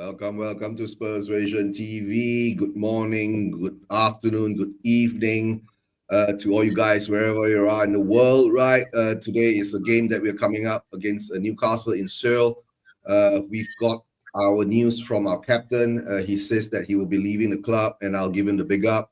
Welcome to Spurs Version TV. Good morning, good afternoon, good evening to all you guys wherever you are in the world, right? Today is a game that we're coming up against Newcastle in Seoul. We've got our news from our captain. He says that he will be leaving the club, and I'll give him the big up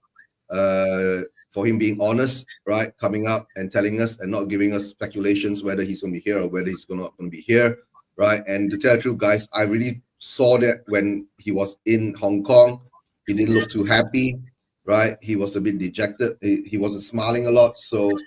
for him being honest, right? Coming up and telling us and not giving us speculations whether he's going to be here or whether he's not going to be here, right? And to tell the truth, guys, I really saw that when he was in Hong Kong. He didn't look too happy, right? He was a bit dejected. He wasn't smiling a lot. So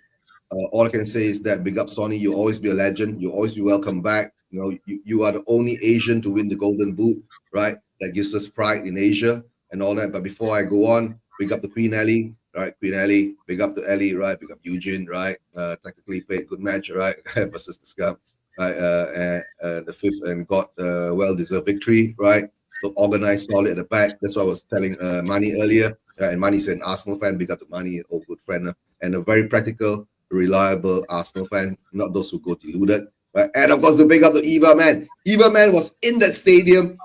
all I can say is that big up, Sonny. You'll always be a legend. You'll always be welcome back. You know, you are the only Asian to win the Golden Boot, right? That gives us pride in Asia and all that. But before I go on, big up to Queen Ellie, right? Queen Ellie, big up to Ellie, right? Big up Eugene, right? Technically played good match, right? Versus the Scum. Right, the fifth and got a well-deserved victory, right? So organized, solid at the back. That's what I was telling Mani earlier. And Mani's an Arsenal fan, big up to Mani, old good friend, and a very practical, reliable Arsenal fan, not those who go deluded. Right? And of course, the big up to Eva Man. Eva Man was in that stadium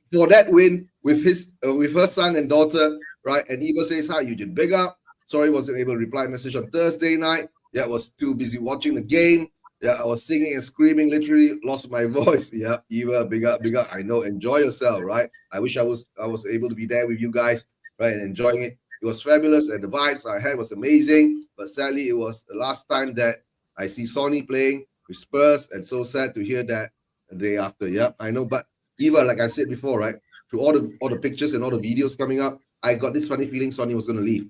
for that win with her son and daughter, right? And Eva says, "Hi, Eugene, big up. Sorry, wasn't able to reply message on Thursday night. Yeah, was too busy watching the game. Yeah, I was singing and screaming, literally lost my voice. Yeah, Eva, big up. I know, enjoy yourself, right? I wish I was able to be there with you guys, right, and enjoying it. It was fabulous, and the vibes I had was amazing. But sadly, it was the last time that I see Sonny playing with Spurs, and so sad to hear that the day after. Yeah, I know. But Eva, like I said before, right, through all the pictures and all the videos coming up, I got this funny feeling Sonny was going to leave,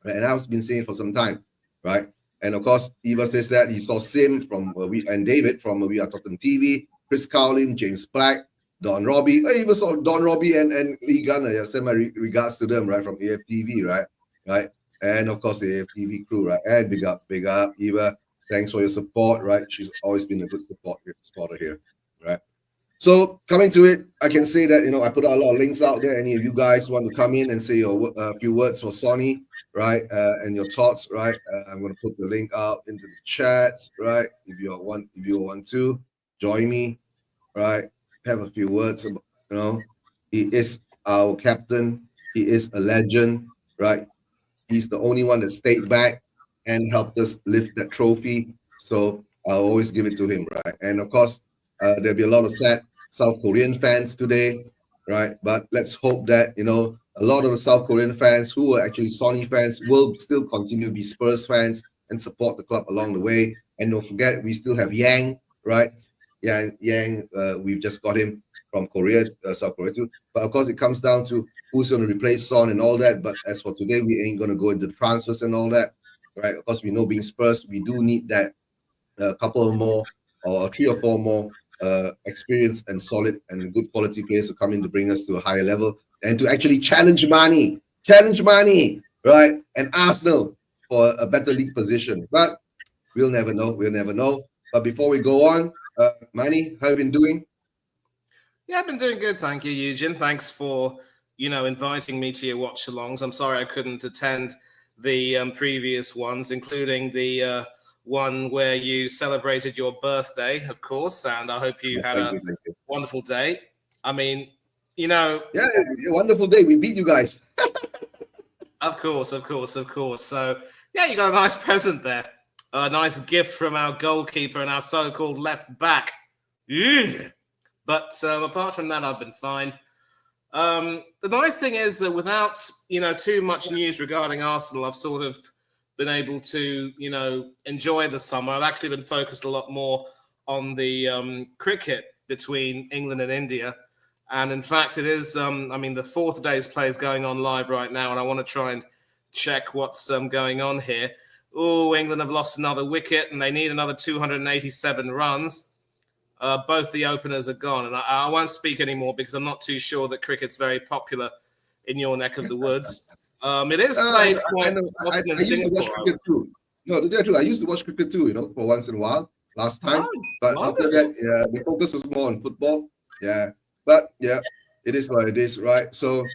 right? And I've been saying it for some time, right? And of course, Eva says that he saw Sim from and David from We Are Tottenham TV, Chris Cowlin, James Black, Don Robbie. I even saw Don Robbie and Lee Gunner. Yeah, send my regards to them, right, from AFTV, right, and of course the AFTV crew, right. And big up, Eva. Thanks for your support, right. She's always been a good supporter here, right. So coming to it, I can say that, you know, I put a lot of links out there. Any of you guys want to come in and say a few words for Sonny, right, and your thoughts, right? I'm going to put the link out into the chats, right? If you want to join me, right? Have a few words about, you know, he is our captain. He is a legend, right? He's the only one that stayed back and helped us lift that trophy. So I'll always give it to him, right? And of course, there'll be a lot of sad South Korean fans today, right? But let's hope that, you know, a lot of the South Korean fans who are actually Sonny fans will still continue to be Spurs fans and support the club along the way. And don't forget, we still have Yang, right? Yeah, Yang, we've just got him from Korea, South Korea too. But of course, it comes down to who's going to replace Son and all that. But as for today, we ain't going to go into the transfers and all that, right? Of course, we know being Spurs, we do need that couple more or 3 or 4 more experienced and solid and good quality players to come in to bring us to a higher level and to actually challenge Mani, right? And Arsenal for a better league position. But we'll never know. But before we go on, Mani, how have you been doing? Yeah, I've been doing good, thank you, Eugene. Thanks for, you know, inviting me to your watch-alongs. I'm sorry I couldn't attend the previous ones, including the one where you celebrated your birthday, of course, and I hope you had a wonderful day. I mean, you know... Yeah, a wonderful day. We beat you guys. Of course. So, yeah, you got a nice present there. A nice gift from our goalkeeper and our so-called left back. But apart from that, I've been fine. The nice thing is that without, you know, too much news regarding Arsenal, I've sort of been able to, you know, enjoy the summer. I've actually been focused a lot more on the cricket between England and India. And in fact, it is, I mean, the 4th day's play is going on live right now, and I want to try and check what's going on here. Oh, England have lost another wicket, and they need another 287 runs. Both the openers are gone, and I won't speak anymore because I'm not too sure that cricket's very popular in your neck of the woods. It is played quite often in Singapore. Cricket too. No, to tell you the truth, I used to watch cricket too, you know, for once in a while, last time. But after that, yeah, the focus was more on football. Yeah. But yeah, it is what it is, right? So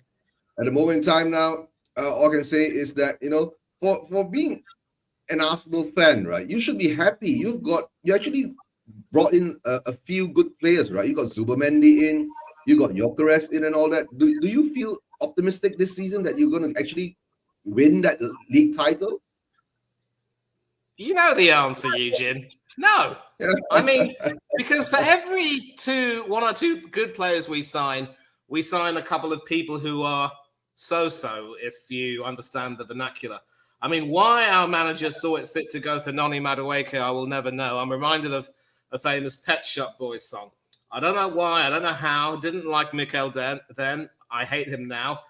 at the moment in time now, all I can say is that, you know, for being an Arsenal fan, right, you should be happy. You actually brought in a few good players, right? You got Zubamendi in, You got Gyökeres in and all that. Do you feel optimistic this season that you're going to actually win that league title? You know the answer, Eugene. No. I mean, because for every one or two good players we sign a couple of people who are so-so, if you understand the vernacular. I mean, why our manager saw it fit to go for Noni Madueke, I will never know. I'm reminded of a famous Pet Shop Boys song. I don't know why, I don't know how. Didn't like Mikel then. I hate him now.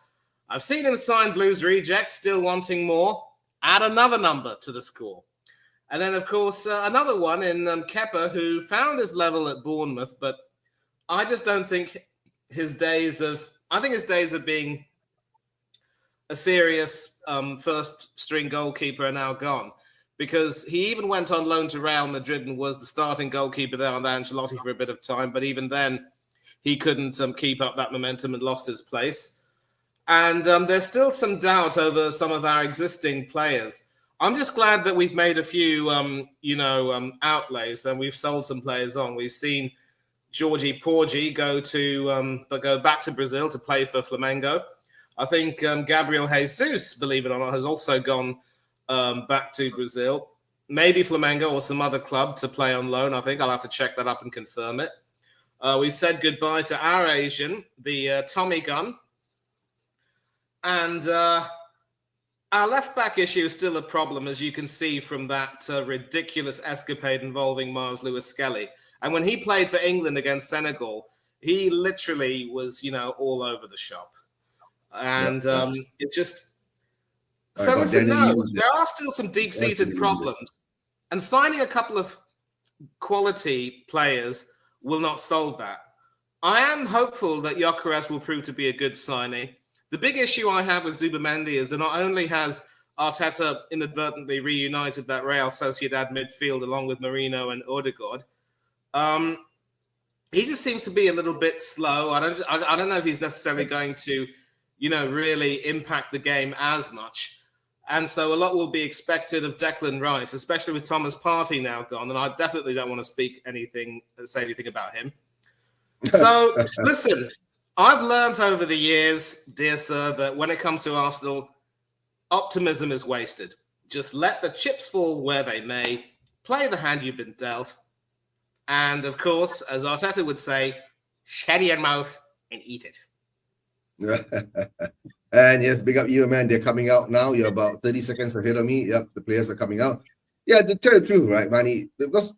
I've seen him sign Blues rejects, still wanting more. Add another number to the score. And then, of course, another one in Kepa, who found his level at Bournemouth, but I just don't think his days of being a serious first-string goalkeeper are now gone, because he even went on loan to Real Madrid and was the starting goalkeeper there under Ancelotti for a bit of time, but even then he couldn't keep up that momentum and lost his place. And there's still some doubt over some of our existing players. I'm just glad that we've made a few, outlays, and we've sold some players on. We've seen Georgie Porgy go back to Brazil to play for Flamengo. I think Gabriel Jesus, believe it or not, has also gone back to Brazil. Maybe Flamengo or some other club to play on loan. I think I'll have to check that up and confirm it. We said goodbye to our Asian, the Tommy Gun, and our left-back issue is still a problem, as you can see from that ridiculous escapade involving Miles Lewis-Skelly. And when he played for England against Senegal, he literally was, all over the shop. And it just... So listen, no, there are still some deep-seated problems. And signing a couple of quality players will not solve that. I am hopeful that Gyökeres will prove to be a good signing. The big issue I have with Zubimendi is that not only has Arteta inadvertently reunited that Real Sociedad midfield along with Marino and Odegaard, he just seems to be a little bit slow. I don't know if he's necessarily going to, really impact the game as much. And so a lot will be expected of Declan Rice, especially with Thomas Partey now gone. And I definitely don't want to say anything about him. So listen. I've learned over the years, dear sir, that when it comes to Arsenal, optimism is wasted. Just let the chips fall where they may, play the hand you've been dealt, and of course, as Arteta would say, shut your mouth and eat it. And yes, big up you, man. They're coming out now. You're about 30 seconds ahead of me. Yep, the players are coming out. Yeah, to tell the truth, right, Manny? Because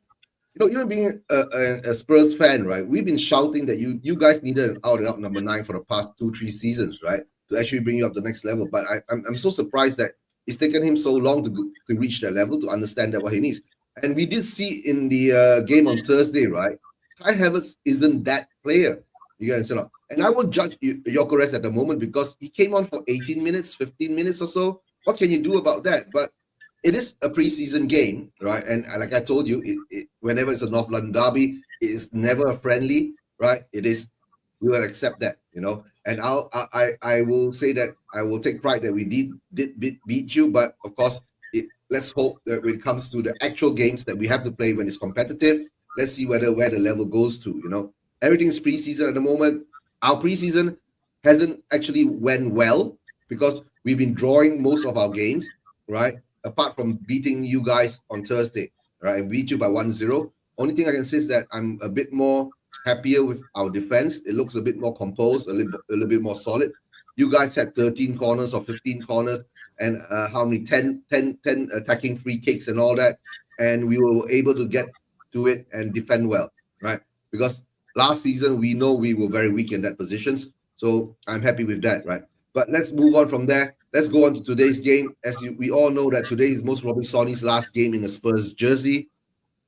even being a Spurs fan, right? We've been shouting that you guys needed an out-and-out number 9 for the past 2-3 seasons, right? To actually bring you up the next level. But I'm so surprised that it's taken him so long to reach that level, to understand that what he needs. And we did see in the game on Thursday, right? Kai Havertz isn't that player. You guys know. And I won't judge Gyökeres at the moment because he came on for 18 minutes, 15 minutes or so. What can you do about that? But it is a preseason game, right? And like I told you, whenever it's a North London derby, it is never a friendly, right? It is. We will accept that, And I will say that I will take pride that we did beat you, but of course, let's hope that when it comes to the actual games that we have to play when it's competitive, let's see where the level goes to. Everything's preseason at the moment. Our preseason hasn't actually went well because we've been drawing most of our games, right? Apart from beating you guys on Thursday, right? And beat you by 1-0. Only thing I can say is that I'm a bit more happier with our defense. It looks a bit more composed, a little bit more solid. You guys had 13 corners or 15 corners and how many 10 attacking free kicks and all that. And we were able to get to it and defend well, right? Because last season, we know we were very weak in that positions. So I'm happy with that, right? But let's move on from there. Let's go on to today's game. We all know that today is most probably Sonny's last game in the Spurs jersey.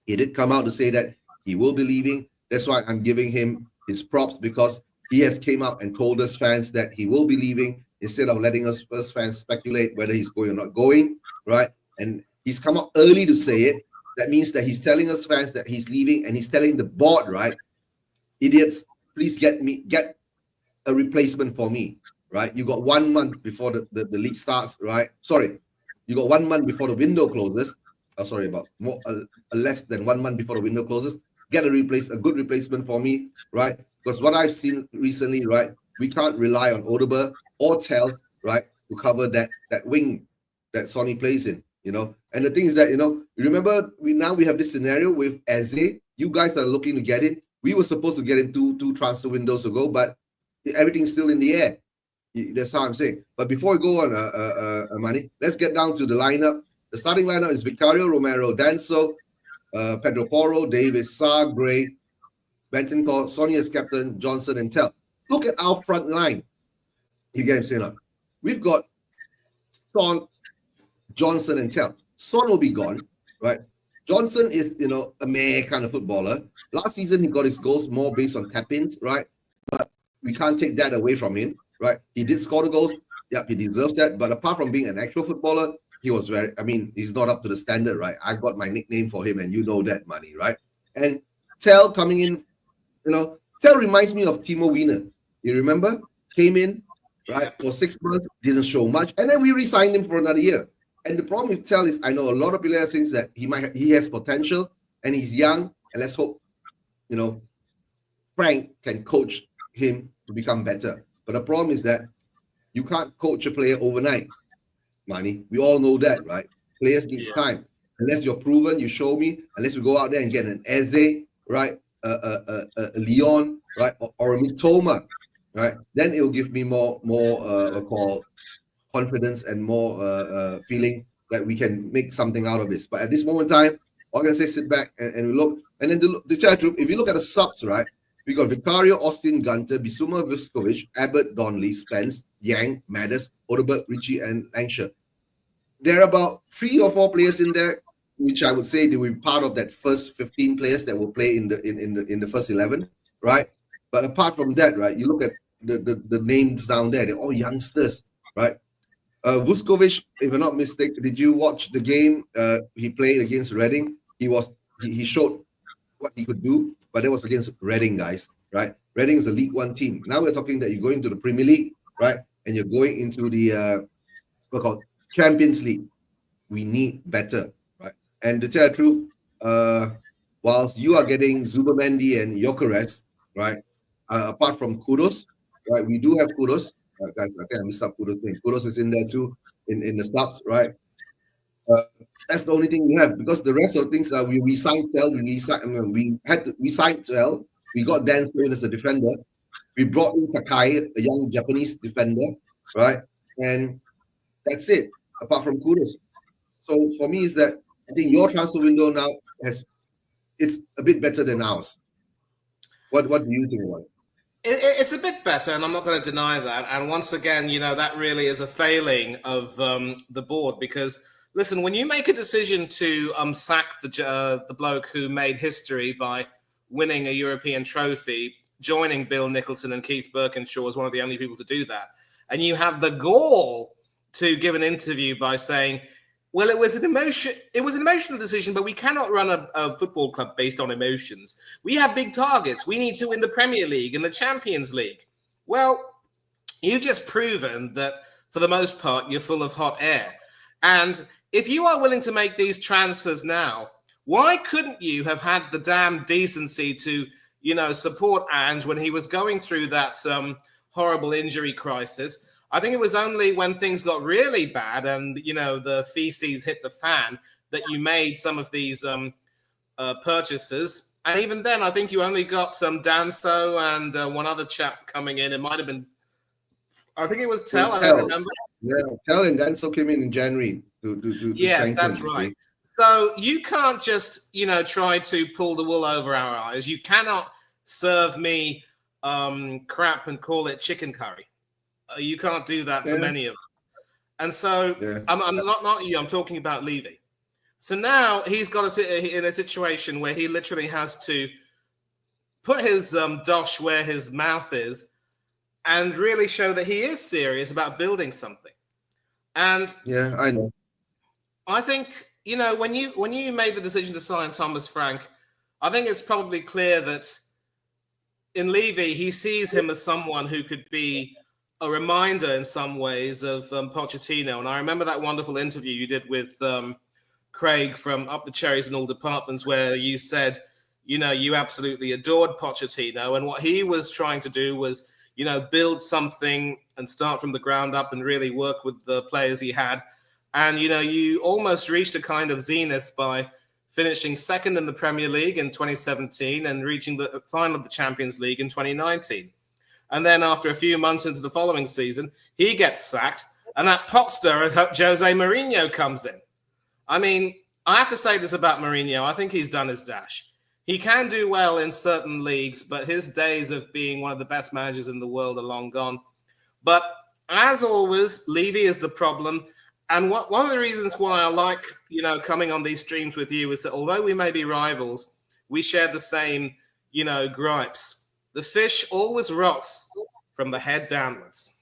He did come out to say that he will be leaving. That's why I'm giving him his props, because he has came out and told us fans that he will be leaving instead of letting us Spurs fans speculate whether he's going or not going, right? And he's come out early to say it. That means that he's telling us fans that he's leaving, and he's telling the board, right? Idiots, please get a replacement for me, right? You got 1 month before the league starts, right? Sorry, you got 1 month before the window closes. Less than 1 month before the window closes. Get a good replacement for me, right? Because what I've seen recently, right, we can't rely on Odeber or Tell, right, to cover that wing that Sonny plays in, And the thing is that, remember, we have this scenario with Eze. You guys are looking to get him. We were supposed to get him two transfer windows ago, but everything's still in the air. That's how I'm saying. But before we go on, Manny, let's get down to the lineup. The starting lineup is Vicario, Romero, Danso, Pedro Porro, Davis, Sarr, Gray, Benton Cole, Sonny as captain, Johnson, and Tell. Look at our front line. You get what I'm saying? We've got Son, Johnson, and Tell. Son will be gone, right? Johnson is, a meh kind of footballer. Last season, he got his goals more based on tap-ins, right? But we can't take that away from him, right? He did score the goals. Yep, he deserves that. But apart from being an actual footballer, he was he's not up to the standard, right? I got my nickname for him, and you know that, Money, right? And Tell coming in, Tell reminds me of Timo Werner. You remember? Came in, right, for 6 months, didn't show much, and then we re-signed him for another year. And the problem with Tell is, I know a lot of players think that he has potential, and he's young, and let's hope, Frank can coach him to become better. But the problem is that you can't coach a player overnight, Manny. We all know that, right? Players need time. Unless you're proven, you show me. Unless we go out there and get an Eze, right? A Leon, right? Or a Mitoma, right? Then it'll give me more confidence and more feeling that we can make something out of this. But at this moment in time, all I can say, sit back and we look. And then the chat group, if you look at the subs, right? We got Vicario, Austin, Gunter, Bissouma, Vuskovic, Abbott, Donnelly, Spence, Yang, Maddis, Odeberg, Richie, and Langsher. There are about 3 or 4 players in there, which I would say they will be part of that first 15 players that will play in the first 11, right? But apart from that, right, you look at the names down there, they're all youngsters, right? Vuskovic, if I'm not mistaken, did you watch the game he played against Reading? He showed what he could do, but that was against Reading, guys, right? Reading is a League One team. Now we're talking that you're going to the Premier League, right? And you're going into the what's called Champions League. We need better, right? And to tell the truth, whilst you are getting Zubamendi and Gyökeres, right? Apart from Kudos, right? We do have Kudos. Guys, I think I missed up Kudos' name. Kudos is in there too, in the subs, right? That's the only thing we have, because the rest of the things are we signed Tell, we signed Tell, we got Dan Sloan as a defender, we brought in Takai, a young Japanese defender, right? And that's it, apart from Kudos. So for me, is that I think your transfer window now it's a bit better than ours. What do you think about it? It's a bit better, and I'm not going to deny that. And once again, that really is a failing of the board, because listen, when you make a decision to sack the bloke who made history by winning a European trophy, joining Bill Nicholson and Keith Birkinshaw as one of the only people to do that, and you have the gall to give an interview by saying, well, it was an emotional decision, but we cannot run a football club based on emotions. We have big targets. We need to win the Premier League and the Champions League. Well, you've just proven that for the most part, you're full of hot air. And if you are willing to make these transfers now, why couldn't you have had the damn decency to, support Ange when he was going through that horrible injury crisis? I think it was only when things got really bad and, the feces hit the fan that you made some of these purchases. And even then, I think you only got some Danso and one other chap coming in. It might have been, I think it was Tell. I don't remember. Yeah, Tell and Danso came in January. Yes, that's right. So you can't just, try to pull the wool over our eyes. You cannot serve me crap and call it chicken curry. You can't do that for many of us. And so I'm not you, I'm talking about Levy. So now he's got to sit in a situation where he literally has to put his dosh where his mouth is and really show that he is serious about building something. And yeah, I know. I think, when you made the decision to sign Thomas Frank, I think it's probably clear that in Levy, he sees him as someone who could be a reminder in some ways of Pochettino. And I remember that wonderful interview you did with Craig from Up the Cherries in All Departments, where you said, you absolutely adored Pochettino, and what he was trying to do was, build something and start from the ground up and really work with the players he had. And, you almost reached a kind of zenith by finishing second in the Premier League in 2017 and reaching the final of the Champions League in 2019. And then after a few months into the following season, he gets sacked, and that pot stirrer, Jose Mourinho, comes in. I mean, I have to say this about Mourinho. I think he's done his dash. He can do well in certain leagues, but his days of being one of the best managers in the world are long gone. But as always, Levy is the problem. And one of the reasons why I like, coming on these streams with you is that although we may be rivals, we share the same, gripes. The fish always rots from the head downwards.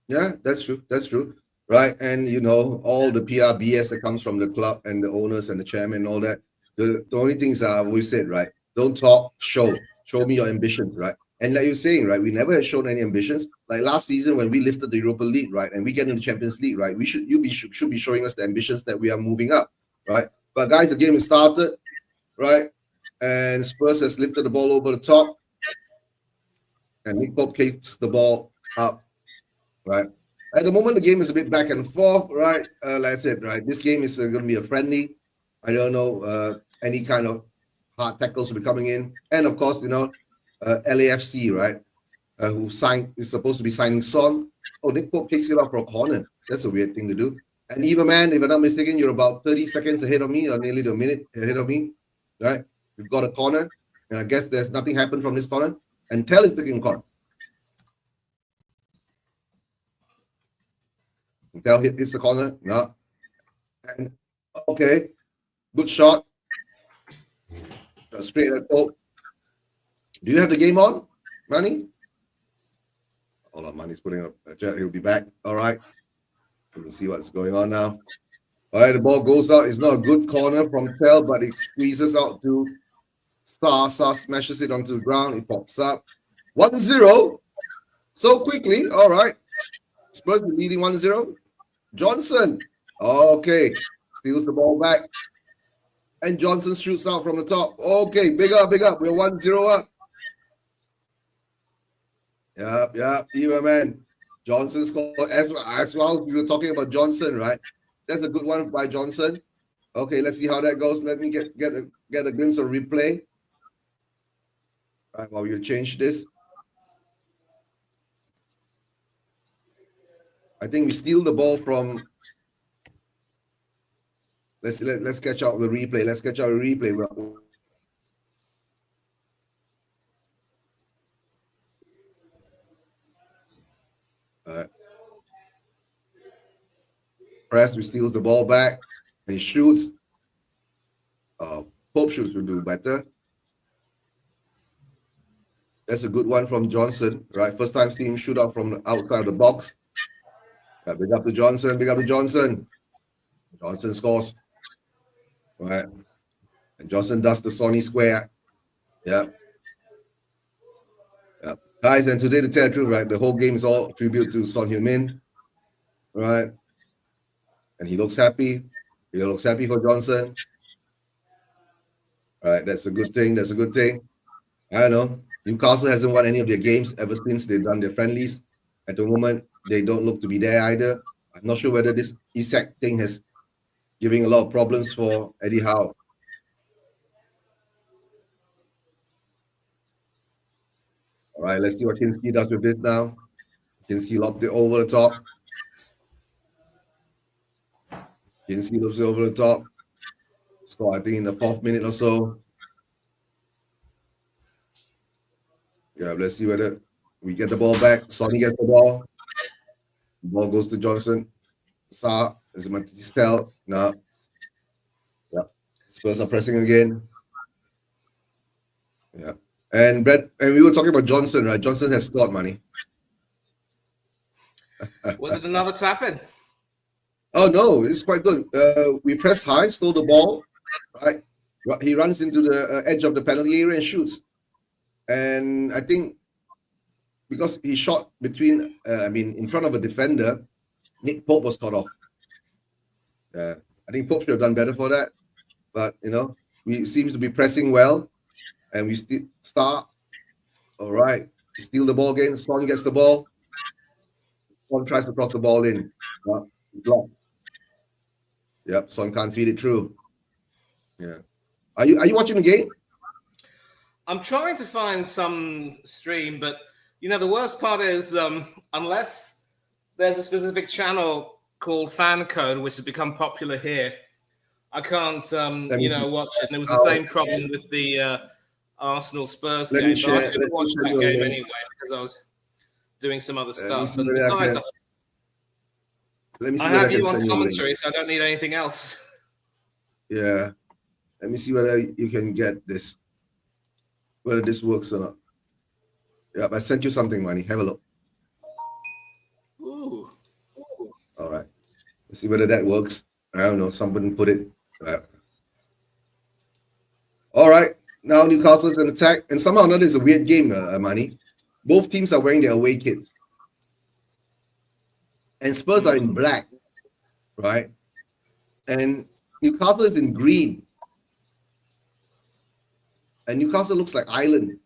Yeah, that's true. That's true. Right. And, all the PR BS that comes from the club and the owners and the chairman and all that. The only things I've always said, right? Don't talk, show. Show me your ambitions, right? And like you're saying, right, we never had shown any ambitions. Like last season when we lifted the Europa League, right, and we get into the Champions League, right, you should be showing us the ambitions that we are moving up, right? But guys, the game has started, right, and Spurs has lifted the ball over the top, and Nick Pope kicks the ball up, right? At the moment, the game is a bit back and forth, right? Like I said, right, this game is going to be a friendly. I don't know any kind of hard tackles will be coming in, and of course, LAFC, right? Who is supposed to be signing Son. Oh, Nick Pope takes it off for a corner. That's a weird thing to do. And Eva, man, if I'm not mistaken, you're about 30 seconds ahead of me, or nearly a minute ahead of me, right? We've got a corner, and I guess there's nothing happened from this corner. And Tell is taking corner. Tell hits the corner. No. And okay, good shot. Straight at Pope. Do you have the game on, Manny? Hold on, Manny's putting up a jet. He'll be back. All right. We can see what's going on now. All right, the ball goes out. It's not a good corner from Tell, but it squeezes out to Star. Star smashes it onto the ground. It pops up. 1-0. So quickly. All right. Spurs leading 1-0. Johnson. Okay. Steals the ball back. And Johnson shoots out from the top. Okay, big up. We're 1-0 up. Yeah, even man. Johnson scored as well. We were talking about Johnson, right? That's a good one by Johnson. Okay, let's see how that goes. Let me get a glimpse of replay. All right, while you change this. I think we steal the ball from. Let's catch out the replay. Press, we steals the ball back, and he shoots. Pope shoots will do better. That's a good one from Johnson, right? First time seeing him shoot out from the outside the box. Yeah, big up to Johnson. Johnson scores. Right. And Johnson does the Sonny square. Yeah. Guys, and today to tell the truth, right? The whole game is all tribute to Son Heung-min. Right. And he looks happy. He looks happy for Johnson. All right, that's a good thing. I don't know. Newcastle hasn't won any of their games ever since they've done their friendlies. At the moment, they don't look to be there either. I'm not sure whether this Isak thing has giving a lot of problems for Eddie Howe. All right, let's see what Kinski does with this now. Kinski lobbed it over the top. Score, I think, in the 4th minute or so. Yeah, let's see whether we get the ball back. Sonny gets the ball. The ball goes to Johnson. Sa is Matistel. No. Yeah. Spurs are pressing again. Yeah. And we were talking about Johnson, right? Johnson has scored money. Was it another tap-in? Oh, no, it's quite good. We press high, stole the ball, right? He runs into the edge of the penalty area and shoots. And I think because he shot in front of a defender, Nick Pope was cut off. I think Pope should have done better for that. But, We seems to be pressing well, and we still start. All right, steal the ball again. Son gets the ball. Son tries to cross the ball in. Block. Yep, Son can't feed it through. Yeah. Are you watching the game? I'm trying to find some stream, but the worst part is unless there's a specific channel called Fan Code, which has become popular here, I can't watch it. And it was the same problem with the Arsenal Spurs game, but I couldn't watch that game anyway because I was doing some other stuff. And besides, I have you on commentary, so I don't need anything else. Yeah. Let me see whether you can get this. Whether this works or not. Yeah, I sent you something, Manny. Have a look. Ooh. All right. Let's see whether that works. I don't know. Somebody put it. All right. Now Newcastle's in attack. And somehow or another, it's a weird game, Manny. Both teams are wearing their away kit. And Spurs are in black. Right? And Newcastle is in green. And Newcastle looks like Ireland.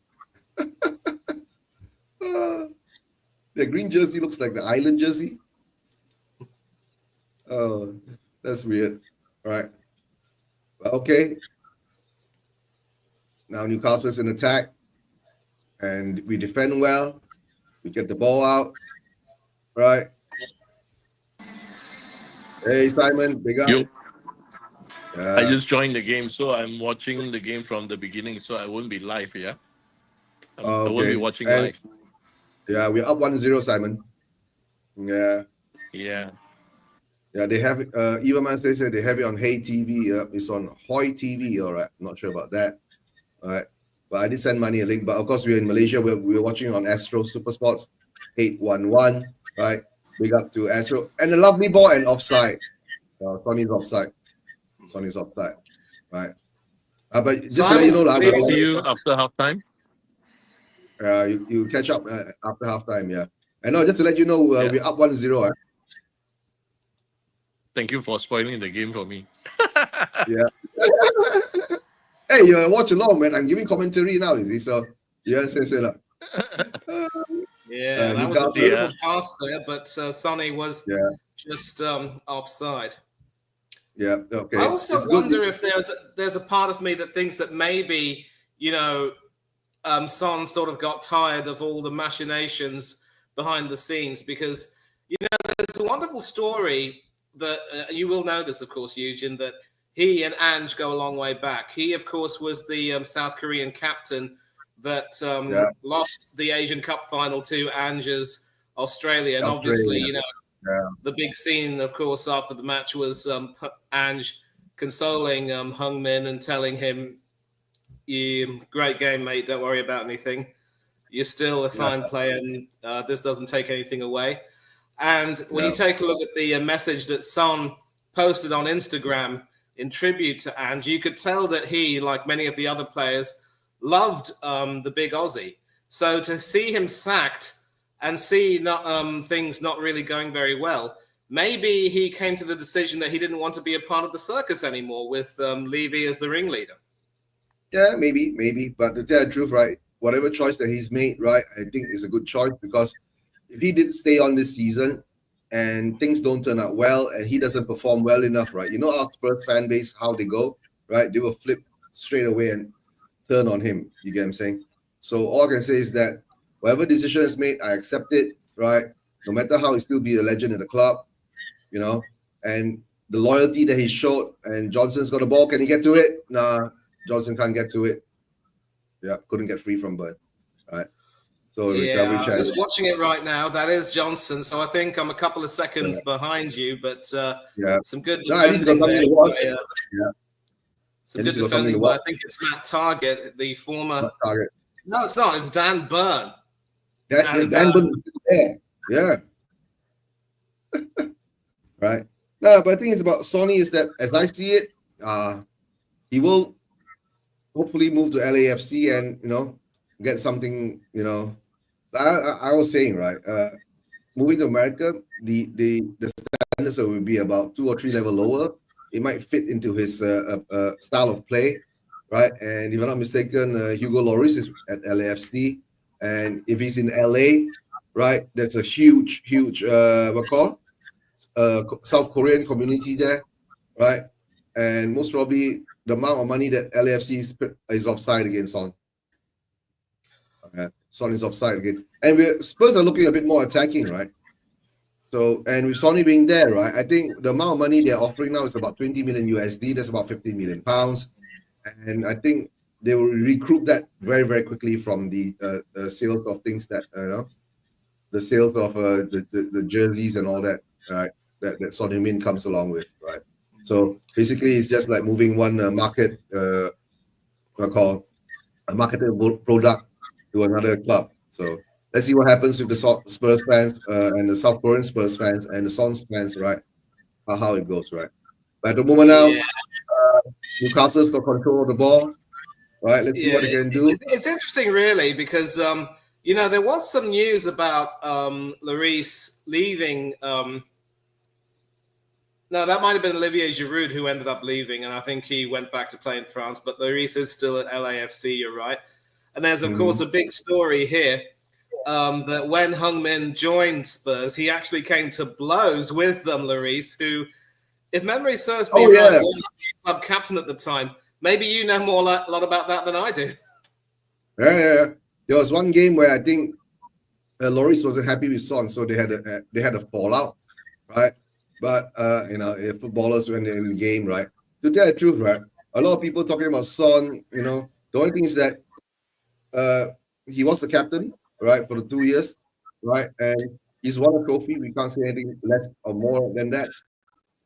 The green jersey looks like the Ireland jersey. Oh, that's weird. All right. Okay. Now Newcastle's in attack. And we defend well. We get the ball out. Right. Hey, Simon. Big up. I just joined the game, so I'm watching the game from the beginning, so I won't be live, yeah? I won't be watching live. Yeah, we're up 1-0, Simon. Yeah. Yeah. Yeah, they have Eva Man says they have it on Hey TV. It's on Hoi TV. All right. Not sure about that. All right. But I did send Manny a link. But of course, we're in Malaysia. We're watching on Astro Super Sports 811. Right. Big up to Astro. And a lovely ball and offside. Sonny's offside. Sonny's offside. Right. But just to let you know, I'll see you after halftime. You catch up after halftime, yeah. And no, just to let you know, we're up 1-0. Thank you for spoiling the game for me. Yeah. Hey, you watch along, man. I'm giving commentary now, you see. So, yeah, say that. Yeah, that was a beautiful pass there, but Sonny was just offside. Yeah, okay. I also wonder if there's a part of me that thinks that maybe, Son sort of got tired of all the machinations behind the scenes because, there's a wonderful story that you will know this, of course, Eugene, that he and Ange go a long way back. He, of course, was the South Korean captain that lost the Asian Cup final to Ange's Australia. And obviously, the big scene, of course, after the match was Ange consoling Heung Min and telling him, great game, mate. Don't worry about anything. You're still a fine player, and this doesn't take anything away. And when you take a look at the message that Son posted on Instagram in tribute to Ange, you could tell that he, like many of the other players, loved the big Aussie. So to see him sacked and see things not really going very well, maybe he came to the decision that he didn't want to be a part of the circus anymore with Levy as the ringleader. Yeah, maybe. But to tell the truth, right, whatever choice that he's made, right, I think is a good choice because if he did stay on this season and things don't turn out well and he doesn't perform well enough, right, our Spurs fan base, how they go, right, they will flip straight away and turn on him. You get what I'm saying? So all I can say is that whatever decision is made, I accept it, right? No matter how, he'll still be a legend in the club, and the loyalty that he showed. And Johnson's got the ball. Can he get to it? Nah, Johnson can't get to it. Yeah, couldn't get free from Bird. All right. So I'm just watching it right now. That is Johnson. So I think I'm a couple of seconds behind you, but some good defending there. Some good defending, but I think it's Matt Target, the former. Target. No, it's not. It's Dan Burn. Dan Burn is there. Yeah. Right. No, but I think it's about Sonny is that, as I see it, he will hopefully move to LAFC and, get something, I was saying, right, moving to America, the standards will be about 2 or 3 levels lower. It might fit into his style of play. right? And if I'm not mistaken, Hugo Lloris is at LAFC, and if he's in LA, right, there's a huge South Korean community there, right? And most probably the amount of money that LAFC is offside against Son. Son is offside again, and Spurs are looking a bit more attacking, right? So, and with Sony being there, right, I think the amount of money they're offering now is about 20 million USD. That's about 15 million pounds, and I think they will recruit that very, very quickly from the sales of things that the sales of the jerseys and all that, right? That Son Heung-min comes along with, right? So basically, it's just like moving one market, a marketable product to another club. So let's see what happens with the Spurs fans and the South Korean Spurs fans and the Suns fans, right? How it goes, right? But at the moment now, Newcastle's got control of the ball, right? Let's see what they can do. It's interesting, really, because there was some news about Lloris leaving. No, that might have been Olivier Giroud who ended up leaving, and I think he went back to play in France. But Lloris is still at LAFC. You're right. And there's, of course, a big story here that when Heung-min joined Spurs, he actually came to blows with Lloris, who, if memory serves me right, was club captain at the time. Maybe you know a lot about that than I do. Yeah. There was one game where I think Lloris wasn't happy with Son, so they had a fallout, right? But if footballers when they're in the game, right? To tell the truth, right? A lot of people talking about Son, the only thing is that he was the captain, right, for the 2 years, right, and he's won a trophy. We can't say anything less or more than that,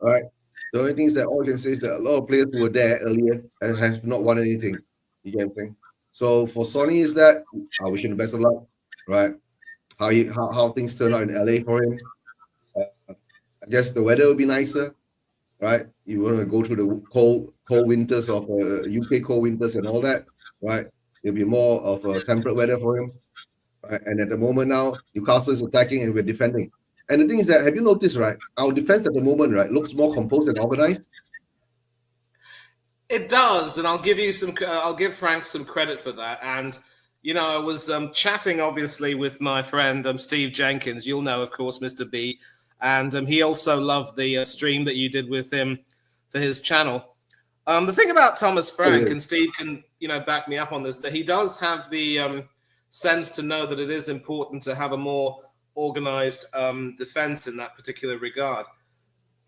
right? The only thing is that all we can say is that a lot of players who were there earlier and have not won anything. You get what I'm saying? So for Sonny, is that I wish him the best of luck, right? How things turn out in LA for him. I guess the weather will be nicer, right? You want to go through the cold winters of UK cold winters and all that, right? It'll be more of a temperate weather for him. Right? And at the moment now, Newcastle is attacking and we're defending. And the thing is that, have you noticed, right? Our defense at the moment, right, looks more composed and organized. It does, and I'll give Frank some credit for that. And I was chatting obviously with my friend Steve Jenkins. You'll know, of course, Mr. B, and he also loved the stream that you did with him for his channel. The thing about Thomas Frank, and Steve can back me up on this, that he does have the sense to know that it is important to have a more organized defense in that particular regard.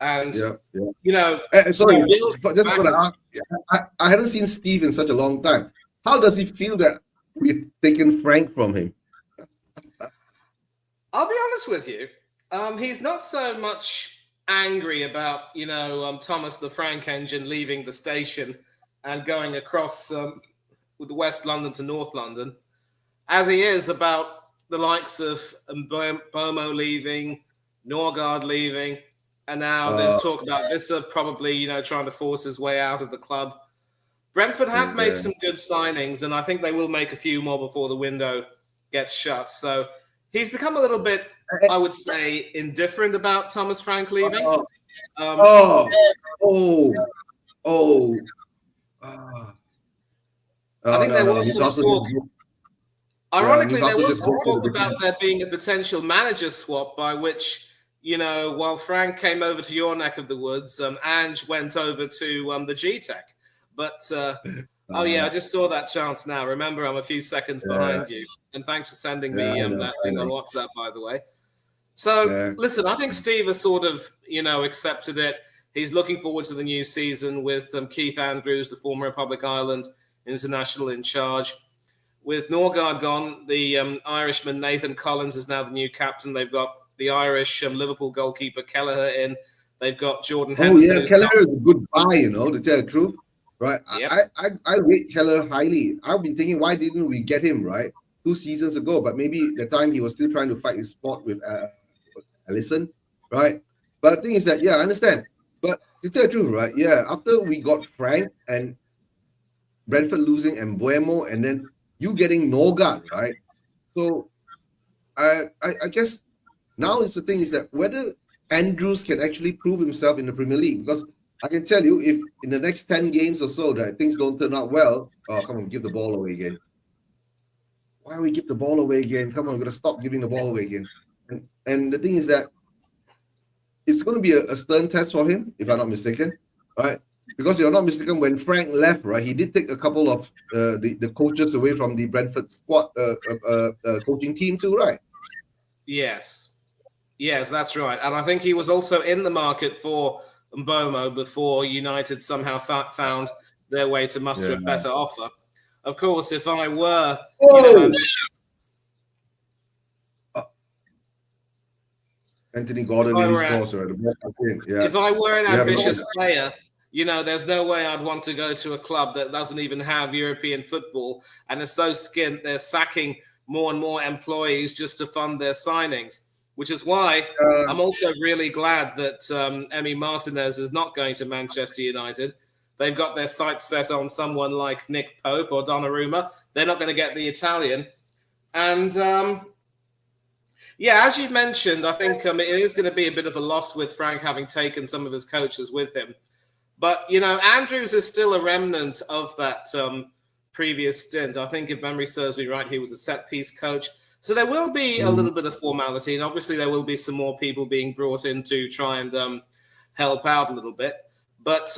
And sorry, I haven't seen Steve in such a long time. How does he feel that we've taken Frank from him? I'll be honest with you. He's not so much angry about Thomas the Frank engine leaving the station and going across with West London to North London, as he is about the likes of Bomo leaving, Norgard leaving, and now there's talk about Visser probably trying to force his way out of the club. Brentford have made some good signings, and I think they will make a few more before the window gets shut. So he's become a little bit, I would say, indifferent about Thomas Frank leaving. I think there was some talk. Ironically, there was some talk about there being a potential manager swap by which, while Frank came over to your neck of the woods, Ange went over to the G-Tech. But, I just saw that chance now. Remember, I'm a few seconds behind you. And thanks for sending me that thing on WhatsApp, by the way. So, listen, I think Steve has sort of, accepted it. He's looking forward to the new season with Keith Andrews, the former Republic Island international, in charge. With Norgard gone, the Irishman Nathan Collins is now the new captain. They've got the Irish Liverpool goalkeeper Kelleher in. They've got Jordan Henderson. Kelleher is a good buy, to tell the truth. Right, yep. I rate Kelleher highly. I've been thinking, why didn't we get him, right, 2 seasons ago? But maybe the time he was still trying to fight his spot with Alisson, right? But the thing is that, I understand. But to tell the truth, right, after we got Frank and Brentford losing and Mbeumo, and then you getting Norgard, right? So I guess now is the thing is that whether Andrews can actually prove himself in the Premier League, because I can tell you, if in the next 10 games or so that things don't turn out well, oh, come on, give the ball away again. Why we give the ball away again? Come on, we're going to stop giving the ball away again. And the thing is that it's going to be a stern test for him, if I'm not mistaken, right? Because you're not mistaken, when Frank left, right, he did take a couple of the coaches away from the Brentford squad coaching team too, right? Yes, that's right. And I think he was also in the market for Mbomo before United somehow found their way to muster a better offer. Of course, if I were, Anthony Gordon in his scores, right? If I were an ambitious player, there's no way I'd want to go to a club that doesn't even have European football and is so skint they're sacking more and more employees just to fund their signings, which is why I'm also really glad that Emi Martinez is not going to Manchester United. They've got their sights set on someone like Nick Pope or Donnarumma. They're not going to get the Italian. And as you mentioned, I think it is going to be a bit of a loss with Frank having taken some of his coaches with him. But, Andrews is still a remnant of that previous stint. I think if memory serves me right, he was a set-piece coach. So there will be a little bit of formality, and obviously there will be some more people being brought in to try and help out a little bit. But,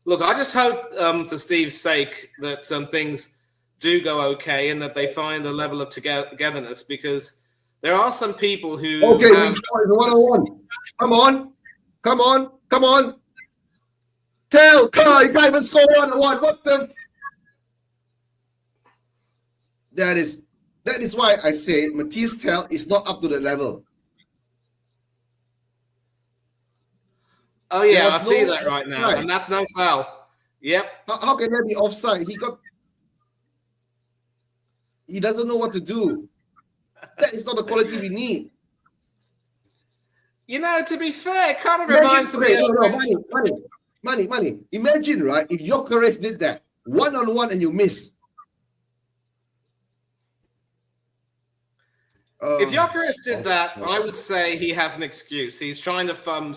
look, I just hope for Steve's sake that things do go okay and that they find a level of togetherness, because there are some people who... Okay, we start the one-on-one. Come on. Tell Kai, you can't even score 1-1. What the... That is why I say Matthias Tell is not up to that level. Oh, yeah, I see that right now. And that's no foul. Yep. How can that be offside? He doesn't know what to do. That is not the quality we need. To be fair, it kind of reminds me of... Money. Imagine, right, if Gyökeres did that, one-on-one and you miss. If Gyökeres did that, I would say he has an excuse. He's trying to find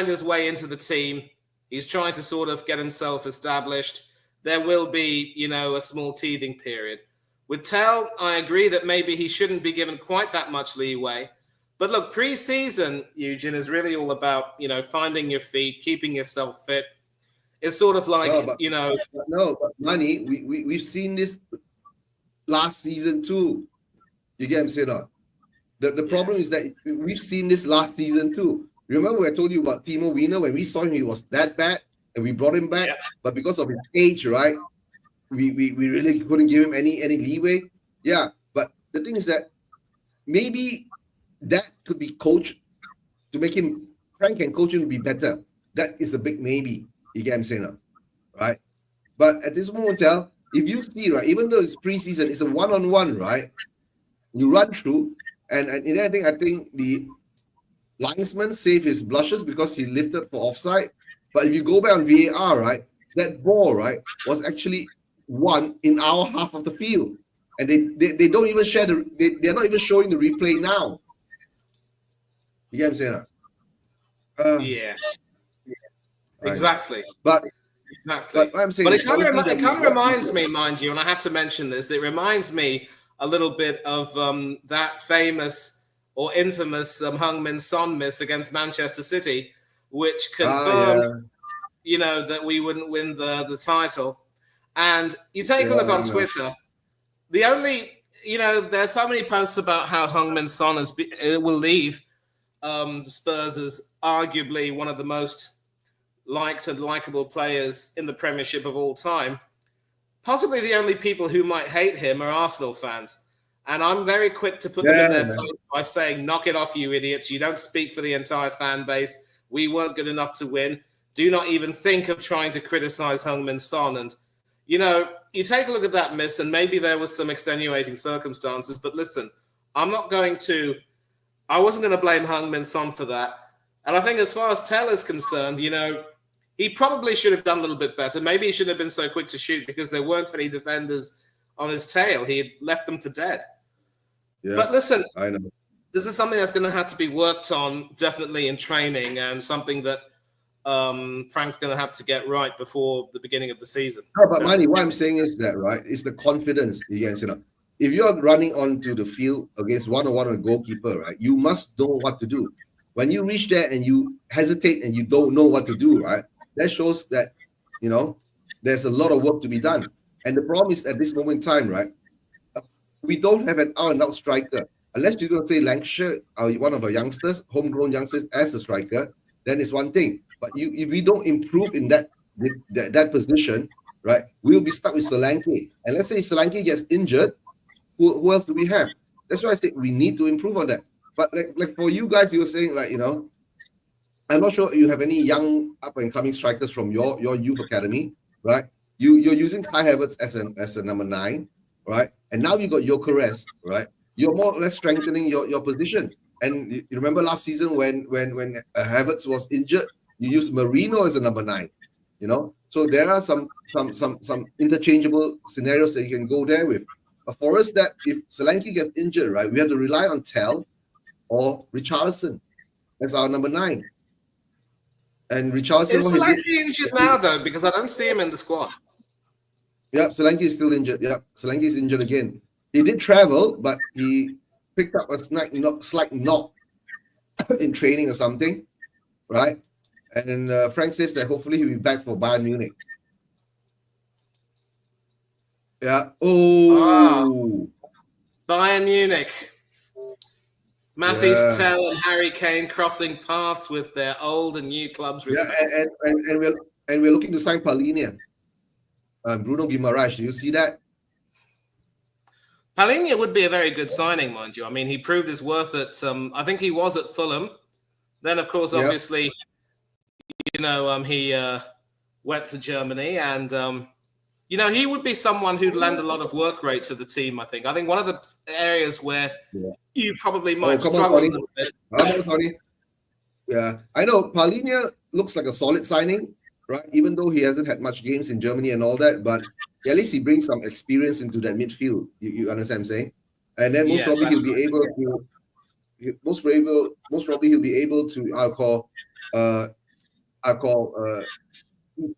his way into the team. He's trying to sort of get himself established. There will be, a small teething period. With Tell, I agree that maybe he shouldn't be given quite that much leeway. But look, pre-season, Eugene, is really all about, finding your feet, keeping yourself fit. It's sort of like, but Money, we've seen this last season too. You get what I'm saying? The problem is that we've seen this last season too. Remember when I told you about Timo Werner? When we saw him, he was that bad, and we brought him back. Yeah. But because of his age, right, we really couldn't give him any leeway. Yeah, but the thing is that maybe that could be coached to make him, Frank and coach him to be better. That is a big maybe. You get what I'm saying? Right? But at this moment, if you see, right, even though it's preseason, it's a one-on-one, right? You run through, and in anything, I think the linesman saved his blushes because he lifted for offside. But if you go back on VAR, right, that ball, right, was actually won in our half of the field. And they don't even share they're not even showing the replay now. You get what I'm saying? Yeah. Exactly. But I'm saying, it kind of reminds me, mind you, and I have to mention this, it reminds me a little bit of that famous or infamous Heung-min Son miss against Manchester City, which confirmed, that we wouldn't win the title. And you take a look on Twitter, the only, there's so many posts about how Heung-min Son will leave Spurs as arguably one of the most liked and likable players in the Premiership of all time. Possibly the only people who might hate him are Arsenal fans. And I'm very quick to put them in their place by saying, knock it off, you idiots. You don't speak for the entire fan base. We weren't good enough to win. Do not even think of trying to criticize Heung-min Son. And, you take a look at that miss, and maybe there was some extenuating circumstances. But listen, I wasn't going to blame Heung-min Son for that. And I think as far as Tell is concerned, he probably should have done a little bit better. Maybe he shouldn't have been so quick to shoot because there weren't any defenders on his tail. He had left them for dead. Yeah, but listen, I know. this is something that's going to have to be worked on definitely in training, and something that Frank's going to have to get right before the beginning of the season. No, but Manny, what I'm saying is that, right, it's the confidence. If you're running onto the field against one-on-one on a goalkeeper, right, you must know what to do. When you reach there and you hesitate and you don't know what to do, right, that shows that, there's a lot of work to be done. And the problem is at this moment in time, right, we don't have an out-and-out striker. Unless you're going to say Lancashire, one of our youngsters, homegrown youngsters, as a striker, then it's one thing. But if we don't improve in that position, right, we'll be stuck with Solanke. And let's say Solanke gets injured, who else do we have? That's why I say we need to improve on that. But like for you guys, you were saying, like, I'm not sure you have any young up-and-coming strikers from your youth academy, right? You're using Kai Havertz as a number 9, right? And now you got Gyökeres, right? You're more or less strengthening your position. And you remember last season when Havertz was injured, you used Marino as a number 9, So there are some interchangeable scenarios that you can go there with. But for us, that if Solanke gets injured, right, we have to rely on Tel or Richarlison as our number 9. And Richarlison is Solanke injured now, though? Because I don't see him in the squad. Yeah, Solanke is still injured. Yeah, Solanke is injured again. He did travel, but he picked up a slight knock in training or something, right? And then Frank says that hopefully he'll be back for Bayern Munich. Yeah. Oh. Bayern Munich. Mathys Tel and Harry Kane crossing paths with their old and new clubs. Yeah, and we're looking to sign Palhinha. Bruno Guimaraes. Do you see that? Palhinha would be a very good signing, mind you. I mean, he proved his worth at. I think he was at Fulham. Then, of course, obviously, he went to Germany, and he would be someone who'd lend a lot of work rate to the team. I think one of the areas where you probably might struggle a little bit. Tony. Yeah, I know Palhinha looks like a solid signing, right? Even though he hasn't had much games in Germany and all that, but at least he brings some experience into that midfield. You understand what I'm saying? And then most probably he'll be able to I call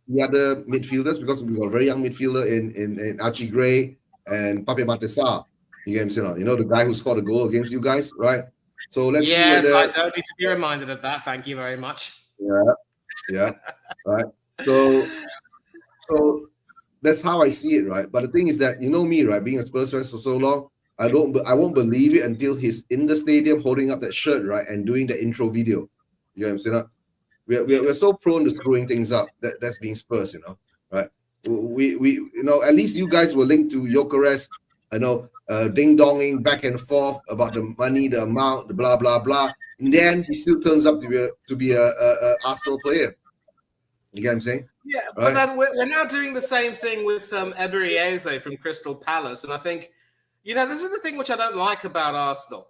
the other midfielders, because we've got a very young midfielder in Archie Gray and Pape Matessa. You get him, the guy who scored a goal against you guys, right? So let's see whether... Yes, I don't need to be reminded of that. Thank you very much. Yeah, right. So that's how I see it, right? But the thing is that, me, right, being a Spurs fan for so long, I won't believe it until he's in the stadium holding up that shirt, right, and doing the intro video. You know what I'm saying? We're so prone to screwing things up. That's being Spurs, right? We at least you guys were linked to Gyökeres, ding-donging back and forth about the money, the amount, the blah blah blah. And then he still turns up to be a Arsenal player. You get what I'm saying? Yeah, right? But then we're now doing the same thing with Ebery Eze from Crystal Palace, and I think, this is the thing which I don't like about Arsenal.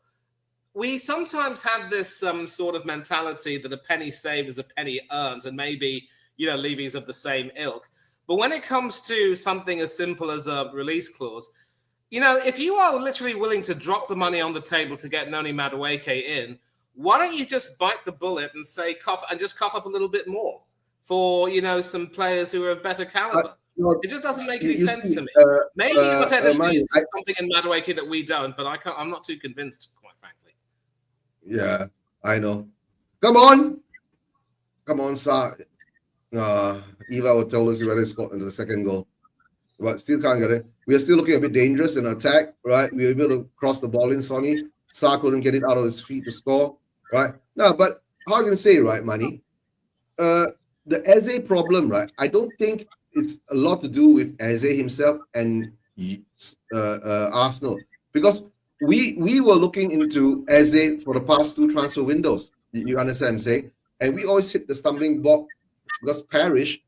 We sometimes have this sort of mentality that a penny saved is a penny earned, and maybe, Levy's of the same ilk. But when it comes to something as simple as a release clause, if you are literally willing to drop the money on the table to get Noni Madueke in, why don't you just bite the bullet and say cough up a little bit more for, some players who are of better caliber? It just doesn't make any sense to me. Maybe Arteta sees something in Madueke that we don't, but I'm not too convinced, quite frankly. Yeah, I know. Come on, Sa. Eva will tell us whether he scored the second goal, but still can't get it. We are still looking a bit dangerous in attack, right? We were able to cross the ball in, Sonny. Sa couldn't get it out of his feet to score, right? No, but how you can say, right, Manny? The Eze problem, right? I don't think it's a lot to do with Eze himself and Arsenal, because we were looking into Eze for the past 2 transfer windows. You understand what I'm saying? And we always hit the stumbling block because Parrish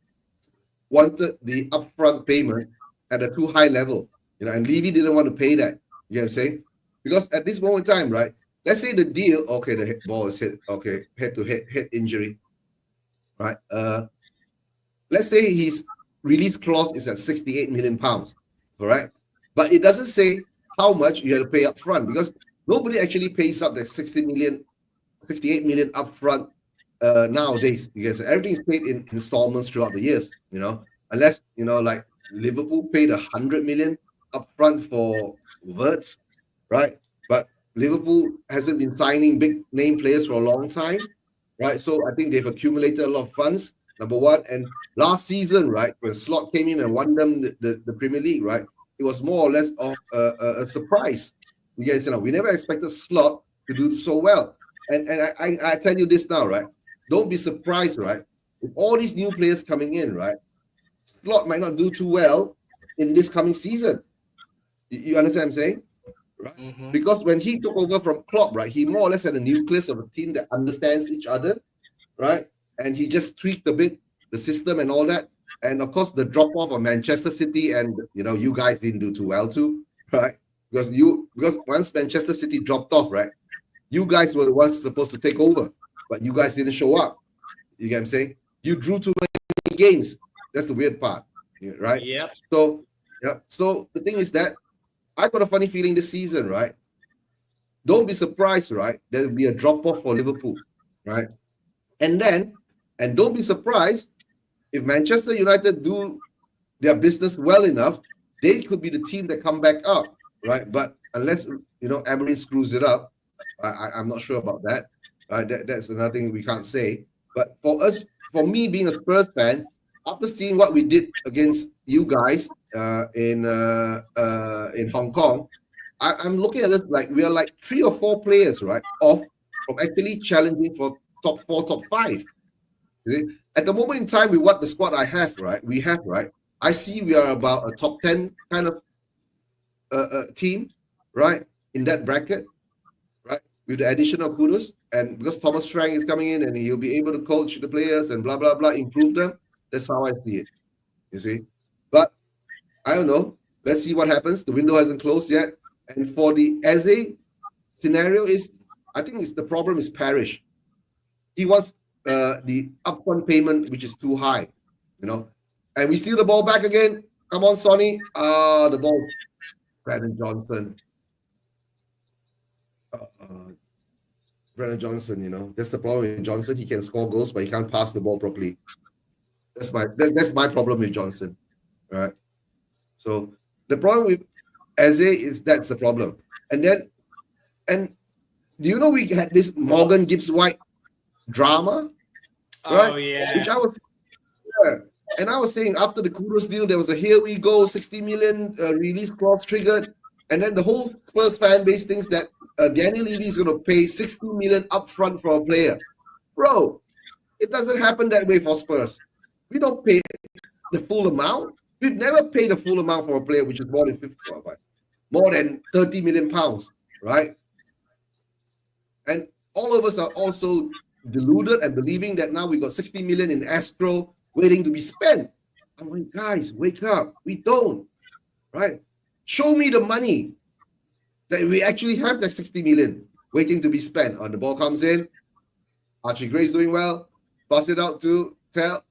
wanted the upfront payment at a too high level, and Levy didn't want to pay that. You know what I'm saying? Because at this moment in time, right, let's say the deal, okay, the ball is hit, okay, head injury, right? Let's say his release clause is at £68 million, correct? But it doesn't say how much you have to pay up front, because Nobody actually pays up the 60 million, 68 million upfront nowadays, because everything is paid in installments throughout the years, unless, like Liverpool paid 100 million upfront for Wirtz, right? But Liverpool hasn't been signing big name players for a long time, right? So I think they've accumulated a lot of funds, number one. And last season, right, when Slot came in and won them the Premier League, right, it was more or less of a surprise. You guys, we never expected Slot to do so well. And I tell you this now, right? Don't be surprised, right? With all these new players coming in, right? Slot might not do too well in this coming season. You understand what I'm saying? Right? Mm-hmm. Because when he took over from Klopp, right, he more or less had a nucleus of a team that understands each other, right? And he just tweaked a bit the system and all that. And of course, the drop off of Manchester City, and you guys didn't do too well too, right? Because once Manchester City dropped off, right, you guys were the ones supposed to take over, but you guys didn't show up. You get what I'm saying? You drew too many games. That's the weird part, right? Yeah. So the thing is that I got a funny feeling this season, right? Don't be surprised, right? There will be a drop off for Liverpool, right? And don't be surprised if Manchester United do their business well enough, they could be the team that come back up, right? But unless Emery screws it up, I'm not sure about that. Right? That's another thing we can't say. But for me being a Spurs fan, after seeing what we did against you guys in Hong Kong, I'm looking at this like we are like 3 or 4 players, right, off from actually challenging for top 4, top 5. At the moment in time, with what the squad I have, right, I see we are about a top 10 kind of team, right, in that bracket, right, with the addition of Kudus, and because Thomas Frank is coming in and he'll be able to coach the players and blah blah blah, improve them. That's how I see it. You see, but I don't know. Let's see what happens. The window hasn't closed yet, and for the Eze scenario I think the problem is Parrish. He wants the upfront payment, which is too high, and we steal the ball back again. Come on, Sonny. The ball. Brandon Johnson. Brandon Johnson, that's the problem with Johnson. He can score goals, but he can't pass the ball properly. That's my problem with Johnson, right? So the problem with Eze is that's the problem. And do you know we had this Morgan Gibbs White drama, right? Oh yeah. Which I was saying after the Kudus deal, there was a here we go 60 million release clause triggered, and then the whole Spurs fan base thinks that Daniel Levy is going to pay 60 million upfront for a player. Bro, it doesn't happen that way for Spurs. We don't pay the full amount. We've never paid the full amount for a player, which is more than 30 million pounds, right? And all of us are also deluded and believing that now we got 60 million in escrow waiting to be spent. I'm like, guys, wake up. We don't, right? Show me the money that we actually have that 60 million waiting to be spent. The ball comes in. Archie Gray's doing well. Pass it out to Tell.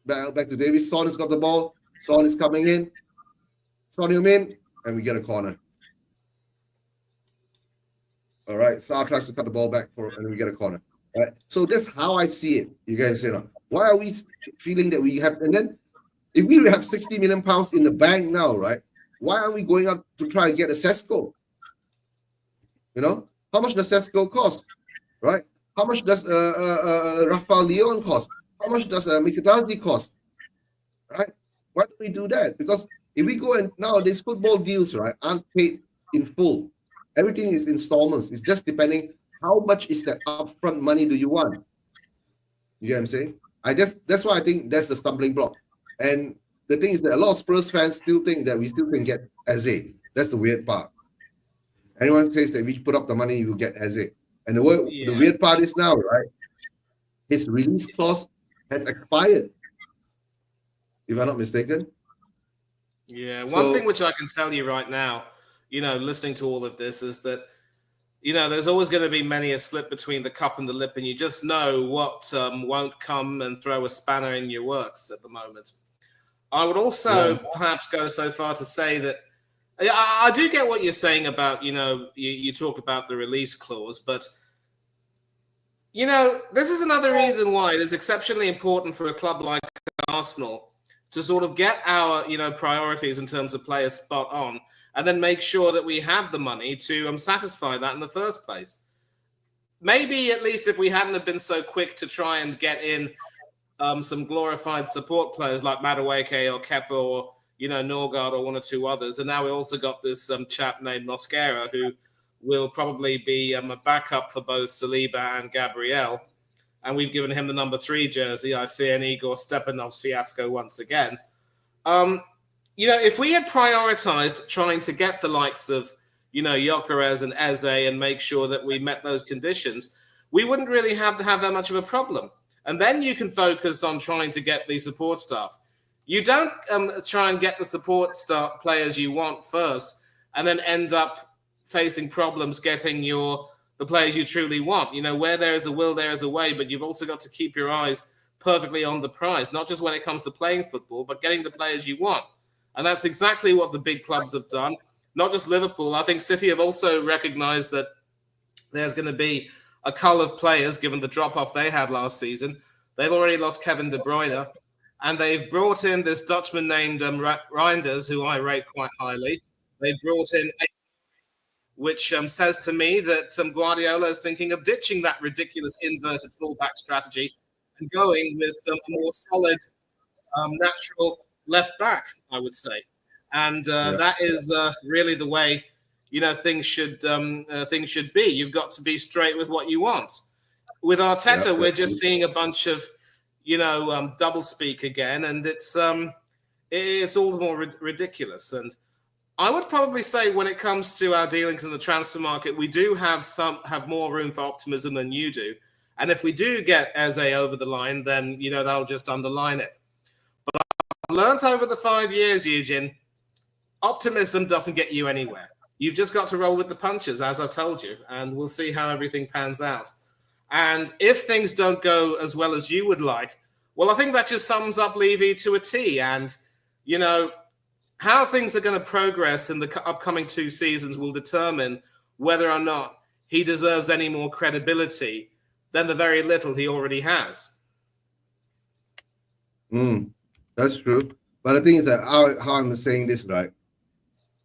Back to Davis. Son has got the ball. Son is coming in. Son him in, and we get a corner. All right. Saar tries to cut the ball back and we get a corner. All right. So that's how I see it. You guys, why are we feeling that we have? And then if we have 60 million pounds in the bank now, right? Why are we going up to try and get a Sesko? How much does Sesko cost, right? How much does Rafael Leon cost? How much does Mikitazzi cost, right? Why do we do that? Because if we go and nowadays football deals, right, aren't paid in full. Everything is installments. It's just depending how much is that upfront money do you want. You get what I'm saying? That's why I think that's the stumbling block. And the thing is that a lot of Spurs fans still think that we still can get Eze. That's the weird part. Anyone says that we put up the money, you will get Eze. And the weird part is now, right? His release clause has expired, if I'm not mistaken. Yeah, one thing which I can tell you right now, listening to all of this is that, there's always going to be many a slip between the cup and the lip, and you just know what won't come and throw a spanner in your works at the moment. I would also perhaps go so far to say that, I do get what you're saying about, you talk about the release clause, but, this is another reason why it is exceptionally important for a club like Arsenal to sort of get our, priorities in terms of players spot on, and then make sure that we have the money to satisfy that in the first place. Maybe at least if we hadn't have been so quick to try and get in some glorified support players like Madueke or Kepa or, Norgard or one or two others. And now we also got this chap named Mosquera who will probably be a backup for both Saliba and Gabriel. And we've given him the number 3 jersey. I fear an Igor Stepanov's fiasco once again. If we had prioritized trying to get the likes of, Gyökeres and Eze and make sure that we met those conditions, we wouldn't really have that much of a problem. And then you can focus on trying to get the support staff. You don't try and get the support staff players you want first and then end up facing problems getting the players you truly want. Where there is a will, there is a way, but you've also got to keep your eyes perfectly on the prize, not just when it comes to playing football, but getting the players you want. And that's exactly what the big clubs have done. Not just Liverpool. I think City have also recognized that there's going to be a cull of players given the drop-off they had last season. They've already lost Kevin De Bruyne, and they've brought in this Dutchman named Reinders, who I rate quite highly. They've brought in, which says to me that Guardiola is thinking of ditching that ridiculous inverted fullback strategy and going with a more solid, natural left back, I would say. And that is really the way, things should be. You've got to be straight with what you want. With Arteta, we're just seeing a bunch of, double speak again, and it's all the more ridiculous. And I would probably say when it comes to our dealings in the transfer market, we do have more room for optimism than you do. And if we do get Eze over the line, then, that'll just underline it. But I've learned over the 5 years, Eugene, optimism doesn't get you anywhere. You've just got to roll with the punches, as I've told you, and we'll see how everything pans out. And if things don't go as well as you would like, well, I think that just sums up Levy to a T. And, how things are going to progress in the upcoming 2 seasons will determine whether or not he deserves any more credibility than the very little he already has. That's true. But the thing is that how I'm saying this, right?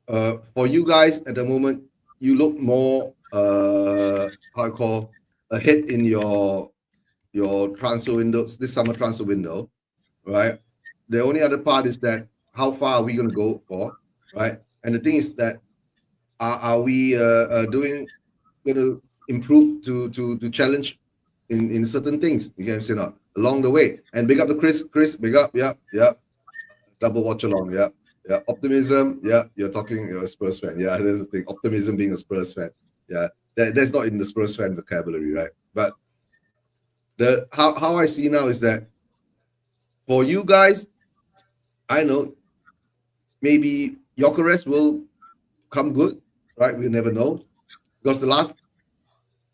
For you guys at the moment, you look more ahead in your transfer windows, this summer transfer window, right? The only other part is that how far are we going to go for, right? And the thing is that are we going to improve to challenge in certain things? You can say not along the way. And big up to Chris, big up, yeah. Double watch along, yeah. Optimism, yeah. You're a Spurs fan, yeah. That's the thing. Optimism being a Spurs fan, yeah. That's not in the Spurs fan vocabulary, right? But how I see now is that for you guys, I know maybe Gyökeres will come good, right? We'll never know. Because the last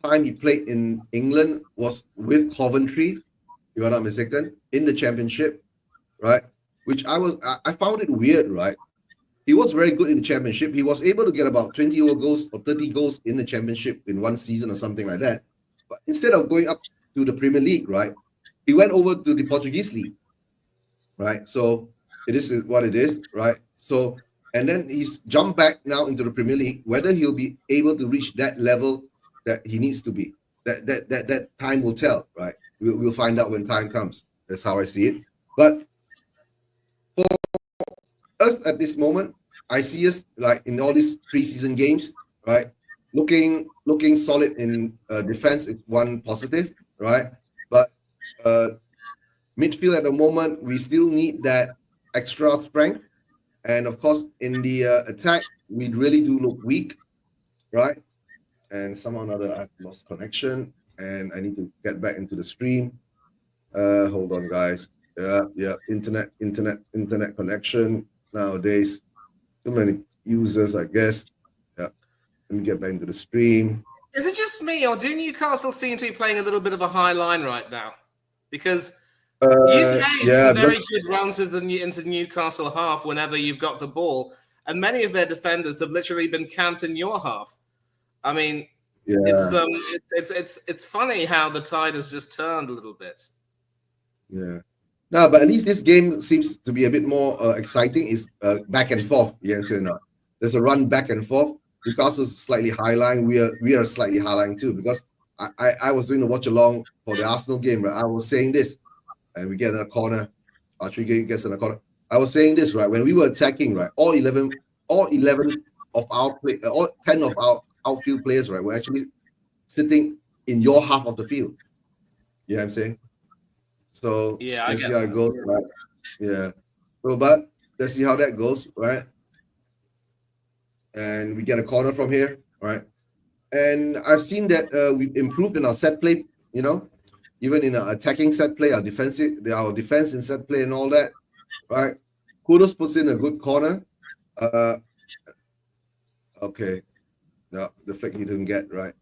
time he played in England was with Coventry, if I'm not mistaken, in the championship, right? Which I found it weird, right? He was very good in the championship. He was able to get about 20 goals or 30 goals in the championship in one season or something like that. But instead of going up to the Premier League, right, he went over to the Portuguese league, right? So it is what it is, right? So, and then he's jumped back now into the Premier League. Whether he'll be able to reach that level that he needs to be, that time will tell, right? We'll find out when time comes. That's how I see it. But for us at this moment, I see us like in all these preseason games, right? Looking solid in defense. It's one positive, right? But midfield at the moment, we still need that extra strength. And of course, in the attack, we really do look weak, right? And somehow or another, I've lost connection and I need to get back into the stream. Hold on, guys. Yeah. Internet connection nowadays. Too many users, I guess. Yeah. Let me get back into the stream. Is it just me, or do Newcastle seem to be playing a little bit of a high line right now? Because you made very good runs into Newcastle half whenever you've got the ball, and many of their defenders have literally been camped in your half. I mean, Yeah. It's funny how the tide has just turned a little bit. Yeah. No, but at least this game seems to be a bit more exciting. It's back and forth. Yes or not? There's a run back and forth. Newcastle's slightly high line. We are slightly high line too, because I was doing the watch along for the Arsenal game, right? I was saying this, and we get in a corner. Archie gets in a corner. I was saying this, right? When we were attacking, right, all 11 of our all 10 of our outfield players, right, were actually sitting in your half of the field. You know what I'm saying? So yeah, let's see how it goes, right? Yeah. So, but let's see how that goes, right? And we get a corner from here, right? And I've seen that we've improved in our set play, you know, even in our attacking set play, our defense in set play and all that, right? Kudos puts in a good corner. Okay. No, the flick he didn't get, right?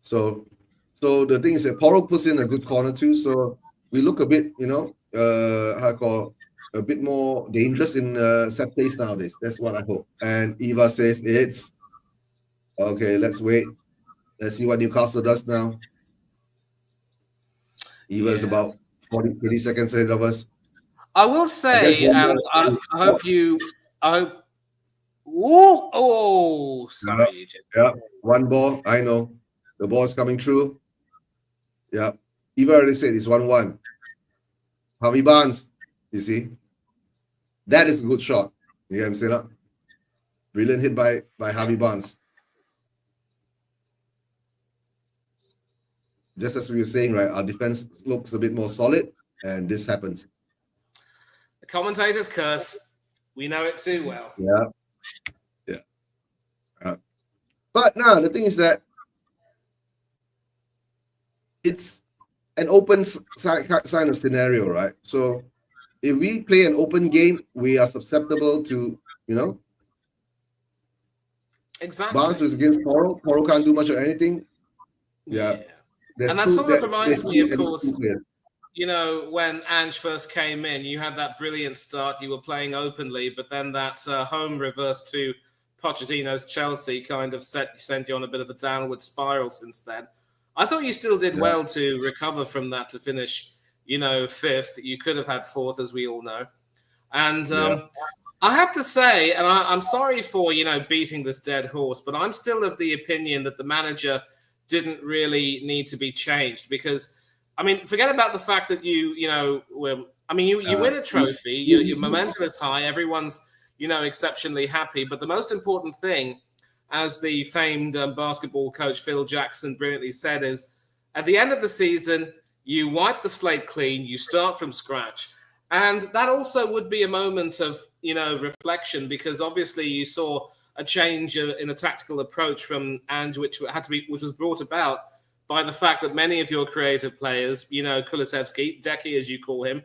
So the thing is that Poro puts in a good corner too. So we look a bit, you know, a bit more dangerous in set plays nowadays. That's what I hope. And Eva says it's okay. Let's wait. Let's see what Newcastle does now. Eva is about 30 seconds ahead of us. I will say, and I hope you. I hope. Oh, sorry, yeah. One ball. I know the ball is coming through. Yeah. Eva already said it's 1-1. Harvey Barnes, you see, that is a good shot. You know what I'm saying? Brilliant hit by Harvey Barnes. Just as we were saying, right, our defense looks a bit more solid, and this happens. The commentators curse. We know it too well. Yeah. But no, the thing is that it's an open sign of scenario, right? So if we play an open game, we are susceptible to, you know, exactly. Barnes was against Poro. Poro can't do much of anything. Yeah. And that sort of reminds me, of course, you know, when Ange first came in, you had that brilliant start. You were playing openly, but then that home reverse to Pochettino's Chelsea kind of sent you on a bit of a downward spiral since then. I thought you still did well to recover from that to finish, you know, fifth. You could have had fourth, as we all know. And I have to say, and I'm sorry for, you know, beating this dead horse, but I'm still of the opinion that the manager didn't really need to be changed, because, I mean, forget about the fact that you win a trophy, your momentum is high, everyone's, you know, exceptionally happy. But the most important thing, as the famed basketball coach Phil Jackson brilliantly said, is at the end of the season, you wipe the slate clean, you start from scratch. And that also would be a moment of, you know, reflection, because obviously you saw a change in a tactical approach from Ange, which was brought about by the fact that many of your creative players, you know, Kulusevski, Deki as you call him,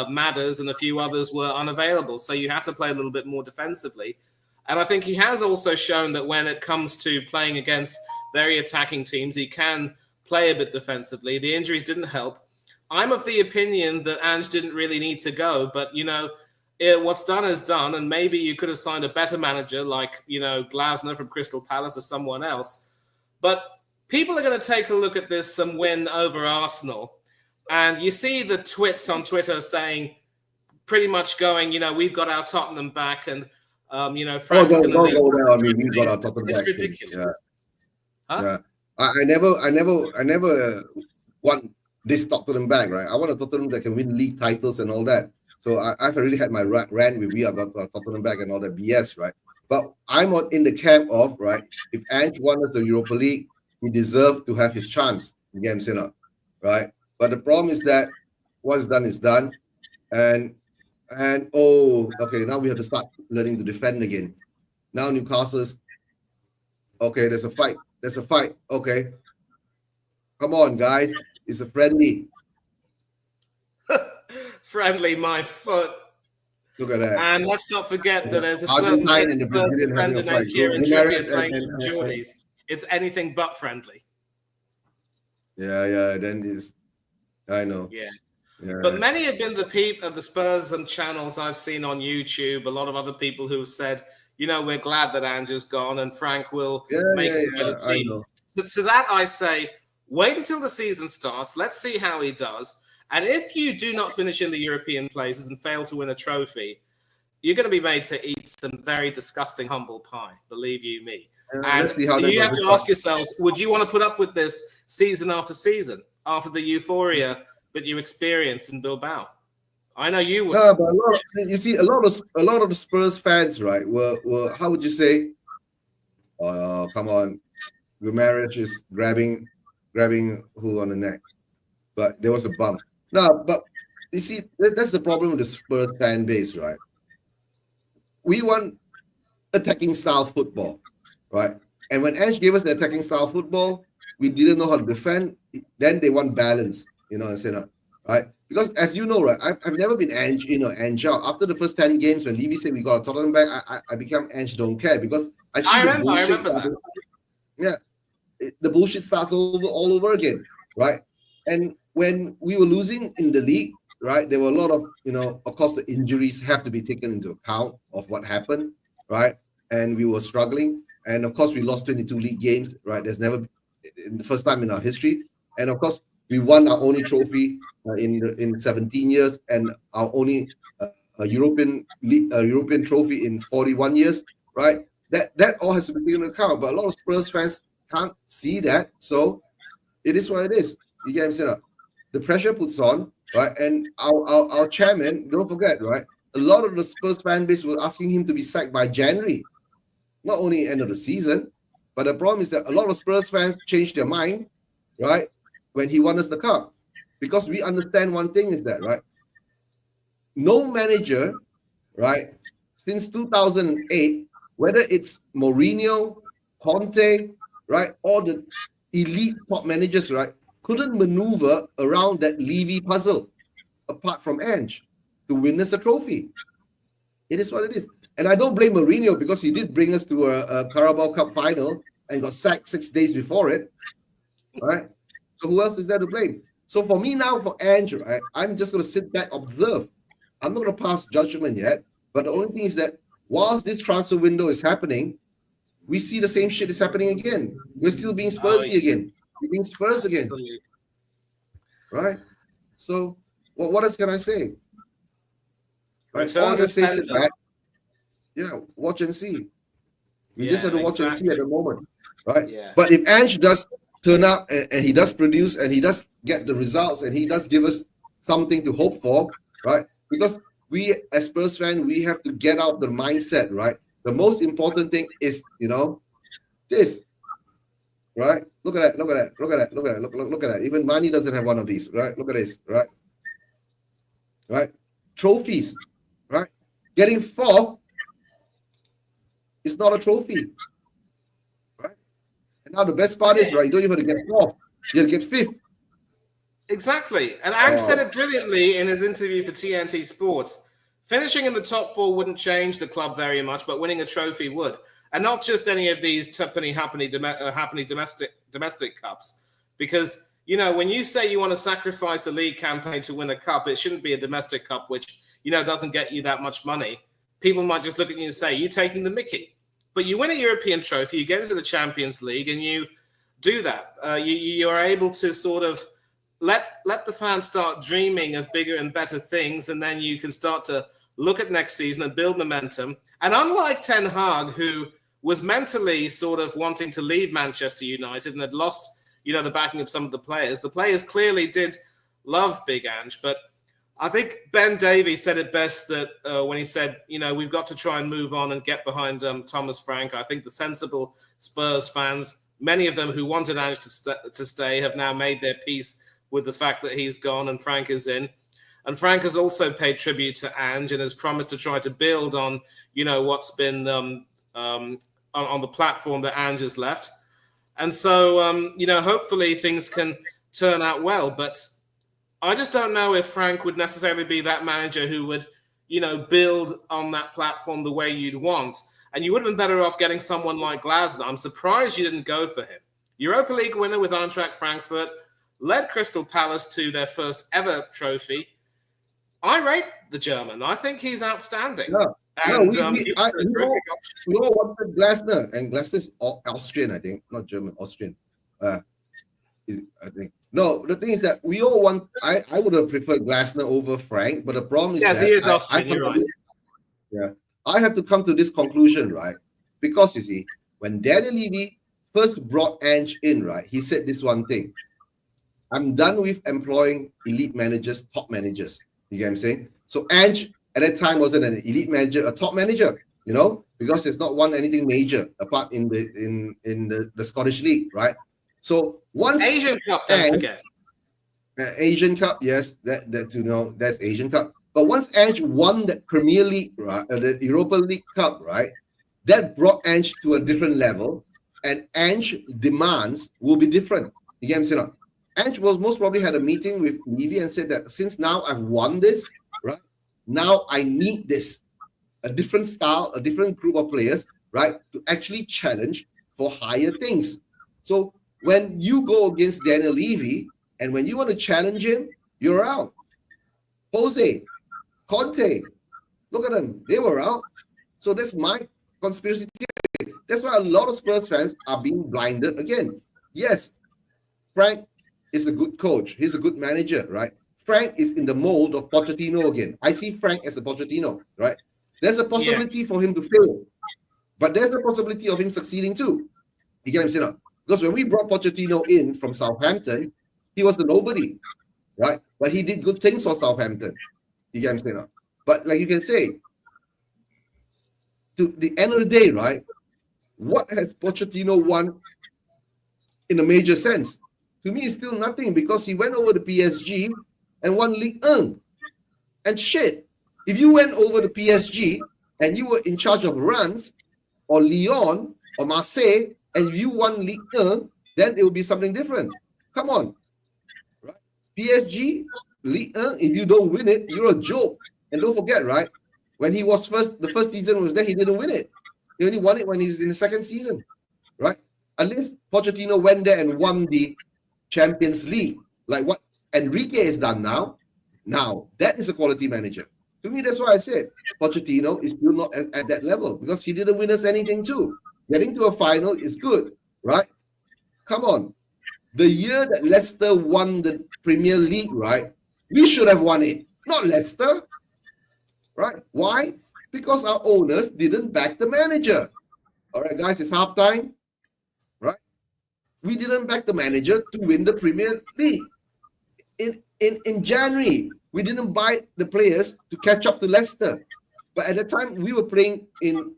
Madders and a few others were unavailable. So you had to play a little bit more defensively. And I think he has also shown that when it comes to playing against very attacking teams, he can play a bit defensively. The injuries didn't help. I'm of the opinion that Ange didn't really need to go, but, you know, what's done is done, and maybe you could have signed a better manager like, you know, Glasner from Crystal Palace or someone else. But people are going to take a look at this win over Arsenal, and you see the twits on Twitter saying, pretty much going, you know, we've got our Tottenham back, and you know, Frank's going to go there. I mean, we've got our Tottenham back. It's ridiculous. Yeah. I never want this Tottenham back, right? I want a Tottenham that can win league titles and all that. So I've already had my rant with we about Tottenham back and all that BS, right? But I'm in the camp of, right, if Ange won us the Europa League, he deserved to have his chance. You get what I'm saying, right? But the problem is that what's done is done. And okay, now we have to start learning to defend again. Now Newcastle's, okay, there's a fight. Okay. Come on, guys. It's a friendly. Friendly, my foot. Look at that. And let's not forget that there's a certain Spurs defender named Kieran Trippier playing for the Geordies. It's anything but friendly. Yeah. Then it's, I know. Yeah. But many have been the Spurs and channels I've seen on YouTube. A lot of other people who have said, we're glad that Ange is gone and Frank will make us a better team. To that I say, wait until the season starts. Let's see how he does. And if you do not finish in the European places and fail to win a trophy, you're going to be made to eat some very disgusting humble pie, believe you me. And you have to ask yourselves, would you want to put up with this season after season, after the euphoria that you experienced in Bilbao? I know you would. No, but a lot of the Spurs fans, right, were how would you say? Come on, the marriage is grabbing who on the neck, but there was a bump. No, but you see, that's the problem with the Spurs fan base, right? We want attacking style football, right? And when Ange gave us the attacking style football, we didn't know how to defend. Then they want balance, right? Because as you know, right, I've never been Ange in or Ange out. After the first 10 games, when Levy said we got a Tottenham back, I became Ange don't care because I remember that. Yeah, the bullshit starts all over again, right? And when we were losing in the league, right, there were a lot of, of course, the injuries have to be taken into account of what happened, right? And we were struggling. And of course, we lost 22 league games, right? There's never in the first time in our history. And of course, we won our only trophy in 17 years and our only European trophy in 41 years, right? That all has to be taken into account. But a lot of Spurs fans can't see that. So it is what it is. You get what I'm saying? The pressure puts on, right? And our chairman, don't forget, right? A lot of the Spurs fan base were asking him to be sacked by January. Not only end of the season, but the problem is that a lot of Spurs fans changed their mind, right, when he won us the cup. Because we understand one thing is that, right, no manager, right, since 2008, whether it's Mourinho, Conte, right, or the elite top managers, right, couldn't maneuver around that Levy puzzle, apart from Ange, to win us a trophy. It is what it is. And I don't blame Mourinho because he did bring us to a Carabao Cup final and got sacked 6 days before it, right? So who else is there to blame? So for me now, for Ange, right, I'm just going to sit back, observe. I'm not going to pass judgment yet. But the only thing is that whilst this transfer window is happening, we see the same shit is happening again. We're still being Spursy again. We're being Spurs again. Absolutely. Right? So what else can I say? Right? All I can say is that, yeah, watch and see. We just have to watch and see at the moment. Right? Yeah. But if Ange does turn up and he does produce and he does get the results and he does give us something to hope for, right? Because we as Spurs fans, we have to get out the mindset, right? The most important thing is, this, right? Look at that. Even Mani doesn't have one of these, right? Look at this, right? Right? Trophies, right? Getting fourth is not a trophy. Now the best part is, right, you don't even have to get fourth, you have to get fifth. Exactly. And Ange said it brilliantly in his interview for TNT Sports. Finishing in the top four wouldn't change the club very much, but winning a trophy would. And not just any of these happily domestic cups. Because, when you say you want to sacrifice a league campaign to win a cup, it shouldn't be a domestic cup, which, doesn't get you that much money. People might just look at you and say, you're taking the mickey. But you win a European trophy, you get into the Champions League, and you do that. You're able to sort of let the fans start dreaming of bigger and better things, and then you can start to look at next season and build momentum. And unlike Ten Hag, who was mentally sort of wanting to leave Manchester United and had lost, the backing of some of the players clearly did love Big Ange, but I think Ben Davies said it best that when he said, we've got to try and move on and get behind Thomas Frank. I think the sensible Spurs fans, many of them who wanted Ange to stay, have now made their peace with the fact that he's gone and Frank is in. And Frank has also paid tribute to Ange and has promised to try to build on, what's been on the platform that Ange has left. And so, hopefully things can turn out well. But I just don't know if Frank would necessarily be that manager who would, build on that platform the way you'd want. And you would have been better off getting someone like Glasner. I'm surprised you didn't go for him. Europa League winner with Eintracht Frankfurt, led Crystal Palace to their first ever trophy. I rate the German. I think he's outstanding. And we all wanted Glasner, and Glasner's Austrian, I think, not German, Austrian. I think. No, the thing is that we all want. I would have preferred Glasner over Frank, but the problem is yes, that he is Austrian. You're right. Yeah, I have to come to this conclusion, right? Because you see, when Daniel Levy first brought Ange in, right, he said this one thing: "I'm done with employing elite managers, top managers." You get what I'm saying? So Ange at that time wasn't an elite manager, a top manager, you know, because it's not won anything major apart in the Scottish League, right? So once Asian Cup, don't forget. Asian Cup, yes, that's Asian Cup. But once Ange won the Premier League, right, the Europa League Cup, right, that brought Ange to a different level, and Ange demands will be different. You get what I'm saying? Ange was most probably had a meeting with Levy and said that since now I've won this, right, now I need this, a different style, a different group of players, right, to actually challenge for higher things. So when you go against Daniel Levy and when you want to challenge him, you're out. Jose, Conte, look at them, they were out. So that's my conspiracy theory. That's why a lot of Spurs fans are being blinded again. Yes, Frank is a good coach. He's a good manager, right? Frank is in the mold of Pochettino again. I see Frank as a Pochettino, right? There's a possibility for him to fail, but there's a possibility of him succeeding too. You get what I'm saying? Because when we brought Pochettino in from Southampton, he was a nobody, right? But he did good things for Southampton. You get what I'm saying? But like you can say, to the end of the day, right? What has Pochettino won in a major sense? To me, it's still nothing because he went over to PSG and won Ligue 1. And shit, if you went over to PSG and you were in charge of Reims or Lyon or Marseille and if you won Ligue 1, then it will be something different. Come on. Right? PSG, Ligue 1, if you don't win it, you're a joke. And don't forget, right? When he was the first season was there, he didn't win it. He only won it when he was in the second season. Right? At least Pochettino went there and won the Champions League, like what Enrique has done now. Now, that is a quality manager. To me, that's why I said Pochettino is still not at that level because he didn't win us anything too. Getting to a final is good, right? Come on. The year that Leicester won the Premier League, right? We should have won it, not Leicester, right? Why? Because our owners didn't back the manager. All right, guys, it's halftime, right? We didn't back the manager to win the Premier League. In January, we didn't buy the players to catch up to Leicester. But at the time, we were playing in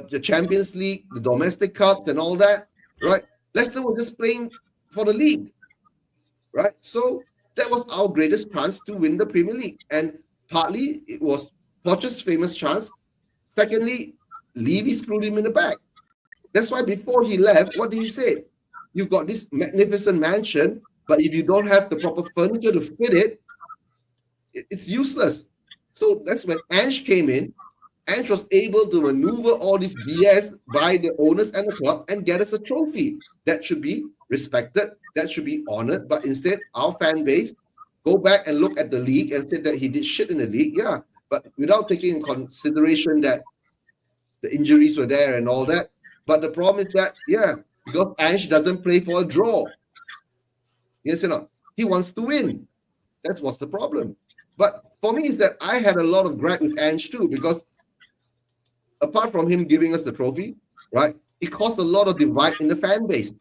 the Champions League, the domestic cups and all that, right? Leicester was just playing for the league, right? So that was our greatest chance to win the Premier League. And partly, it was Poch's famous chance. Secondly, Levy screwed him in the back. That's why before he left, what did he say? You've got this magnificent mansion, but if you don't have the proper furniture to fit it, it's useless. So that's when Ange came in. Ange was able to maneuver all this BS by the owners and the club and get us a trophy. That should be respected. That should be honored. But instead, our fan base go back and look at the league and say that he did shit in the league. Yeah, but without taking in consideration that the injuries were there and all that. But the problem is that, yeah, because Ange doesn't play for a draw. Yes or no? He wants to win. That's what's the problem. But for me, is that I had a lot of gripe with Ange too, because apart from him giving us the trophy, right, it caused a lot of divide in the fan base.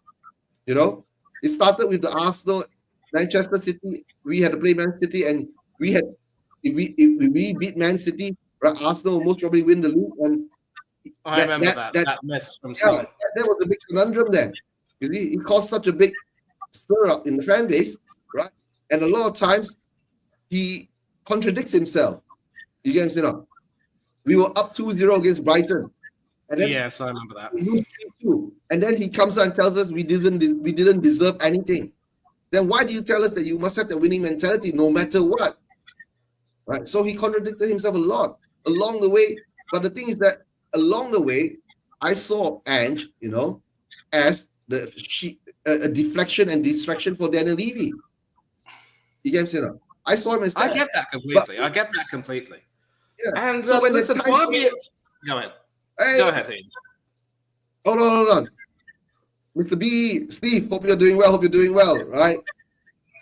You know, it started with the Arsenal, Manchester City. We had to play Man City, and if we beat Man City, right, Arsenal will most probably win the league. And I remember that mess from Sun. There was a big conundrum there. You see, it caused such a big stir up in the fan base, right? And a lot of times he contradicts himself. You get what I'm saying? We were up 2-0 against Brighton. And then yes, I remember that. We lose 3-2. And then he comes out and tells us we didn't deserve anything. Then why do you tell us that you must have the winning mentality no matter what? Right? So he contradicted himself a lot along the way. But the thing is that along the way, I saw Ange, you know, as a deflection and distraction for Daniel Levy. You get what I'm saying? I saw him as that. I get that completely. Yeah. And So when listen, the time came, go ahead. hey, Go ahead, Heung. hold on. Mr. B, Steve, hope you're doing well, right?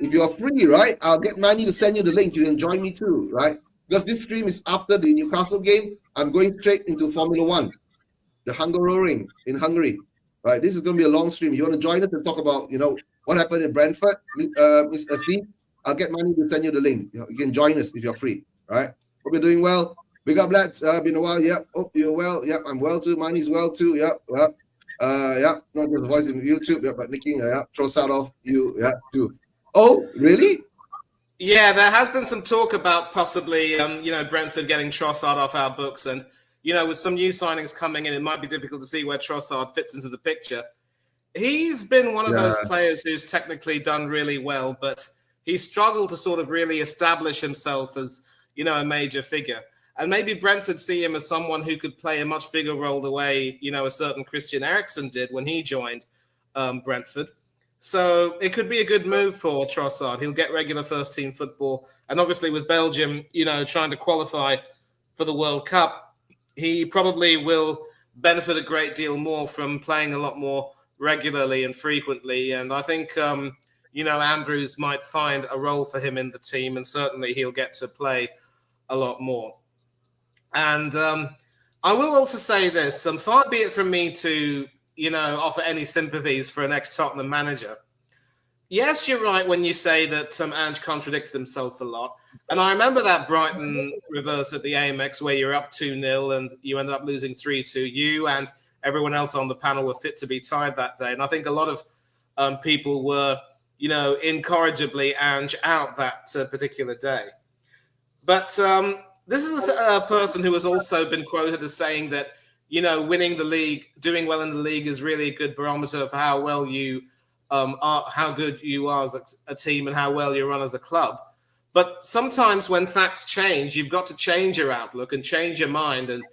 If you're free, right, I'll get Manny to send you the link. You can join me too, right? Because this stream is after the Newcastle game. I'm going straight into Formula One, the Hungaroring in Hungary, right? This is going to be a long stream. You want to join us and talk about, what happened in Brentford, Mr. Steve? I'll get Manny to send you the link. You can join us if you're free, right? Hope you're doing well. Big up, lads. Been a while. Yep. Hope you're well. Yep. I'm well too. Manny's well too. Yep. Not just a voice in YouTube. Yep. But nicking. Throws out of you. Yeah. Too. Oh, really? Yeah, there has been some talk about possibly, Brentford getting Trossard off our books, and with some new signings coming in, it might be difficult to see where Trossard fits into the picture. He's been one of those players who's technically done really well, but he's struggled to sort of really establish himself as, a major figure. And maybe Brentford see him as someone who could play a much bigger role the way, a certain Christian Eriksen did when he joined Brentford. So it could be a good move for Trossard. He'll get regular first-team football. And obviously with Belgium, trying to qualify for the World Cup, he probably will benefit a great deal more from playing a lot more regularly and frequently. And I think, Andrews might find a role for him in the team, and certainly he'll get to play a lot more. And I will also say this, far be it from me to, offer any sympathies for an ex-Tottenham manager. Yes, you're right when you say that Ange contradicts himself a lot. And I remember that Brighton reverse at the Amex where you're up 2-0 and you ended up losing 3-2. You and everyone else on the panel were fit to be tied that day. And I think a lot of people were, incorrigibly Ange out that particular day. But this is a person who has also been quoted as saying that, winning the league, doing well in the league is really a good barometer of how well you are, how good you are as a team and how well you run as a club. But sometimes when facts change, you've got to change your outlook and change your mind. And,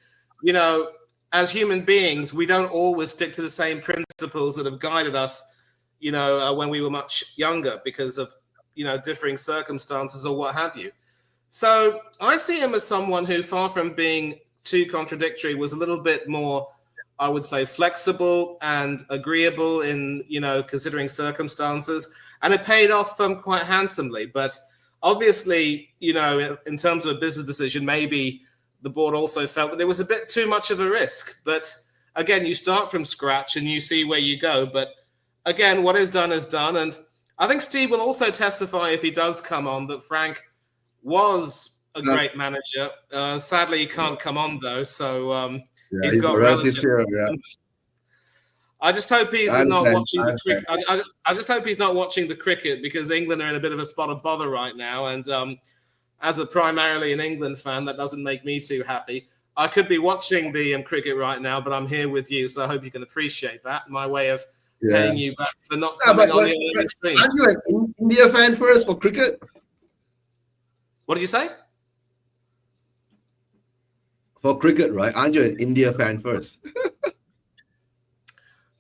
as human beings, we don't always stick to the same principles that have guided us, when we were much younger because of, differing circumstances or what have you. So I see him as someone who, far from being too contradictory, was a little bit more, I would say, flexible and agreeable in, considering circumstances. And it paid off quite handsomely. But obviously, in terms of a business decision, maybe the board also felt that it was a bit too much of a risk. But again, you start from scratch and you see where you go. But again, what is done is done. And I think Steve will also testify, if he does come on, that Frank was a great manager. Sadly, he can't come on though, so he's got relatives. I just hope he's not watching the cricket. I just hope he's not watching the cricket because England are in a bit of a spot of bother right now. And as a primarily an England fan, that doesn't make me too happy. I could be watching the cricket right now, but I'm here with you, so I hope you can appreciate that. My way of paying you back for not coming on the stream. Are you an India fan first for cricket? What did you say? For cricket, right? Aren't you an India fan first?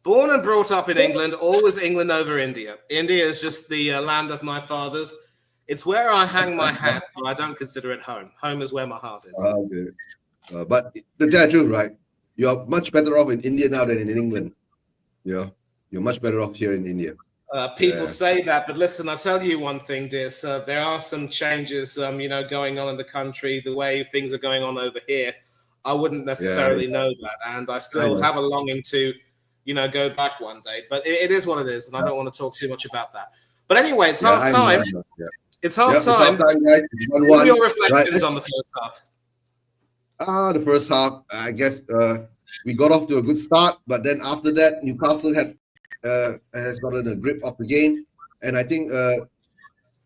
Born and brought up in England, always England over India. India is just the land of my fathers. It's where I hang my hat, but I don't consider it home. Home is where my heart is. Okay. But the truth, right? You're much better off in India now than in England. You're much better off here in India. People say that, but listen, I'll tell you one thing, dear sir. There are some changes, going on in the country, the way things are going on over here. I wouldn't necessarily know that, and I still have a longing to, go back one day. But it is what it is, and I don't want to talk too much about that. But anyway, it's half time. It's half time. Guys. What are your reflections on the first half? The first half, I guess we got off to a good start, but then after that, Newcastle has gotten a grip of the game, and I think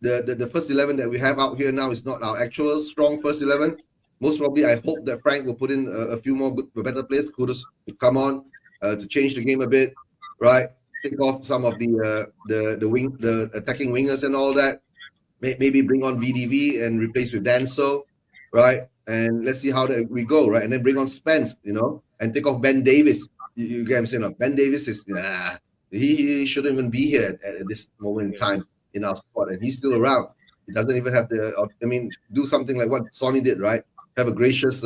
the first 11 that we have out here now is not our actual strong first 11. Most probably, I hope that Frank will put in a few more better players. Kudos to come on to change the game a bit, right? Take off some of the attacking wingers and all that. Maybe bring on VDV and replace with Danso, right? And let's see how we go, right? And then bring on Spence, and take off Ben Davis. You get what I'm saying? Ben Davis is he shouldn't even be here at this moment in time in our squad, and he's still around. He doesn't even have to, do something like what Sonny did, right? have a gracious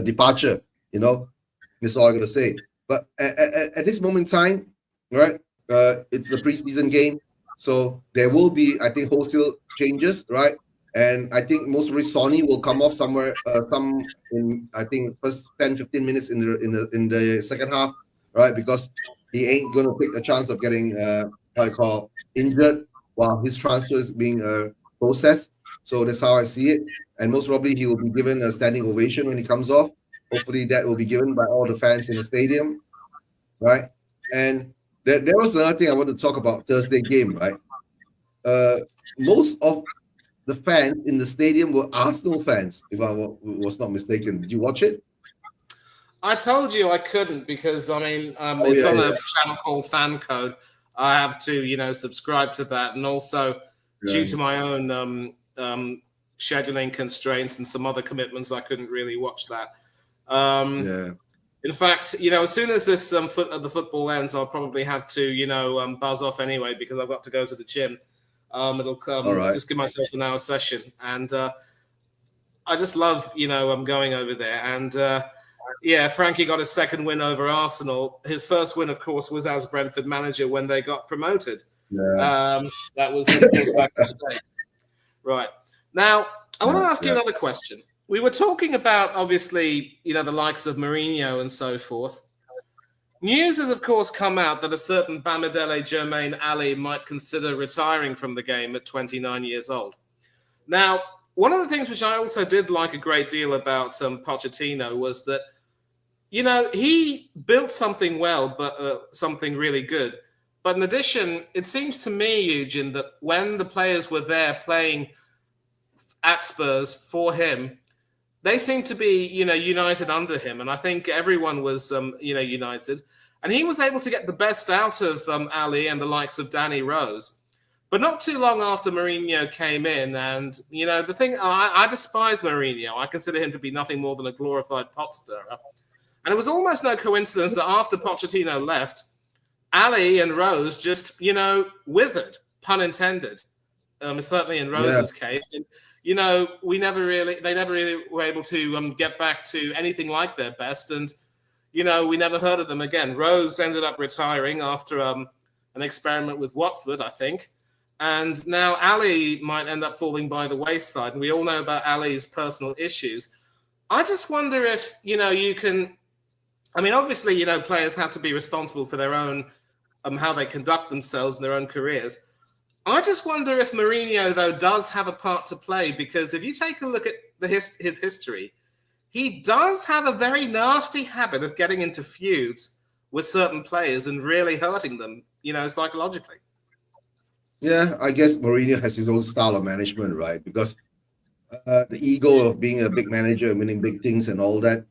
departure. You know, that's all I'm gonna say. But at this moment in time, right? It's a preseason game, so there will be, I think, wholesale changes, right? And I think most probably Sonny will come off somewhere, some in, I think, first 10-15 minutes in the second half, right? Because he ain't gonna take a chance of getting injured while his transfer is being processed. So that's how I see it. And most probably he will be given a standing ovation when he comes off. Hopefully that will be given by all the fans in the stadium, right? And there was another thing I want to talk about Thursday game, right? Most of the fans in the stadium were Arsenal fans, if I was not mistaken. Did you watch it? I told you I couldn't because it's on a channel called Fan Code. I have to, subscribe to that, and also due to my own scheduling constraints and some other commitments, I couldn't really watch that. In fact, as soon as this the football ends, I'll probably have to, buzz off anyway because I've got to go to the gym. It'll come. Right. Just give myself an hour session, and I just love, I'm going over there. And Frankie got his second win over Arsenal. His first win, of course, was as Brentford manager when they got promoted. Yeah. That was, of course, back in the day. Right. Now, I want to ask you another question. We were talking about, obviously, the likes of Mourinho and so forth. News has, of course, come out that a certain Bamidele Jermaine Ali might consider retiring from the game at 29 years old. Now, one of the things which I also did like a great deal about Pochettino was that, he built something well, but something really good. But in addition, it seems to me, Eugene, that when the players were there playing at Spurs for him, they seemed to be, united under him. And I think everyone was, united. And he was able to get the best out of Ali and the likes of Danny Rose. But not too long after Mourinho came in. And, the thing, I despise Mourinho. I consider him to be nothing more than a glorified pot stirrer. And it was almost no coincidence that after Pochettino left, Ali and Rose just, withered, pun intended. Certainly in Rose's case. And, they never really were able to get back to anything like their best. And, we never heard of them again. Rose ended up retiring after an experiment with Watford, I think. And now Ali might end up falling by the wayside. And we all know about Ali's personal issues. I just wonder if, you can, obviously, players have to be responsible for their own, how they conduct themselves in their own careers. I just wonder if Mourinho, though, does have a part to play, because if you take a look at his history, he does have a very nasty habit of getting into feuds with certain players and really hurting them, psychologically. Yeah, I guess Mourinho has his own style of management, right? Because the ego of being a big manager and winning big things and all that,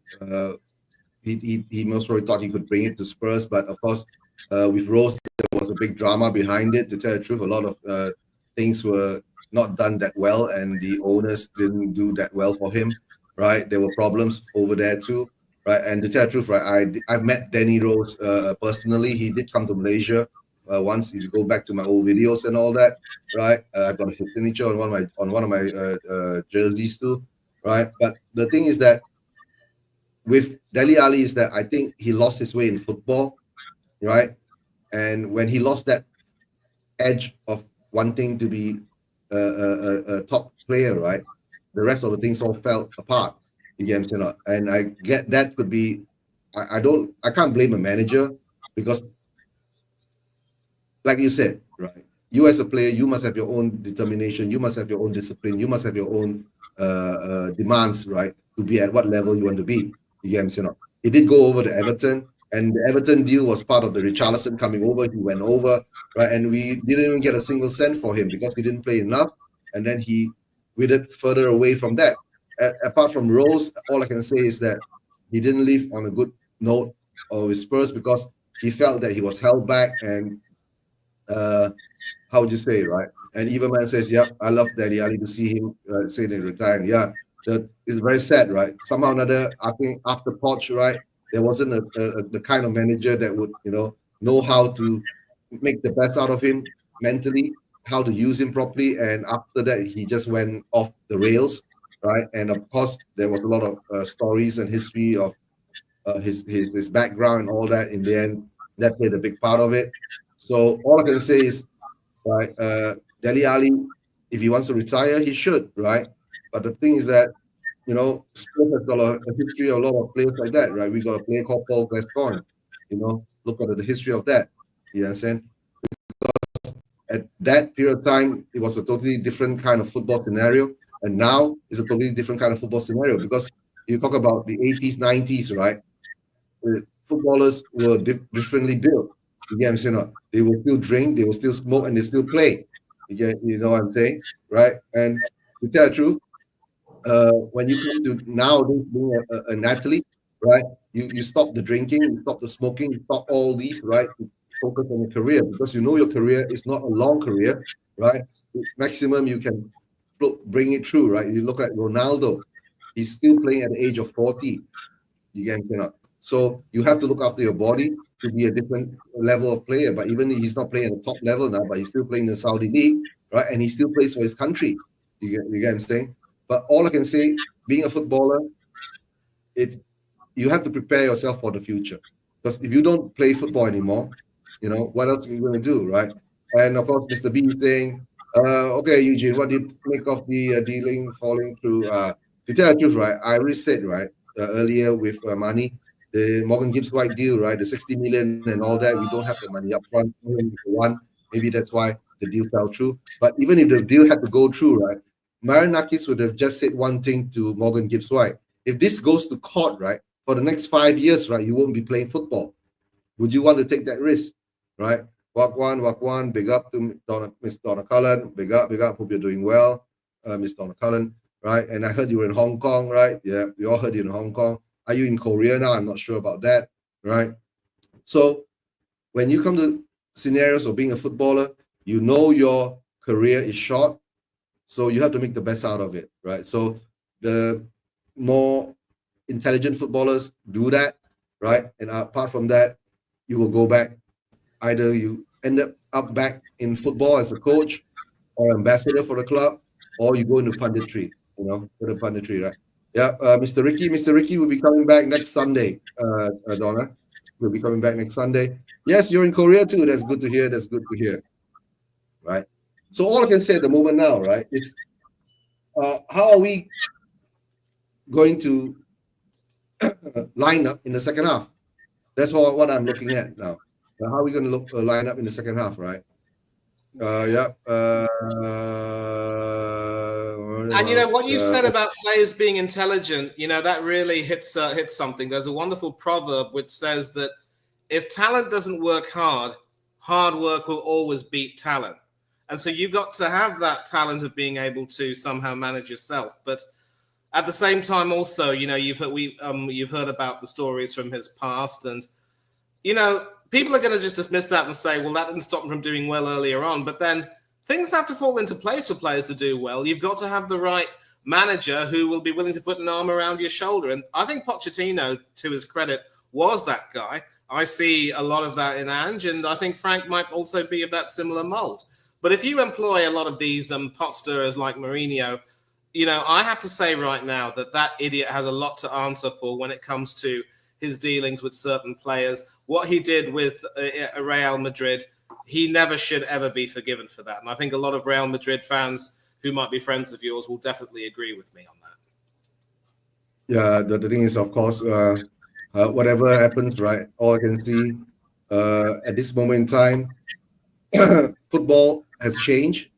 he most probably thought he could bring it to Spurs, but of course, with Rose, there was a big drama behind it. To tell the truth, a lot of things were not done that well, and the owners didn't do that well for him, right? There were problems over there too, right? And to tell the truth, right, I've met Danny Rose personally. He did come to Malaysia once. If you go back to my old videos and all that, right? I've got his signature on one of my jerseys too, right? But the thing is that with Dele Alli is that I think he lost his way in football, right? And when he lost that edge of wanting to be a top player, right, the rest of the things all fell apart. You get what I'm saying? And I get that could be. I can't blame a manager, because, like you said, right, you as a player, you must have your own determination, you must have your own discipline, you must have your own demands, right, to be at what level you want to be. You get what I'm saying? He did go over to Everton, and the Everton deal was part of the Richarlison coming over. He went over, right, and we didn't even get a single cent for him because he didn't play enough, and then he withered further away from that. Apart from Rose, all I can say is that he didn't leave on a good note with Spurs, because he felt that he was held back, and how would you say, right? And even man says, yeah, I love Dele Alli, to see him say that retiring. Yeah, that is very sad, right? Somehow or another, I think after Poch, right, there wasn't the kind of manager that would, know how to make the best out of him mentally, how to use him properly. And after that, he just went off the rails, right? And of course, there was a lot of stories and history of his background and all that. In the end, that played a big part of it. So all I can say is, right, Dele Alli, if he wants to retire, he should, right? But the thing is that, Spurs has got a history of a lot of players like that, right? We got a player called Paul Gascoigne, look at the history of that. You understand? At that period of time, it was a totally different kind of football scenario. And now it's a totally different kind of football scenario because you talk about the 80s, 90s, right? Footballers were differently built. You get what I'm saying? They will still drink, they will still smoke, and they still play. You know what I'm saying? Right? And to tell the truth, when you come to nowadays being an athlete, right? You stop the drinking, you stop the smoking, you stop all these, right? Focus on your career because your career is not a long career, right? Maximum you can bring it through, right? You look at Ronaldo, he's still playing at the age of 40. You get me? So you have to look after your body to be a different level of player. But even he's not playing at the top level now, but he's still playing in the Saudi league, right? And he still plays for his country. You get what I'm saying? But all I can say, being a footballer, you have to prepare yourself for the future. Because if you don't play football anymore, what else are you going to do, right? And of course, Mr. B is saying, okay, Eugene, what do you make of the dealing falling through? To tell the truth, right, I already said, right, earlier with money, the Morgan Gibbs White deal, right, the 60 million and all that, we don't have the money up front. Maybe that's why the deal fell through. But even if the deal had to go through, right, Marinakis would have just said one thing to Morgan Gibbs White. If this goes to court, right, for the next 5 years, right, you won't be playing football. Would you want to take that risk, right? Wagwan, big up to Miss Donna Cullen, big up, hope you're doing well, Miss Donna Cullen, right? And I heard you were in Hong Kong, right? Yeah, we all heard you in Hong Kong. Are you in Korea now? I'm not sure about that, right? So when you come to scenarios of being a footballer, your career is short, so you have to make the best out of it, right? So the more intelligent footballers do that, right? And apart from that, you will go back. Either you end up back in football as a coach or ambassador for the club, or you go into punditry, for the punditry, right? Yeah, Mr. Ricky will be coming back next Sunday. Donna will be coming back next Sunday. Yes, you're in Korea too. That's good to hear. Right. So all I can say at the moment now, right, is how are we going to line up in the second half? That's what I'm looking at now. How are we going to line up in the second half, right? Yeah. And what you said about players being intelligent, that really hits something. There's a wonderful proverb which says that if talent doesn't work hard work will always beat talent. And so you've got to have that talent of being able to somehow manage yourself. But at the same time, also, you've heard about the stories from his past, and people are going to just dismiss that and say, well, that didn't stop him from doing well earlier on. But then things have to fall into place for players to do well. You've got to have the right manager who will be willing to put an arm around your shoulder. And I think Pochettino, to his credit, was that guy. I see a lot of that in Ange, and I think Frank might also be of that similar mold. But if you employ a lot of these pot stirrers like Mourinho, I have to say right now that idiot has a lot to answer for when it comes to his dealings with certain players. What he did with Real Madrid, he never should ever be forgiven for that. And I think a lot of Real Madrid fans who might be friends of yours will definitely agree with me on that. Yeah, the thing is, of course, whatever happens, right, all I can see at this moment in time, football has changed,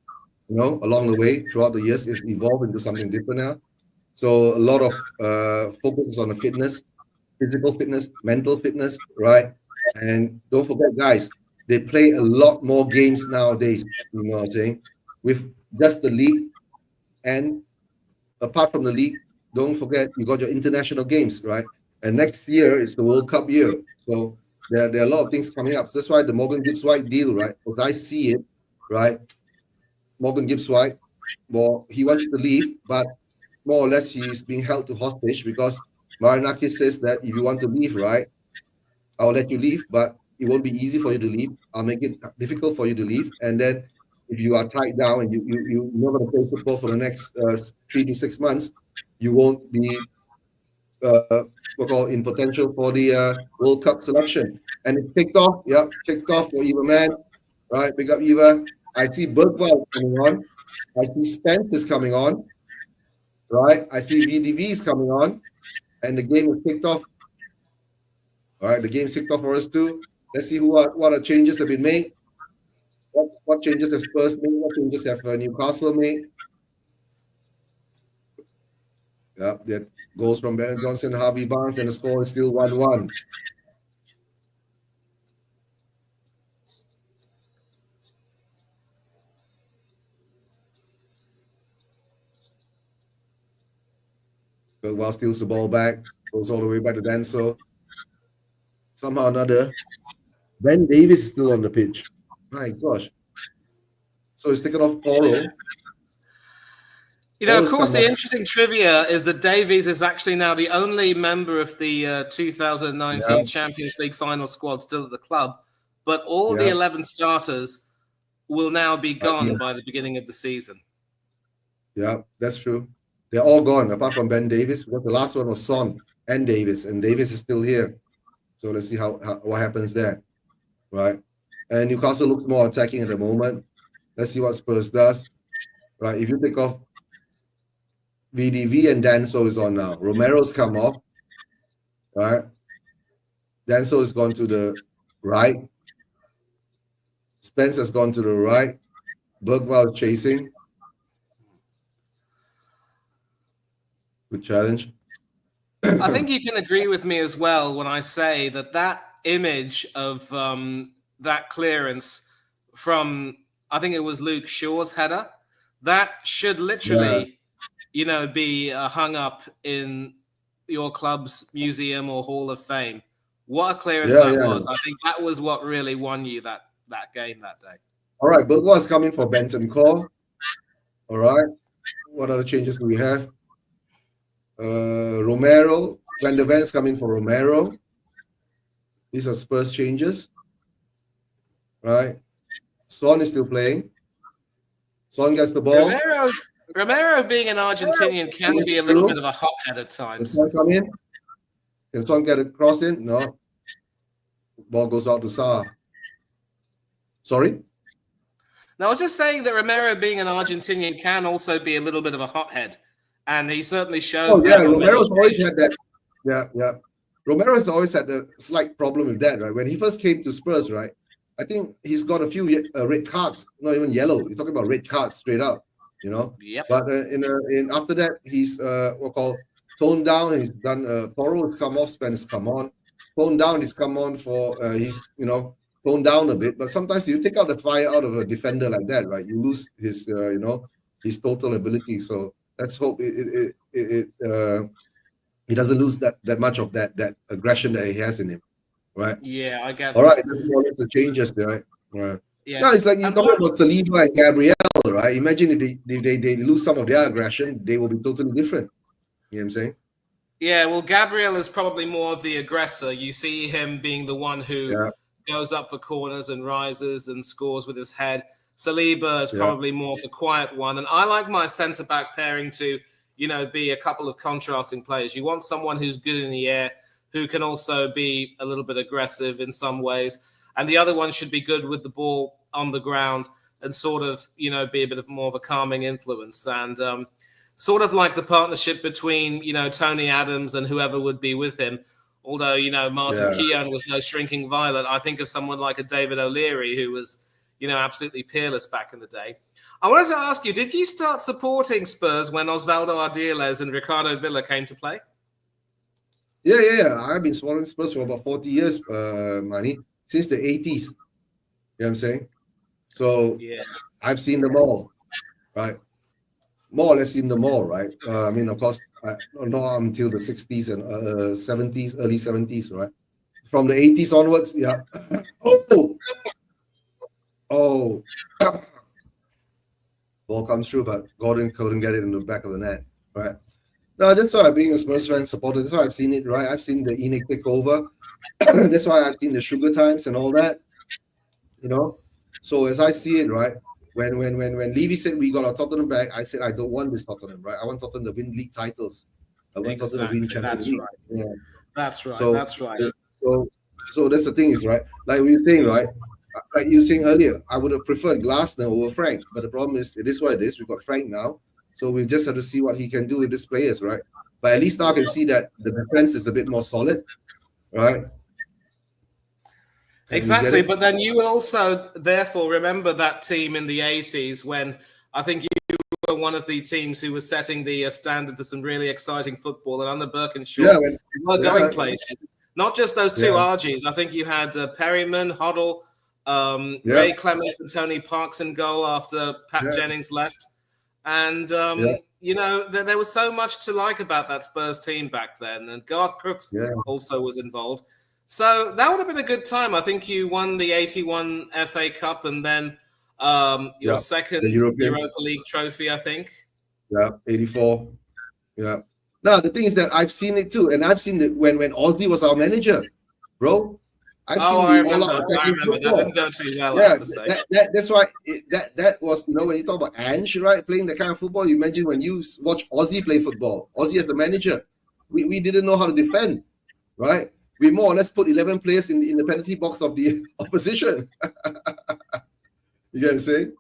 along the way throughout the years. It's evolved into something different now. So a lot of focus is on the fitness, physical fitness, mental fitness, right? And don't forget, guys, they play a lot more games nowadays, you know what I'm saying? With just the league, and apart from the league, don't forget you got your international games, right? And next year is the World Cup year. So there are a lot of things coming up. So that's why the Morgan Gibbs White deal, right? As I see it, right? Morgan Gibbs White, well, he wants to leave, but more or less he's being held to hostage because Marinakis says that if you want to leave, right, I'll let you leave, but it won't be easy for you to leave. I'll make it difficult for you to leave. And then if you are tied down and you're not going to play football for the next 3 to 6 months, you won't be in potential for the World Cup selection. And it's ticked off. Yep, ticked off for Eva Man. Right, big up Eva. I see Bergwall coming on. I see Spence is coming on. Right, I see VDV is coming on. And the game is kicked off. All right, the game's kicked off for us too. Let's see what are changes have been made. What changes have Spurs made? What changes have Newcastle made? Yeah, that goes from Ben Johnson, Harvey Barnes, and the score is still 1-1. Bergwall steals the ball back, goes all the way back to Danso. Somehow or another, Ben Davies is still on the pitch. My gosh. So he's taken off Poro. You know, of course, the interesting trivia is that Davies is actually now the only member of the 2019 Champions League final squad still at the club. But all the 11 starters will now be gone by the beginning of the season. Yeah, that's true. They're all gone, apart from Ben Davies, because the last one was Son and Davies is still here. So let's see what happens there, right? And Newcastle looks more attacking at the moment. Let's see what Spurs does, right? If you take off VDV and Danso is on now. Romero's come off, right? Danso has gone to the right. Spence has gone to the right. Bergwall is chasing. Good challenge. I think you can agree with me as well when I say that image of that clearance from, I think it was Luke Shaw's header, that should literally, be hung up in your club's museum or Hall of Fame. What a clearance that was. I think that was what really won you that game that day. All right, Bergwall is coming for Benton Core. All right. What other changes do we have? Romero, Van der Ven is coming for Romero. These are Spurs changes. Right. Son is still playing. Son gets the ball. Romero being an Argentinian can be a little bit of a hothead at times. Can Son come in? Can Son get a cross in? No. Ball goes out to Saar. Sorry? No, I was just saying that Romero being an Argentinian can also be a little bit of a hothead. And he certainly showed. Oh, yeah, Romero's always had that. Yeah. Romero has always had a slight problem with that, right? When he first came to Spurs, right? I think he's got a few red cards, not even yellow. You're talking about red cards straight up, you know? Yep. But in after that, he's toned down. And he's done. Poro has come off. Spence has come on. Toned down. He's come on for. He's toned down a bit. But sometimes you take out the fire out of a defender like that, right? You lose his his total ability. So let's hope he doesn't lose that much of that aggression that he has in him, right? Yeah, I get. All right, that's the changes there, right? Yeah, no, it's like you're talking about Saliba and Gabriel, right? Imagine if they lose some of their aggression, they will be totally different. You know what I'm saying? Yeah, well, Gabriel is probably more of the aggressor. You see him being the one who goes up for corners and rises and scores with his head. Saliba is probably more of the quiet one. And I like my centre-back pairing to, be a couple of contrasting players. You want someone who's good in the air, who can also be a little bit aggressive in some ways. And the other one should be good with the ball on the ground and sort of, be a bit of more of a calming influence. And sort of like the partnership between, Tony Adams and whoever would be with him. Although, Martin Keown was no shrinking violet. I think of someone like a David O'Leary who was, absolutely peerless back in the day. I wanted to ask you, did you start supporting Spurs when Osvaldo Ardiles and Ricardo Villa came to play? Yeah. I've been supporting Spurs for about 40 years, Manny, since the 80s. You know what I'm saying? So I've seen them all, right? More or less seen them all, right? Of course, not until the 60s and 70s, early 70s, right? From the 80s onwards, Oh, ball comes through, but Gordon couldn't get it in the back of the net, right? No, that's why being a Spurs fan supporter, that's why I've seen it, right? I've seen the ENIC takeover. That's why I've seen the sugar times and all that, So as I see it, right, when Levy said we got our Tottenham back, I said I don't want this Tottenham, right? I want Tottenham to win league titles. I want Tottenham to win Champions League. Right. Yeah. That's right. So, that's right. So that's the thing is, right? Like we were saying, right? Like you were saying earlier, I would have preferred Glasner over Frank, but the problem is, it is what it is. We've got Frank now, so we just have to see what he can do with these players, right? But at least now I can see that the defense is a bit more solid, right? Exactly, but then you will also therefore remember that team in the 80s when I think you were one of the teams who was setting the standard to some really exciting football, and under Birkinshaw, we were going places. Not just those two RGs. I think you had Perryman, Hoddle, Ray Clements, and Tony Parks in goal after Pat Jennings left. And, you know, there was so much to like about that Spurs team back then. And Garth Crooks also was involved. So that would have been a good time. I think you won the 81 FA Cup and then your second Europa League trophy, I think. Yeah, 84. Yeah. Now, the thing is that I've seen it too. And I've seen it when Ozzy was our manager, bro. I remember. That didn't go too well, I have to say. That's why that was, you know, when you talk about Ange, right, playing that kind of football, you imagine when you watch Ozzy play football, Ozzy as the manager, we didn't know how to defend, right? We more or less put 11 players in the penalty box of the opposition. You get what I'm saying?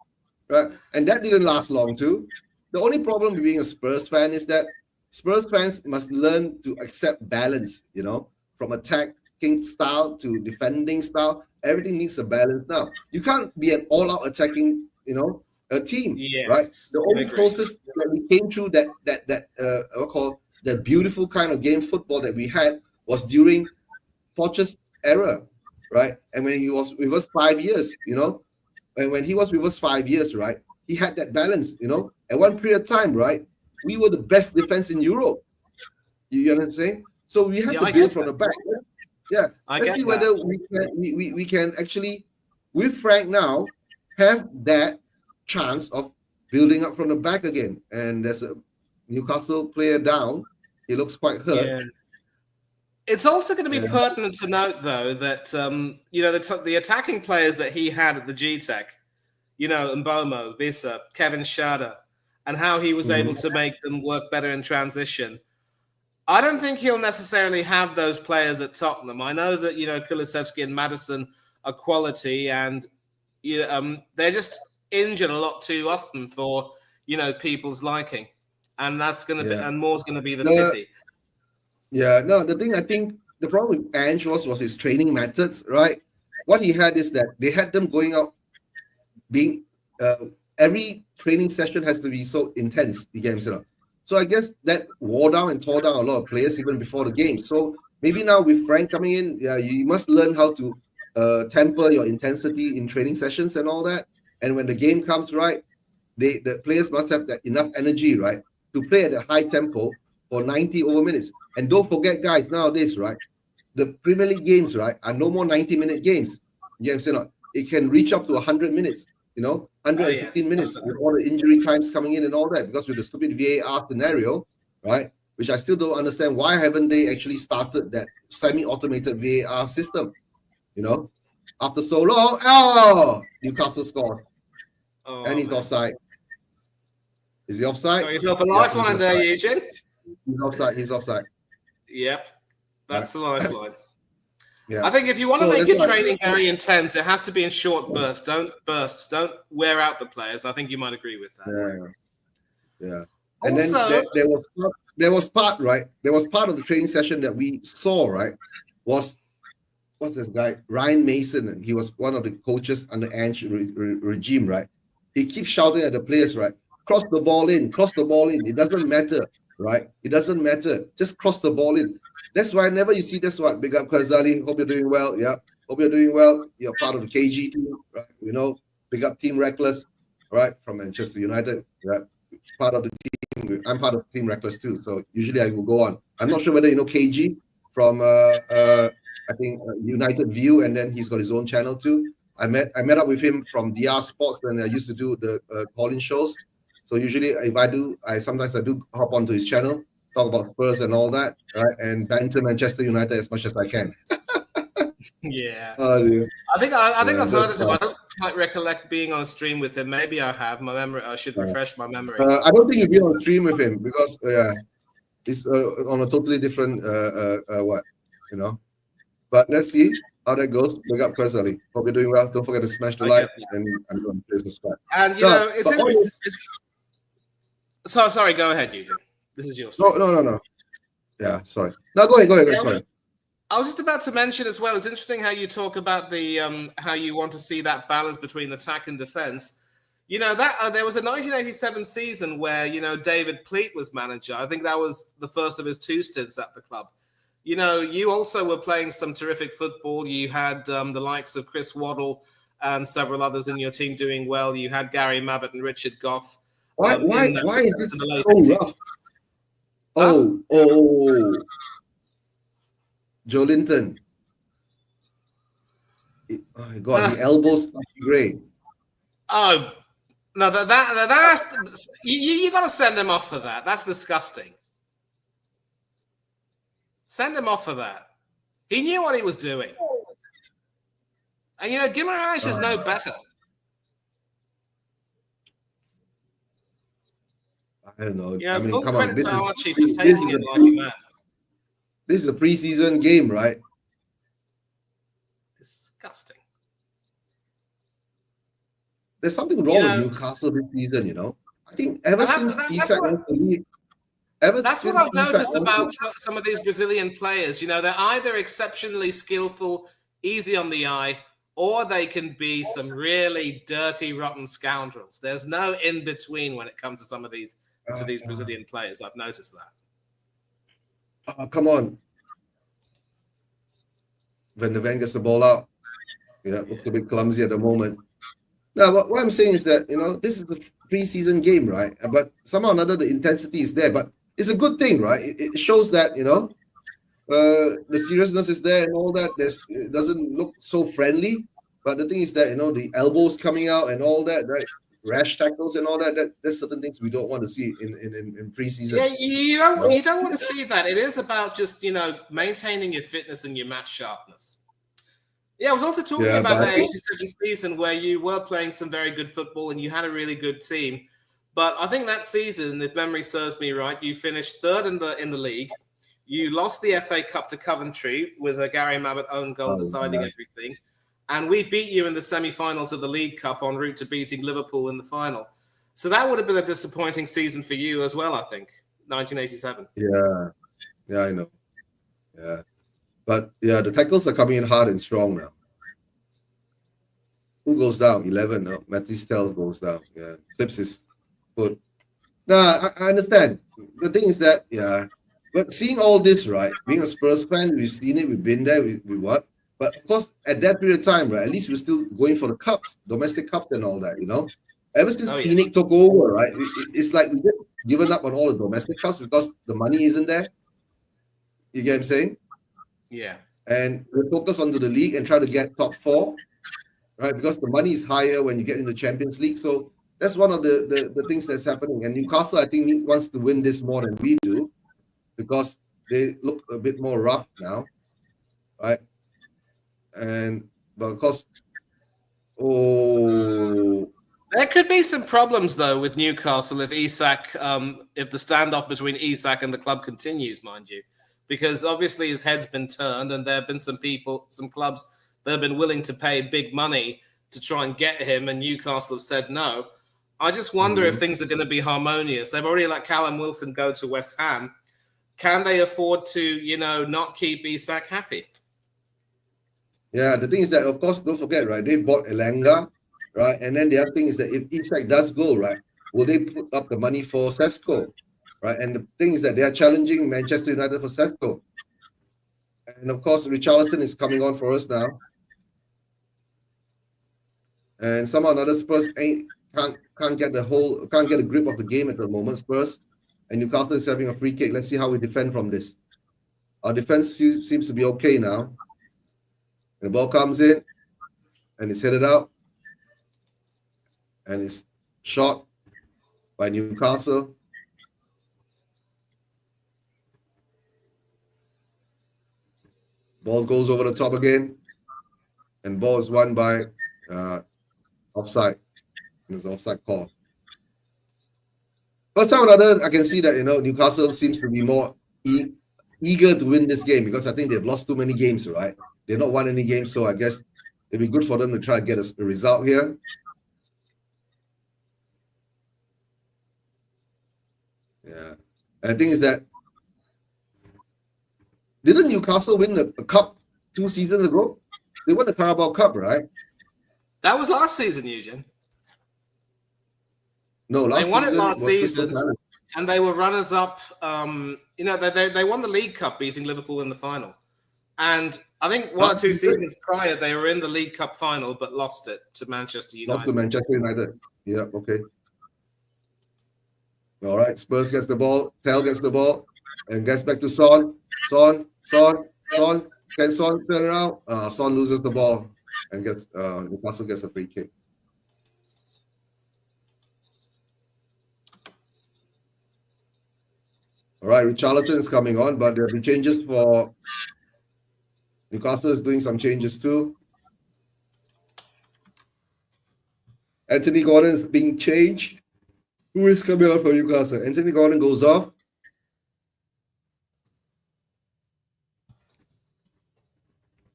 Right? And that didn't last long too. The only problem with being a Spurs fan is that Spurs fans must learn to accept balance, you know, from attacking style to defending style. Everything needs a balance now. You can't be an all-out attacking, you know, a team, right? The only closest that we came through that what called the beautiful kind of game football that we had was during Poch's era, right? And when he was with us 5 years, you know, and when he was with us 5 years, right, he had that balance, you know. At one period of time, right, we were the best defense in Europe. You know what I'm saying? So we have to build from the back. Yeah, let's see whether we can actually, with Frank now, have that chance of building up from the back again. And there's a Newcastle player down. He looks quite hurt. Yeah. It's also going to be pertinent to note, though, that you know, the attacking players that he had at the G-Tech, you know, Mbomo, Bisa, Kevin Schade, and how he was able to make them work better in transition. I don't think he'll necessarily have those players at Tottenham. I know that, you know, Kulusevski and Maddison are quality, and they're just injured a lot too often for, you know, people's liking, and that's going to be, and more's going to be the pity. Yeah, no, the thing I think the problem with Ange was his training methods, right? What he had is that they had them going out, being every training session has to be so intense. You get me? So I guess that wore down and tore down a lot of players even before the game. So maybe now with Frank coming in, you must learn how to temper your intensity in training sessions and all that. And when the game comes, right, the players must have that enough energy, right, to play at a high tempo for 90 over minutes. And don't forget, guys, nowadays, right, the Premier League games, right, are no more 90-minute games. You know what I'm saying? It can reach up to 100 minutes, you know, 115 minutes with all the injury times coming in and all that, because with the stupid VAR scenario, right, which I still don't understand, why haven't they actually started that semi-automated VAR system, you know, after so long? Newcastle scores. And he's offside. Is he offside? So he's up a lifeline there, Eugene. He's offside. Yep, that's the lifeline. Yeah. I think if you want to make your training very intense, it has to be in short bursts. Don't wear out the players. I think you might agree with that. Yeah. And also, then there was part, right? There was part of the training session that we saw, right? What's this guy? Ryan Mason. He was one of the coaches under Ange regime, right? He keeps shouting at the players, right? Cross the ball in. It doesn't matter, right? It doesn't matter. Just cross the ball in. That's why whenever you see this one, big up Kazali. Hope you're doing well. Yeah. Hope you're doing well. You're part of the KG team, right? You know, big up Team Reckless, right? From Manchester United, right? Part of the team. I'm part of Team Reckless too. So usually I will go on. I'm not sure whether you know KG from I think United View, and then he's got his own channel too. I met up with him from DR Sports when I used to do the call-in shows. So usually if I sometimes do hop onto his channel, talk about Spurs and all that, right? And banter Manchester United as much as I can. Yeah. Dear. I think I've heard That's of him. I don't quite recollect being on a stream with him. Maybe I have. My memory. I should refresh my memory. I don't think you'll be on stream with him because it's on a totally different what, you know. But let's see how that goes. Big up Chris Ali. Hope you're doing well. Don't forget to smash the like and I'm going to subscribe. And you know, it's interesting. Sorry, go ahead, Eugene. This is yours. No. Yeah, sorry. No, go ahead. Sorry. I was just about to mention as well. It's interesting how you talk about the how you want to see that balance between attack and defense. You know that there was a 1987 season where David Pleat was manager. I think that was the first of his 2 stints at the club. You know, you also were playing some terrific football. You had the likes of Chris Waddle and several others in your team doing well. You had Gary Mabbott and Richard Goff. Why is this so rough? Oh, Joe Linton. Oh my God, the elbows gray. Oh no, that's you got to send him off for that. That's disgusting. Send him off for that. He knew what he was doing. And Guimaraes is no better. I don't know. I mean, full come credit on. to Archie for taking it like a man. This is a preseason game, right? Disgusting. There's something wrong with Newcastle this season, I think ever since Isak went to leave. That's what I've noticed about some of these Brazilian players. They're either exceptionally skillful, easy on the eye, or they can be some really dirty, rotten scoundrels. There's no in between when it comes to some of these Brazilian players. I've noticed that. Come on. Van de Ven gets the ball out. Yeah, looks a bit clumsy at the moment. Now, what I'm saying is that, this is a preseason game, right? But somehow or another, the intensity is there. But it's a good thing, right? It shows that, the seriousness is there and all that. It doesn't look so friendly. But the thing is that, the elbows coming out and all that, right? Rash tackles and all that. There's certain things we don't want to see in preseason. Yeah, you don't want to see that. It is about just, maintaining your fitness and your match sharpness. Yeah, I was also talking about that 87 season where you were playing some very good football and you had a really good team. But I think that season, if memory serves me right, you finished 3rd in the league. You lost the FA Cup to Coventry with a Gary Mabbott own goal deciding everything. And we beat you in the semi-finals of the League Cup en route to beating Liverpool in the final. So that would have been a disappointing season for you as well, I think, 1987. Yeah, I know. Yeah. But, the tackles are coming in hard and strong now. Who goes down? 11. No, Matistel goes down. Yeah, clips his foot. Nah, I understand. The thing is that, but seeing all this, right, being a Spurs fan, we've seen it, we've been there, we what? But of course, at that period of time, right, at least we're still going for the cups, domestic cups and all that, Ever since Phoenix took over, right, it's like we just given up on all the domestic cups because the money isn't there. You get what I'm saying? Yeah. And we focus onto the league and try to get top 4, right? Because the money is higher when you get into Champions League. So that's one of the things that's happening. And Newcastle, I think, wants to win this more than we do because they look a bit more rough now, right? But of course, there could be some problems though with Newcastle if if the standoff between Isak and the club continues, mind you, because obviously his head's been turned, and there have been some clubs that have been willing to pay big money to try and get him, and Newcastle have said no. I just wonder if things are going to be harmonious. They've already let Callum Wilson go to West Ham. Can they afford to, not keep Isak happy? Yeah, the thing is that, of course, don't forget, right? They've bought Elanga, right? And then the other thing is that if Isak does go, right, will they put up the money for Sesko, right? And the thing is that they are challenging Manchester United for Sesko. And of course, Richarlison is coming on for us now. And somehow another Spurs can't get a grip of the game at the moment, Spurs. And Newcastle is having a free kick. Let's see how we defend from this. Our defense seems to be okay now. The ball comes in and it's headed out. And it's shot by Newcastle. Ball goes over the top again. And ball is won by offside. There's an offside call. First time or another, I can see that Newcastle seems to be more eager to win this game because I think they've lost too many games, right? They've not won any games, so I guess it'd be good for them to try to get a result here. Yeah. And the thing is that didn't Newcastle win a cup 2 seasons ago? They won the Carabao Cup, right? That was last season, Eugene. No, they won it last season, and they were runners-up. They won the League Cup, beating Liverpool in the final. And I think 1 or 2 seasons prior, they were in the League Cup final, but lost it to Manchester United. Lost to Manchester United. Yeah, okay. All right, Spurs gets the ball. Tel gets the ball and gets back to Son. Son. Can Son turn around? Son loses the ball and gets Newcastle gets a free kick. All right, Richarlison is coming on, but there'll be changes for Newcastle is doing some changes too. Anthony Gordon is being changed. Who is coming on for Newcastle? Anthony Gordon goes off.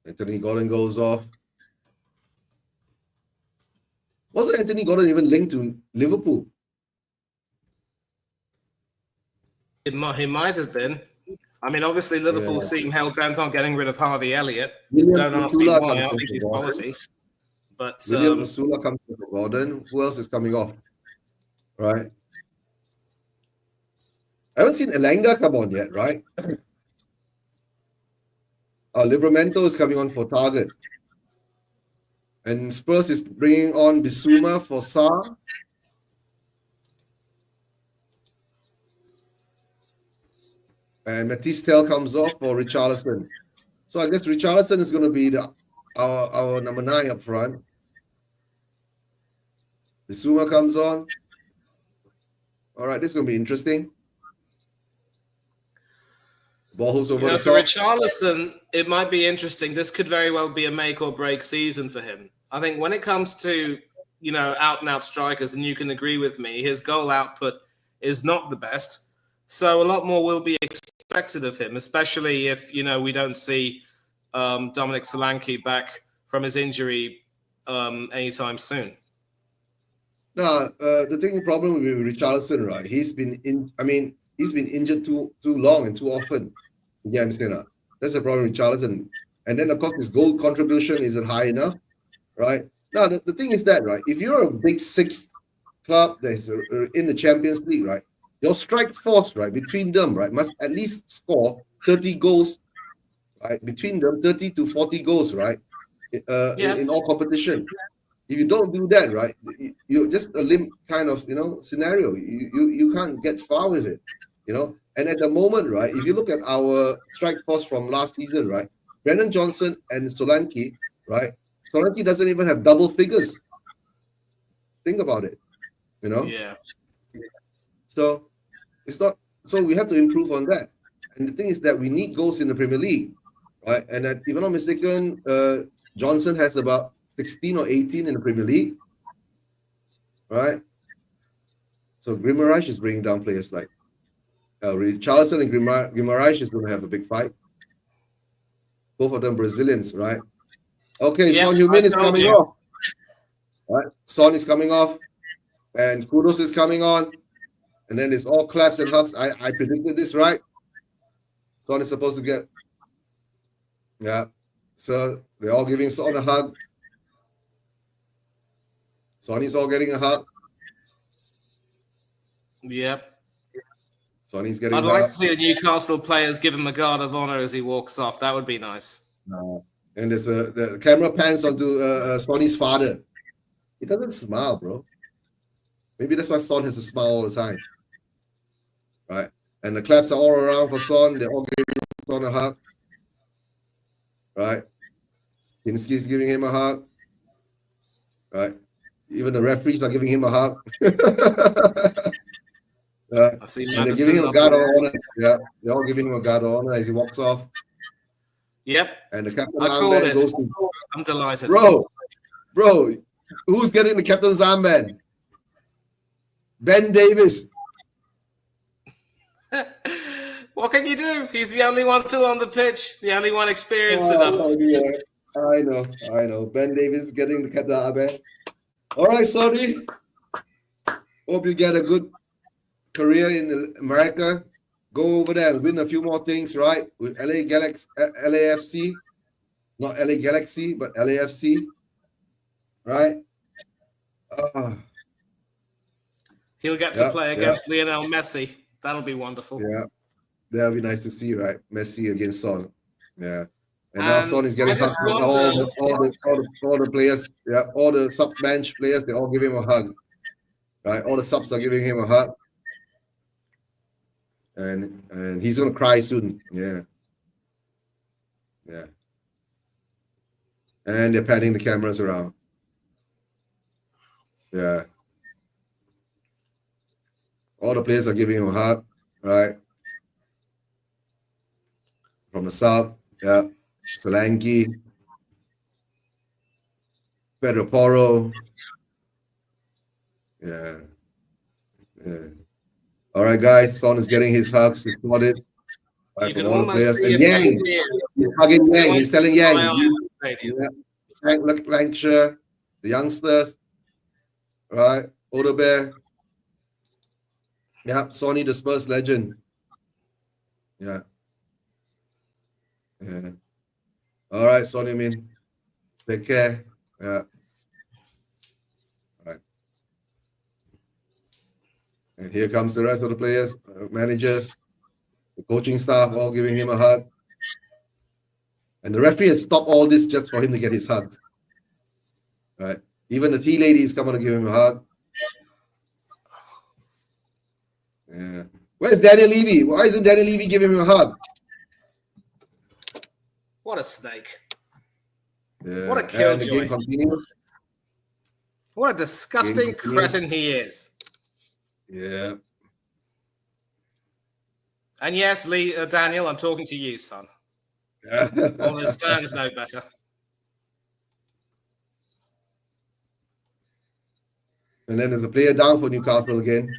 Anthony Gordon goes off. Wasn't Anthony Gordon even linked to Liverpool? He might have been. I mean, obviously, Liverpool seem hell-bent on getting rid of Harvey Elliott. Don't ask me why. I think he's quality. But William Masula comes to Gordon. Who else is coming off? Right. I haven't seen Elanga come on yet, right? Livramento is coming on for Target. And Spurs is bringing on Bissouma for Sarr. And Matisse Tel comes off for Richarlison. So I guess Richarlison is going to be our number 9 up front. Bissouma comes on. All right, this is going to be interesting. Ball goes over the top. For Richarlison, it might be interesting. This could very well be a make or break season for him. I think when it comes to, out and out strikers, and you can agree with me, his goal output is not the best. So a lot more will be expected of him, especially if, we don't see Dominic Solanke back from his injury anytime soon. No, the problem with Richarlison, right? He's been injured too long and too often. Yeah, I'm saying that. That's the problem with Richarlison. And then, of course, his goal contribution isn't high enough, right? Now, the thing is that, right, if you're a big 6 club that's in the Champions League, right, your strike force, right, between them, right, must at least score 30 goals, right, between them, 30 to 40 goals, right, in all competition. If you don't do that, right, you're just a limp kind of, scenario. You can't get far with it, And at the moment, right, if you look at our strike force from last season, right, Brennan Johnson and Solanke, right, Solanke doesn't even have double figures. Think about it, Yeah. So it's not. So we have to improve on that. And the thing is that we need goals in the Premier League, right? And if I'm not mistaken, Johnson has about 16 or 18 in the Premier League, right? So Guimaraes is bringing down players like Richarlison and Guimaraes is going to have a big fight. Both of them Brazilians, right? Okay, Son Heung-min is coming off. Right, Son is coming off, and Kudus is coming on, and then it's all claps and hugs. I predicted this, right? Son is supposed to get, so they're all giving Son a hug. Sonny's all getting a hug. Yep. Sonny's getting I'd like to see the Newcastle players give him a guard of honor as he walks off. That would be nice. And there's the camera pans onto Sonny's father. He doesn't smile, bro. Maybe that's why Son has to smile all the time. Right? And the claps are all around for Son. They're all giving Son a hug. Right? Kinski's giving him a hug. Right? Even the referees are giving him a hug. I see. And they're giving him a guard of honor. Yeah, they're all giving him a guard of honor as he walks off. Yep. And the captain armband goes to I'm delighted. Bro, who's getting the captain's armband? Ben Davis. What can you do? He's the only one still on the pitch, the only one experienced enough. Yeah. I know. Ben Davis getting the captain's armband. All right, Sonny. Hope you get a good career in America. Go over there and win a few more things, right? With LAFC. Not LA Galaxy, but LAFC. Right? He'll get to play against Lionel Messi. That'll be wonderful. Yeah. That'll be nice to see, right? Messi against Son. Yeah. And now Son is getting hugged with all the players. Yeah, all the sub-bench players, they all give him a hug. Right? All the subs are giving him a hug. And he's gonna cry soon. Yeah. Yeah. And they're panning the cameras around. Yeah. All the players are giving him a hug, right? From the sub, yeah. Solanke, Pedro Porro. Yeah. All right, guys. Son is getting his hugs, his plaudits. Right, from all the players. And Yang, he's hugging Yang. He's telling Yang, Lancashire, the youngsters, right? Odebear. Yep, Sonny, the Spurs legend. Yeah. All right, Sonny, take care. Yeah. All right. And here comes the rest of the players, managers, the coaching staff, all giving him a hug. And the referee has stopped all this just for him to get his hugs. Right? Even the tea lady is coming to give him a hug. Yeah. Where's Daniel Levy? Why isn't Daniel Levy giving him a hug? What a snake. Yeah. What a killjoy. What a disgusting cretin he is. Yeah. And yes, Daniel, I'm talking to you, son. All the stands know better. And then there's a player down for Newcastle again.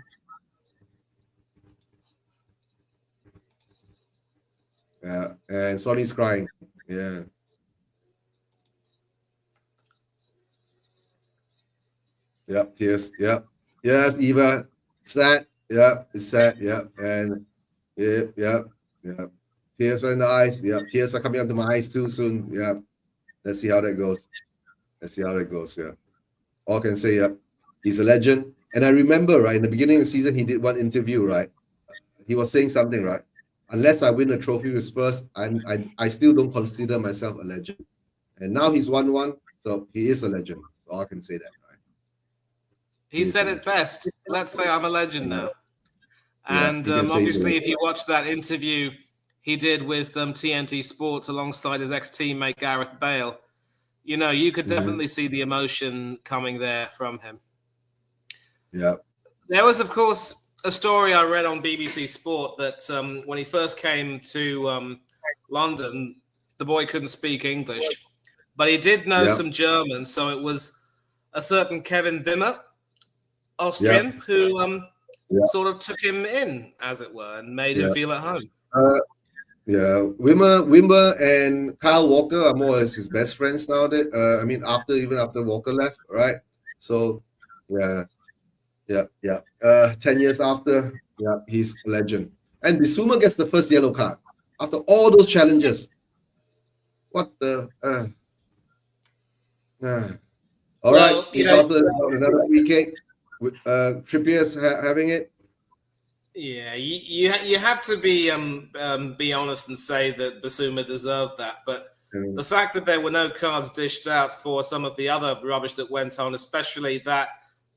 Yeah, and Sonny's crying. Yeah. Yep, tears. Yep. Yes, Eva. Sad. Yep, it's sad. Yep. And yep. Tears are in the eyes. Yep. Tears are coming up to my eyes too soon. Yep. Let's see how that goes. Yeah. All I can say, yep. He's a legend. And I remember, right, in the beginning of the season, he did one interview, right? He was saying something, right? Unless I win a trophy with Spurs, I still don't consider myself a legend. And now he's won one, so he is a legend. So all I can say that, right? He said it best. Let's say I'm a legend now. And obviously, if you watch that interview he did with TNT Sports alongside his ex-teammate Gareth Bale, you know, you could definitely see the emotion coming there from him. Yeah. There was, of course, a story I read on BBC Sport that when he first came to London, the boy couldn't speak English, but he did know some German. So it was a certain Kevin Wimmer, Austrian, who sort of took him in, as it were, and made him feel at home. Wimmer and Kyle Walker are more or less his best friends now. After Walker left, right? So, 10 years after, he's a legend. And Bissouma gets the first yellow card after all those challenges. What the? All right, another free kick with Trippier's having it. Yeah, you have to be honest and say that Bissouma deserved that, but the fact that there were no cards dished out for some of the other rubbish that went on, especially that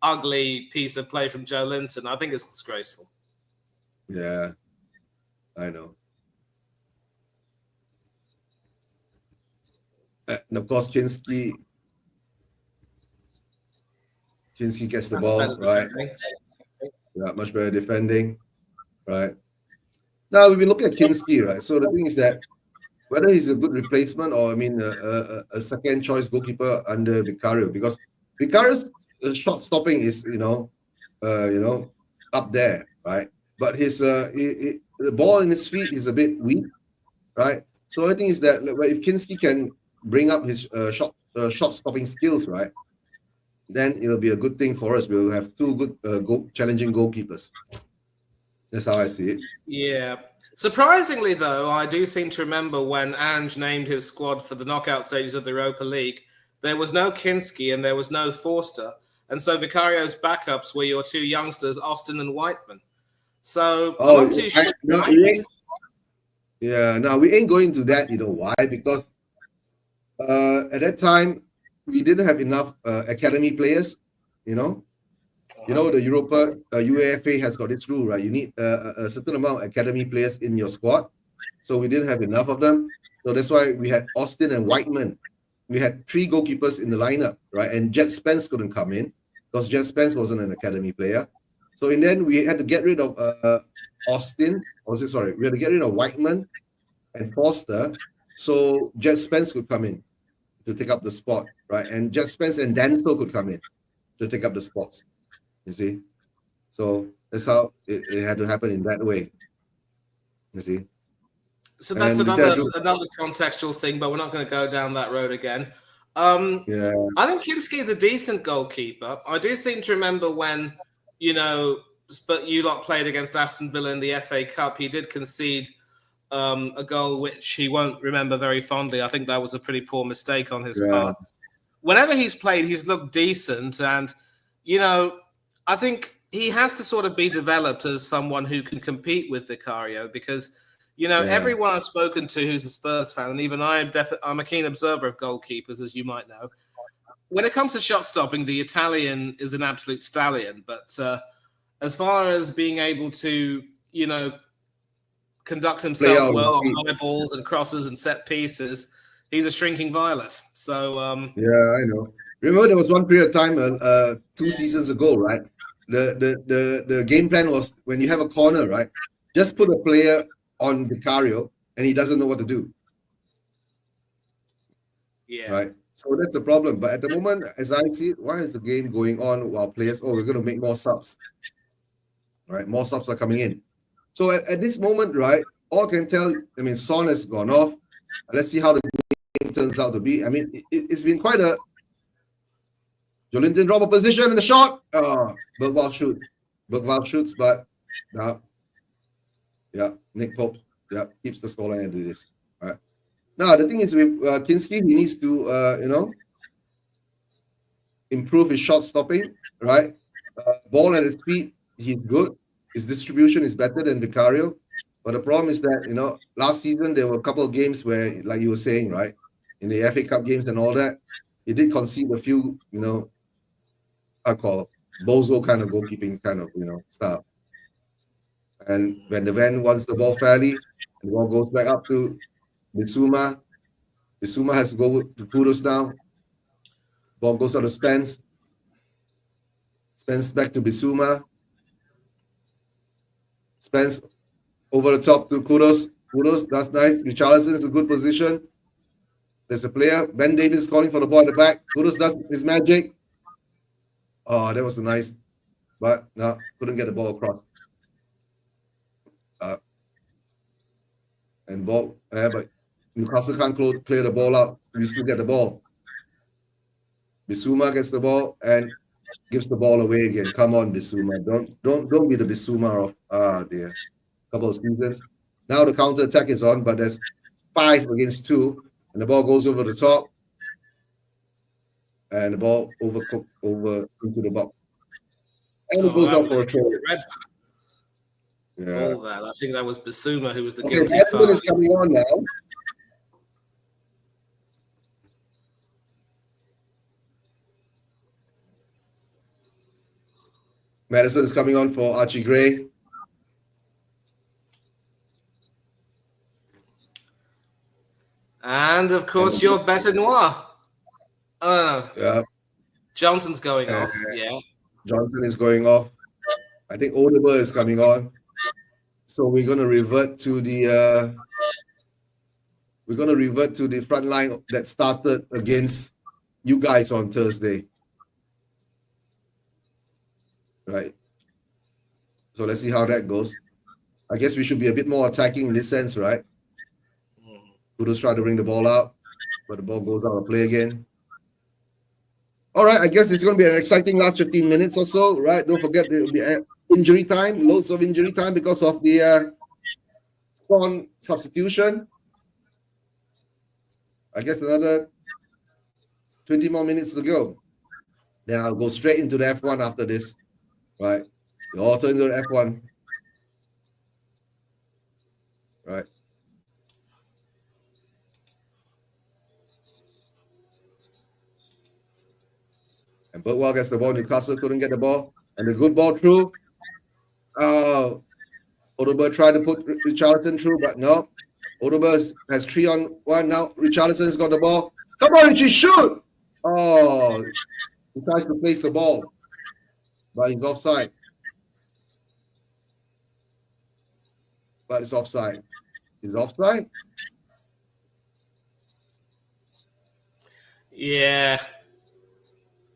ugly piece of play from Joe Linton, I think it's disgraceful. Yeah, I know. And of course, Kinski gets the ball, right? Yeah, much better defending, right? Now we've been looking at Kinski, right? So the thing is that whether he's a good replacement or a second choice goalkeeper under Vicario, because Vicario's shot stopping is up there, right? But his the ball in his feet is a bit weak, right? So I think is that if Kinski can bring up his shot stopping skills, right, then it'll be a good thing for us. We'll have two good challenging goalkeepers. That's how I see it. Yeah. Surprisingly, though, I do seem to remember when Ange named his squad for the knockout stages of the Europa League, there was no Kinski and there was no Forster. And so Vicario's backups were your two youngsters, Austin and Whiteman. So I'm not too sure. We ain't going to that. You know why? Because at that time, we didn't have enough academy players, You know, the UEFA has got this rule, right? You need a certain amount of academy players in your squad. So we didn't have enough of them. So that's why we had Austin and Whiteman. We had 3 goalkeepers in the lineup, right? And Jet Spence couldn't come in because Jet Spence wasn't an academy player. So in the end, we had to get rid of Austin. We had to get rid of Whiteman and Forster, so Jet Spence could come in to take up the spot, right? And Jet Spence and Denzel could come in to take up the spots. You see, so that's how it had to happen in that way. You see. So that's another contextual thing, but we're not going to go down that road again. I think Kinski is a decent goalkeeper. I do seem to remember when, but you lot played against Aston Villa in the FA Cup, he did concede a goal which he won't remember very fondly. I think that was a pretty poor mistake on his part. Whenever he's played, he's looked decent. And, I think he has to sort of be developed as someone who can compete with Vicario because, everyone I've spoken to who's a Spurs fan, and even I'm a keen observer of goalkeepers, as you might know. When it comes to shot stopping, the Italian is an absolute stallion. But as far as being able to, conduct himself well on high balls and crosses and set pieces, he's a shrinking violet. So I know. Remember, there was one period of time 2 seasons ago, right? The game plan was when you have a corner, right? Just put a player on Vicario and he doesn't know what to do. Yeah. Right. So that's the problem. But at the moment, as I see it, why is the game going on while players? We're going to make more subs. Right, more subs are coming in. So at this moment, right, all I can tell, Son has gone off. Let's see how the game turns out to be. It's been quite a Jolinton drop a position in the shot. Bergwall shoots, but Nick Pope, keeps the scoreline and do this. All right. Now the thing is with Kinski, he needs to improve his shot stopping, right? Ball at his feet, he's good. His distribution is better than Vicario. But the problem is that, last season there were a couple of games where, like you were saying, right, in the FA Cup games and all that, he did concede a few, I call bozo kind of goalkeeping kind of, stuff. And when the Van wants the ball fairly, the ball goes back up to Bissouma. Bissouma has to go to Kudus now. Ball goes out to Spence. Spence back to Bissouma. Spence over the top to Kudus. Kudus, that's nice. Richarlison is a good position. There's a player. Ben Davies calling for the ball at the back. Kudus does his magic. Oh, that was nice. But no, couldn't get the ball across. But Newcastle can't clear the ball out. We still get the ball. Bissouma gets the ball and gives the ball away again. Come on, Bissouma. Don't be the Bissouma of couple of seasons. Now the counter attack is on, but there's 5 against 2, and the ball goes over the top, and the ball over into the box, and it goes out for a throw. All that. I think that was Bissouma who was the guilty party. Is coming on now. Madison is coming on for Archie Gray. And of course, your Bete Noir. Yeah. Johnson's going off. Yeah. Johnson is going off. I think Odeber is coming on. So we're going to revert to the we're going to revert to the front line that started against you guys on Thursday. Right. So let's see how that goes. I guess we should be a bit more attacking in this sense, right? Kudos try to bring the ball out, but the ball goes out of play again. All right, I guess it's going to be an exciting last 15 minutes or so, right? Don't forget there will be injury time, loads of injury time because of the Spawn substitution. I guess another 20 more minutes to go. Then I'll go straight into the F1 after this, right? The auto into the F1. Right. And Burtwell gets the ball. Newcastle couldn't get the ball. And the good ball through. Odeberg tried to put Richarlison through, but no. Odeberg has 3-on-1 now. Richarlison's got the ball. Come on, Richie, shoot! Oh, he tries to place the ball, but he's offside. But it's offside. Is it offside? Yeah.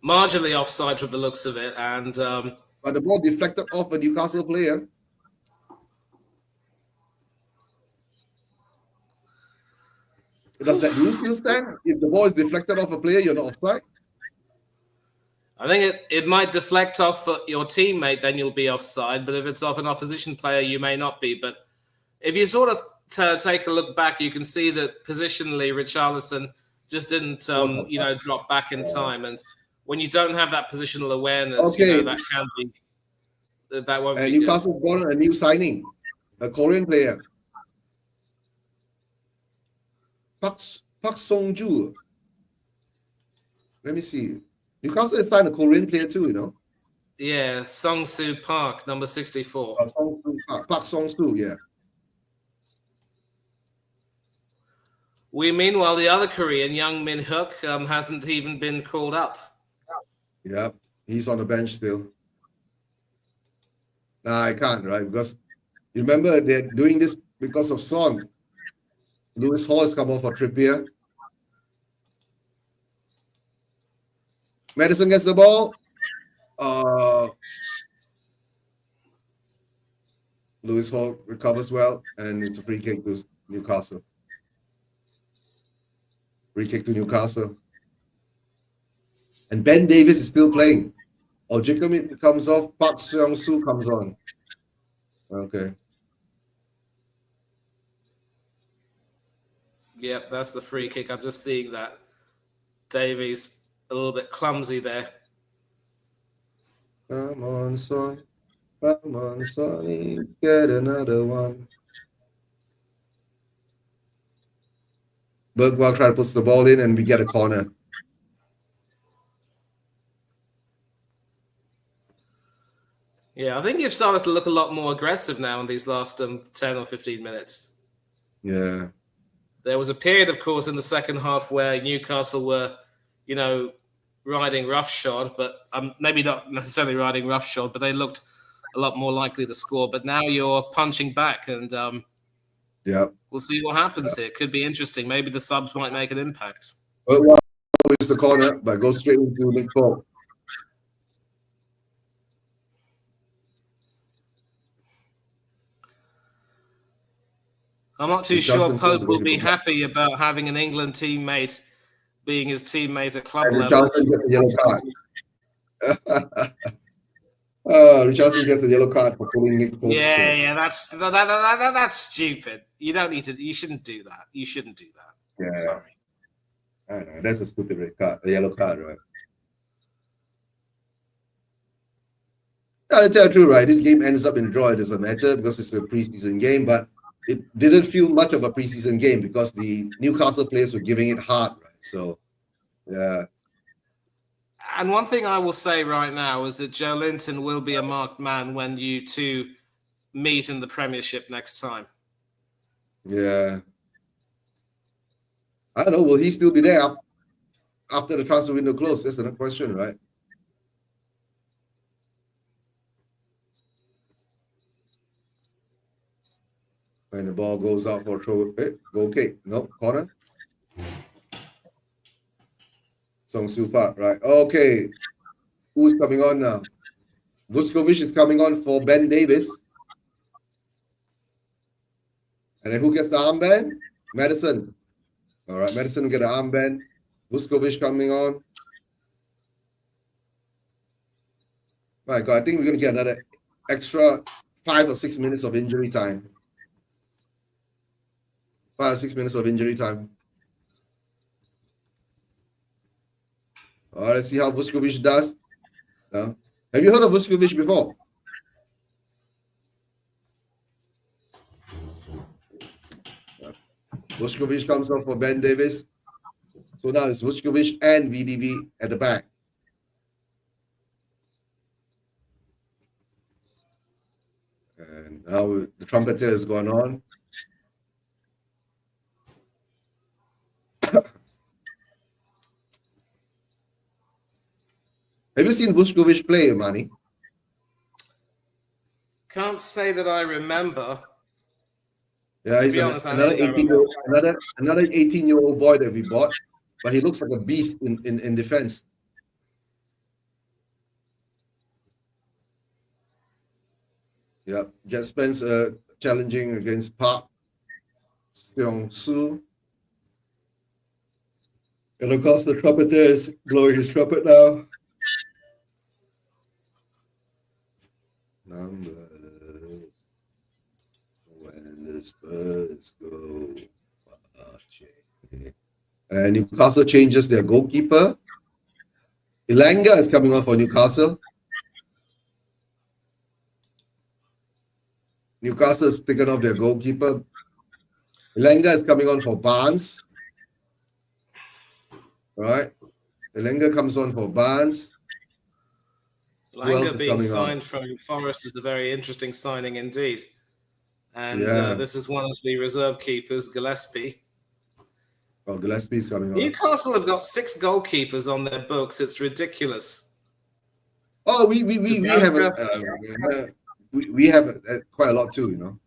Marginally offside from the looks of it. And but the ball deflected off a Newcastle player. Does that rule still stand? If the ball is deflected off a player, you're not offside? I think it might deflect off your teammate, then you'll be offside. But if it's off an opposition player, you may not be. But if you sort of take a look back, you can see that positionally, Richarlison just didn't, drop back in time. And when you don't have that positional awareness, that can be, that won't be good. Newcastle's got a new signing, a Korean player. Park Song-ju. Let me see. Newcastle has signed a Korean player too, Yeah, Song-soo Park, number 64. Park Song-soo, yeah. Meanwhile, the other Korean, Young Min-hyuk, hasn't even been called up. Yeah, he's on the bench still. Nah, I can't, right? Because you remember they're doing this because of Son. Lewis Hall has come off for Trippier. Madison gets the ball. Lewis Hall recovers well, and it's a free kick to Newcastle. Free kick to Newcastle. And Ben Davis is still playing. Ojikami comes off. Park Seong-soo comes on. Okay. Yep, that's the free kick. I'm just seeing that. Davies a little bit clumsy there. Come on, son. Come on, Sonny. Get another one. Bergwall tries to put the ball in and we get a corner. Yeah, I think you've started to look a lot more aggressive now in these last 10 or 15 minutes. Yeah. There was a period, of course, in the second half where Newcastle were, riding roughshod, but maybe not necessarily riding roughshod, but they looked a lot more likely to score. But now you're punching back, and we'll see what happens here. It could be interesting. Maybe the subs might make an impact. Well, it's a corner, but goes straight into Nick Pope. I'm not too sure Pope will be happy about having an England teammate being his teammate at club level. Richarlison gets a yellow card. Richarlison gets a yellow card for pulling Nick Pope. Yeah, that's stupid. You don't need to. You shouldn't do that. You shouldn't do that. Yeah, sorry. I don't know. That's a stupid red card, a yellow card, right? Now, to tell you the truth, right? This game ends up in a draw. It doesn't matter because it's a preseason game, but it didn't feel much of a preseason game because the Newcastle players were giving it hard, right? So, yeah. And one thing I will say right now is that Joe Linton will be a marked man when you two meet in the Premiership next time. Yeah. I don't know. Will he still be there after the transfer window closed? That's another question, right? Find the ball goes out for throw. Goal kick. No, corner. Song Soo Park, right? Okay. Who's coming on now? Vuskovic is coming on for Ben Davis. And then who gets the armband? Madison. All right, Madison will get an armband. Vuskovic coming on. My God, I think we're going to get another extra 5 or 6 minutes of injury time. 5 or 6 minutes of injury time. All right, let's see how Vuskovic does. Have you heard of Vuskovic before? Vuskovic comes on for Ben Davis. So now it's Vuskovic and VDV at the back. And now the trumpeter has gone on. Have you seen Vuskovic play, Manny? Can't say that I remember. Yeah, he's another 18-year-old boy that we bought, but he looks like a beast in defense. Yeah, Jet Spence challenging against Park Seong-soo. And of course, the trumpeter is blowing his trumpet now. Numbers. When the Spurs go marching. And Newcastle changes their goalkeeper. Ilanga is coming on for Newcastle. Newcastle has taken off their goalkeeper. Ilanga is coming on for Barnes. All right. Ilanga comes on for Barnes. Ilanga being signed from Forest is a very interesting signing indeed. And this is one of the reserve keepers, Gillespie. Oh, Gillespie's coming on. Newcastle have got 6 goalkeepers on their books. It's ridiculous. Oh, we have quite a lot too, you know.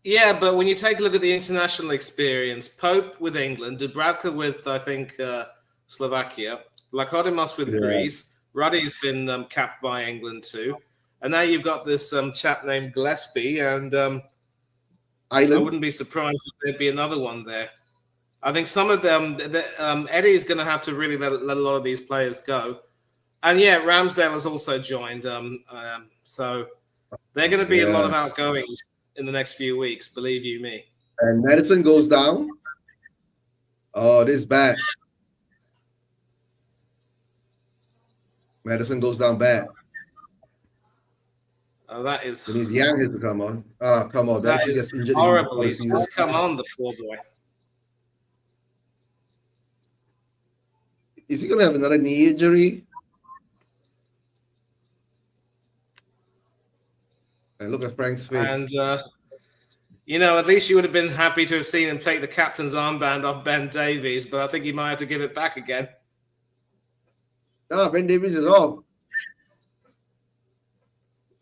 Yeah, but when you take a look at the international experience, Pope with England, Dubravka with, I think, Slovakia, Lakodimos with Greece, Ruddy's been capped by England too. And now you've got this chap named Gillespie, and I wouldn't be surprised if there'd be another one there. I think some of them, Eddie's going to have to really let a lot of these players go. And yeah, Ramsdale has also joined. So they're going to be a lot of outgoings in the next few weeks, believe you me. And Madison goes down. Oh, this is bad. Madison goes down bad. Oh, that is. It means Heung has to come on. Come on. That is horrible. He's just come on, the poor boy. Is he going to have another knee injury? And look at Frank's face. And, at least you would have been happy to have seen him take the captain's armband off Ben Davies, but I think he might have to give it back again. No, Ben Davies is off.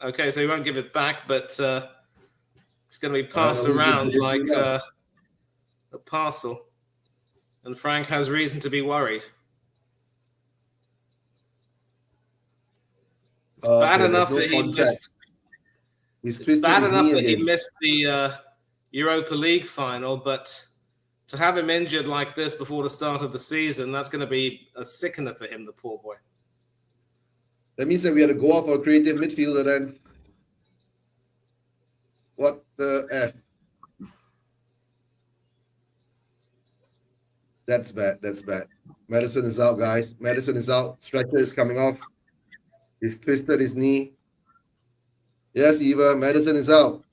Okay, so he won't give it back, but it's going to be passed around like a parcel. And Frank has reason to be worried. It's bad enough that he missed. It's bad enough that he missed the Europa League final, but to have him injured like this before the start of the season, that's going to be a sickener for him, the poor boy. That means that we had to go out for a creative midfielder then. What the F? That's bad. That's bad. Madison is out, guys. Madison is out. Stretcher is coming off. He's twisted his knee. Yes, Eva. Madison is out.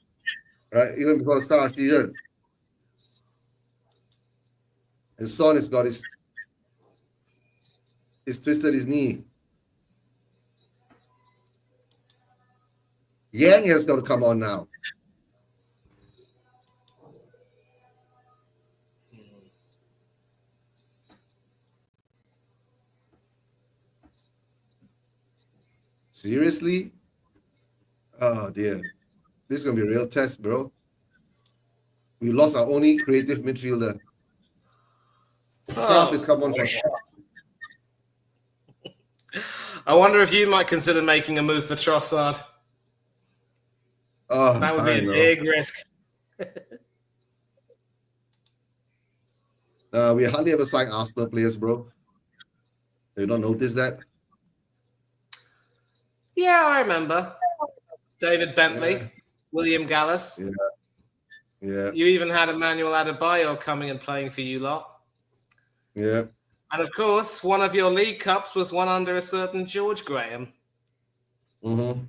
Right? Even before the start of the season. And Son has got he's twisted his knee. Yang has got to come on now. Seriously? Oh dear. This is gonna be a real test, bro. We lost our only creative midfielder. Kraft is come on for shot. I wonder if you might consider making a move for Trossard. Oh, that would be a big risk. We hardly ever sign Arsenal players, bro. You don't notice that? Yeah, I remember. David Bentley, William Gallas. Yeah. You even had Emmanuel Adebayo coming and playing for you lot. Yeah. And of course, one of your League Cups was won under a certain George Graham. Mm-hmm.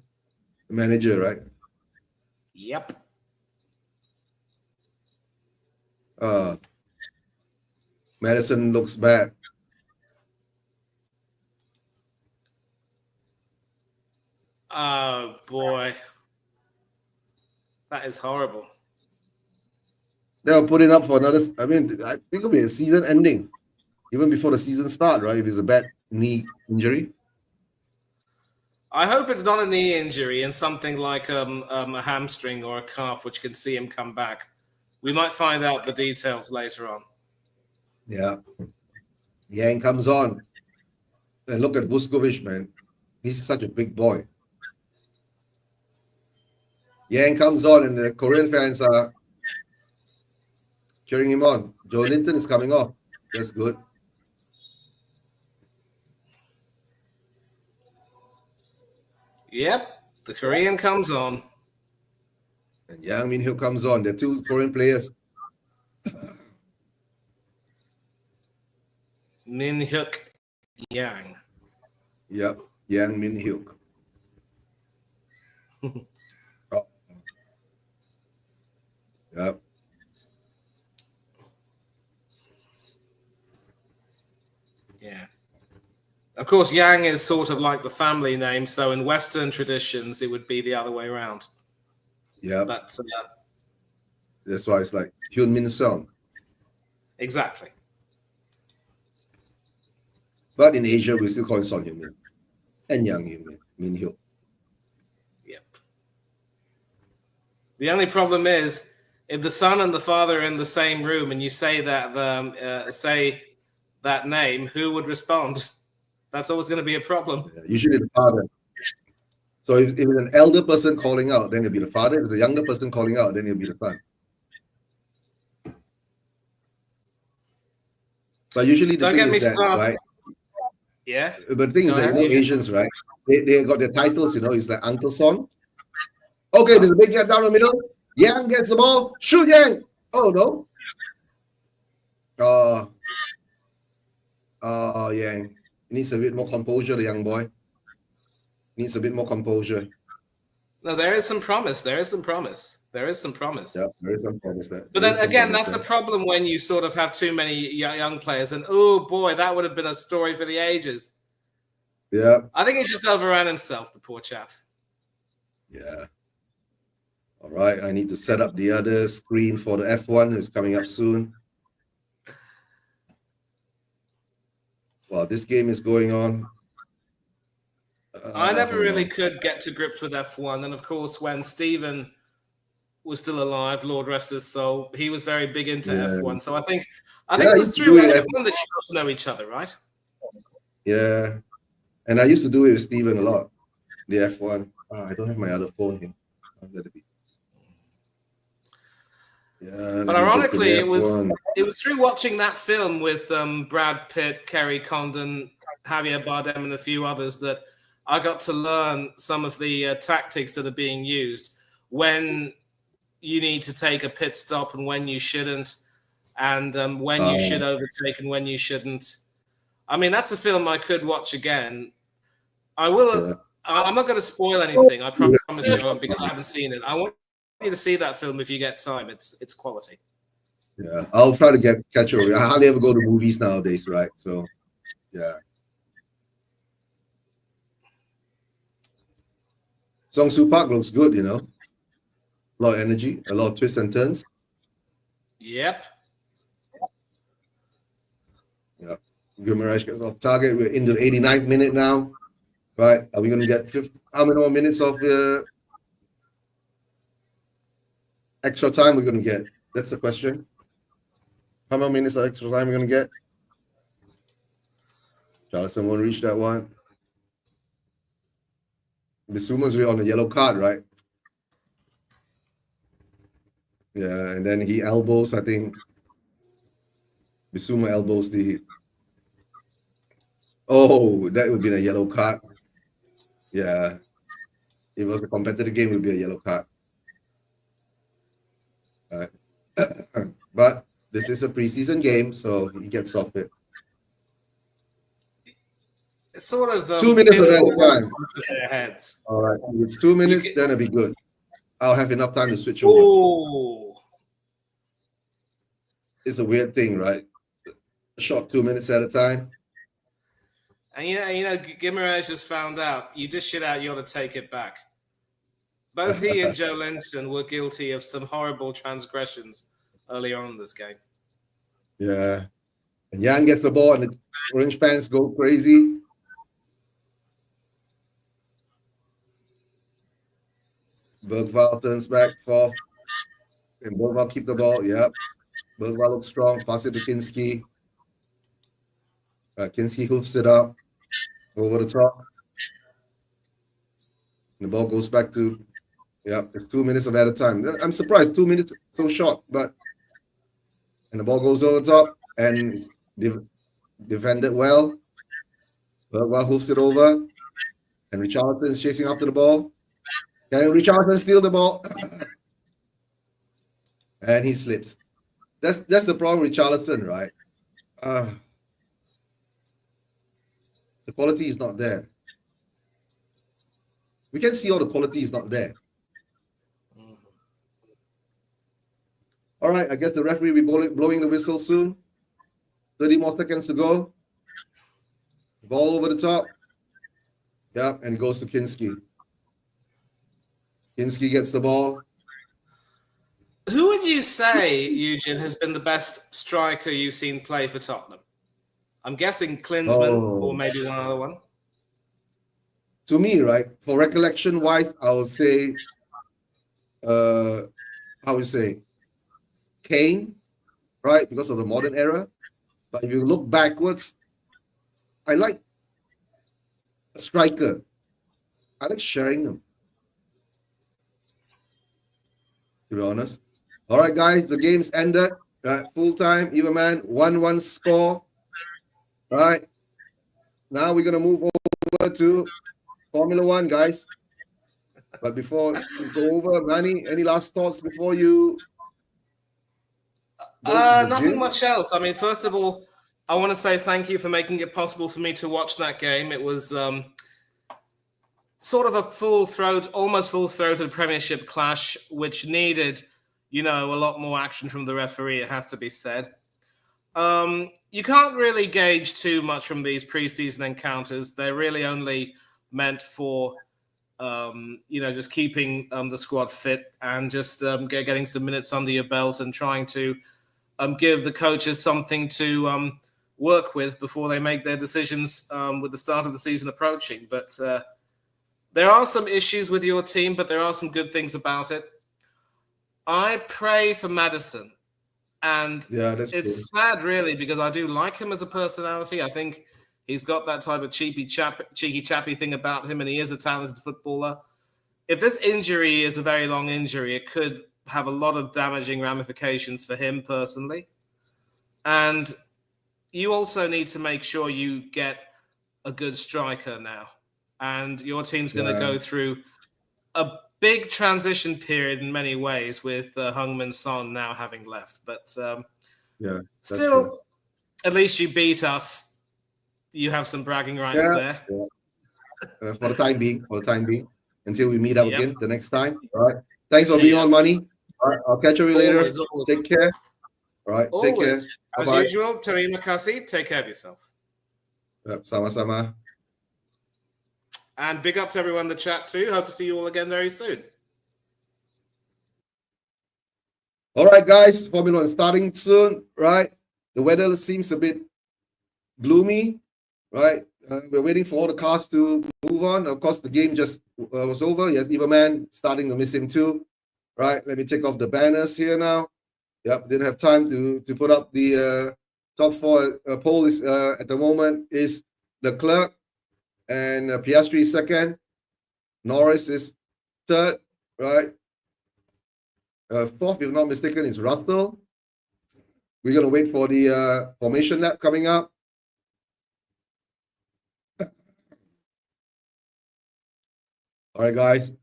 Manager, right? Yep. Madison looks bad. Oh, boy. That is horrible. They'll put it up for another. I mean, I think it'll be a season ending, even before the season start, right? If it's a bad knee injury. I hope it's not a knee injury and something like a hamstring or a calf, which can see him come back. We might find out the details later on. Yeah. Yang comes on. And look at Vuskovic, man. He's such a big boy. Yang comes on, and the Korean fans are cheering him on. Joe Linton is coming off. That's good. Yep, the Korean comes on. And Yang Min-hyuk comes on. They're two Korean players. Min-hyuk Yang. Yep, Yang Min-hyuk. Oh. Yep. Yeah. Of course, Yang is sort of like the family name, so in Western traditions, it would be the other way around. Yeah. But that's why it's like Hyun Min Sung. Exactly. But in Asia, we still call it Son Hyun Min and Yang Hyun Min Hyuk. Yep. The only problem is if the son and the father are in the same room and you say that say that name, who would respond? That's always going to be a problem. Yeah, usually the father. So if it's an elder person calling out, then it'll be the father. If it's a younger person calling out, then it'll be the son. But usually the Don't thing get me is that, started. right? Yeah. But the thing is that Asians, right? They got their titles, it's like Uncle Son. Okay, there's a big gap down the middle. Yang gets the ball. Shoot, Yang. Oh, no. Yang. Needs a bit more composure, the young boy. Needs a bit more composure. No, there is some promise. There is some promise. There is some promise. Yeah, there is some promise there. But then again, that's a problem when you sort of have too many young players. And oh boy, that would have been a story for the ages. Yeah. I think he just overran himself, the poor chap. Yeah. All right, I need to set up the other screen for the F1. It's coming up soon. Well, this game is going on. I never really could get to grips with F1. And of course, when Stephen was still alive, Lord rest his soul, he was very big into F1. So I think it was through F1 that you got to know each other, right? Yeah. And I used to do it with Stephen a lot, the F1. I don't have my other phone here. I'll let it be. Yeah, but ironically, it was through watching that film with Brad Pitt, Kerry Condon, Javier Bardem, and a few others that I got to learn some of the tactics that are being used when you need to take a pit stop and when you shouldn't, and when you should overtake and when you shouldn't. I mean, that's a film I could watch again. I will. Yeah. I'm not going to spoil anything. I promise you, because I haven't seen it. I want you to see that film if you get time. It's quality. Yeah, I'll try to catch over. I hardly ever go to movies nowadays, right? So, yeah. Song Soo Park looks good, A lot of energy, a lot of twists and turns. Yep. Yeah. Guimaraes gets off target. We're in the 89th minute now. Right? Are we going to get how many more minutes of the extra time we're going to get? That's the question. How many minutes of extra time we're going to get? Charleston won't reach that one. Bissouma's on a yellow card, right? Yeah, and then he elbows, I think. Bissouma elbows the... Oh, that would be a yellow card. Yeah. If it was a competitive game, it would be a yellow card. All right. But this is a preseason game, so he gets off it. It's sort of 2 minutes at a time. Their heads. All right. If it's 2 minutes, then it'll be good. I'll have enough time to switch over. Ooh. It's a weird thing, right? Shot 2 minutes at a time. And you know, Guimaraes just found out. You dish it out, you ought to take it back. Both he and Joe Linton were guilty of some horrible transgressions early on in this game. Yeah. And Yang gets the ball, and the Orange fans go crazy. Bergval turns back for, and Bergval keep the ball. Yep. Bergval looks strong. Pass it to Kinski. Kinski hoofs it up over the top. And the ball goes back to, it's 2 minutes of at a time. I'm surprised 2 minutes so short, but and the ball goes over the top and it's defended well. Bergval hoofs it over, and Richarlison is chasing after the ball. Can Richarlison steal the ball? And he slips. That's the problem with Richarlison, right? The quality is not there. We can see all the quality is not there. All right, I guess the referee will be blowing the whistle soon. 30 more seconds to go. Ball over the top. Yep, and it goes to Kinski. Kinski gets the ball. Who would you say, Eugene, has been the best striker you've seen play for Tottenham? I'm guessing Klinsmann or maybe one other one. To me, right, for recollection-wise, I would say, Kane, right, because of the modern era. But if you look backwards, I like a striker. I like Sheringham, to be honest. All right, guys, the game's ended. Full time, even man, 1-1 score. All right. Now we're going to move over to Formula One, guys. But before we go over, Manny, any last thoughts before you? Nothing much else. I mean, first of all, I want to say thank you for making it possible for me to watch that game. It was sort of a almost full-throated Premiership clash, which needed, a lot more action from the referee, it has to be said. You can't really gauge too much from these preseason encounters. They're really only meant for, just keeping the squad fit and just getting some minutes under your belt and trying to give the coaches something to work with before they make their decisions with the start of the season approaching. But there are some issues with your team, but there are some good things about it. I pray for Maddison. And it's sad, really, because I do like him as a personality. I think he's got that type of cheeky chappy thing about him, and he is a talented footballer. If this injury is a very long injury, it could have a lot of damaging ramifications for him personally. And you also need to make sure you get a good striker now. And your team's going to go through a big transition period in many ways with Heung-min Son now having left. But still, true. At least you beat us. You have some bragging rights there. Yeah. For the time being, until we meet up again the next time. All right. Thanks for being on, Money. All right. I'll catch you later. Always. Take care. All right. Take care. As Bye-bye. usual, terima kasih. Take care of yourself. Yep. Sama-sama. And big up to everyone in the chat too. Hope to see you all again very soon. All right, guys. Formula One starting soon, right? The weather seems a bit gloomy, right? We're waiting for all the cars to move on. Of course, the game just was over. Yes, Everman starting to miss him too. Right, let me take off the banners here now. Yep, didn't have time to put up the top four. Poll is at the moment is Leclerc and Piastri is second. Norris is third, right? Fourth, if I'm not mistaken, is Russell. We're gonna wait for the formation lap coming up. All right, guys.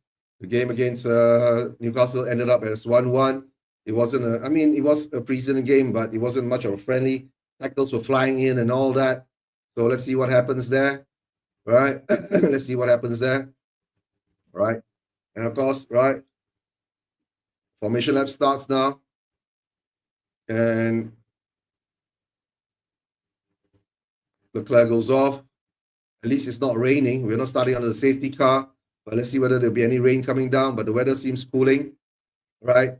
The game against Newcastle ended up as 1-1. It wasn't it was a preseason game, but it wasn't much of a friendly. Tackles were flying in and all that. So let's see what happens there. Right? Let's see what happens there. Right? And of course, right? Formation lap starts now. And Leclerc goes off. At least it's not raining. We're not starting under the safety car. But let's see whether there'll be any rain coming down. But the weather seems cooling. Right?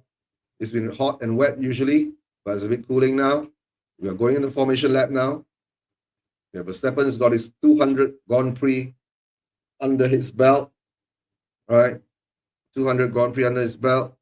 It's been hot and wet usually, but it's a bit cooling now. We are going in the formation lap now. Yeah, Verstappen has got his 200 Grand Prix under his belt. Right? 200 Grand Prix under his belt.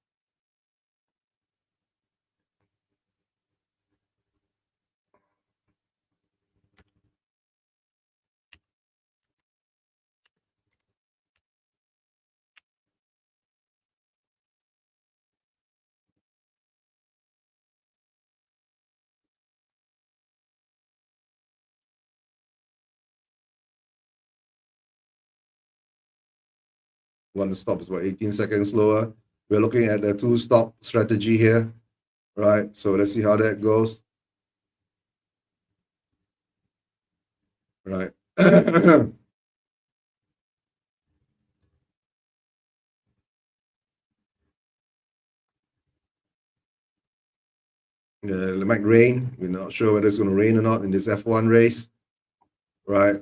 One stop is about 18 seconds slower. We're looking at the two-stop strategy here. Right? So let's see how that goes. Right. It might rain. We're not sure whether it's going to rain or not in this F1 race. Right.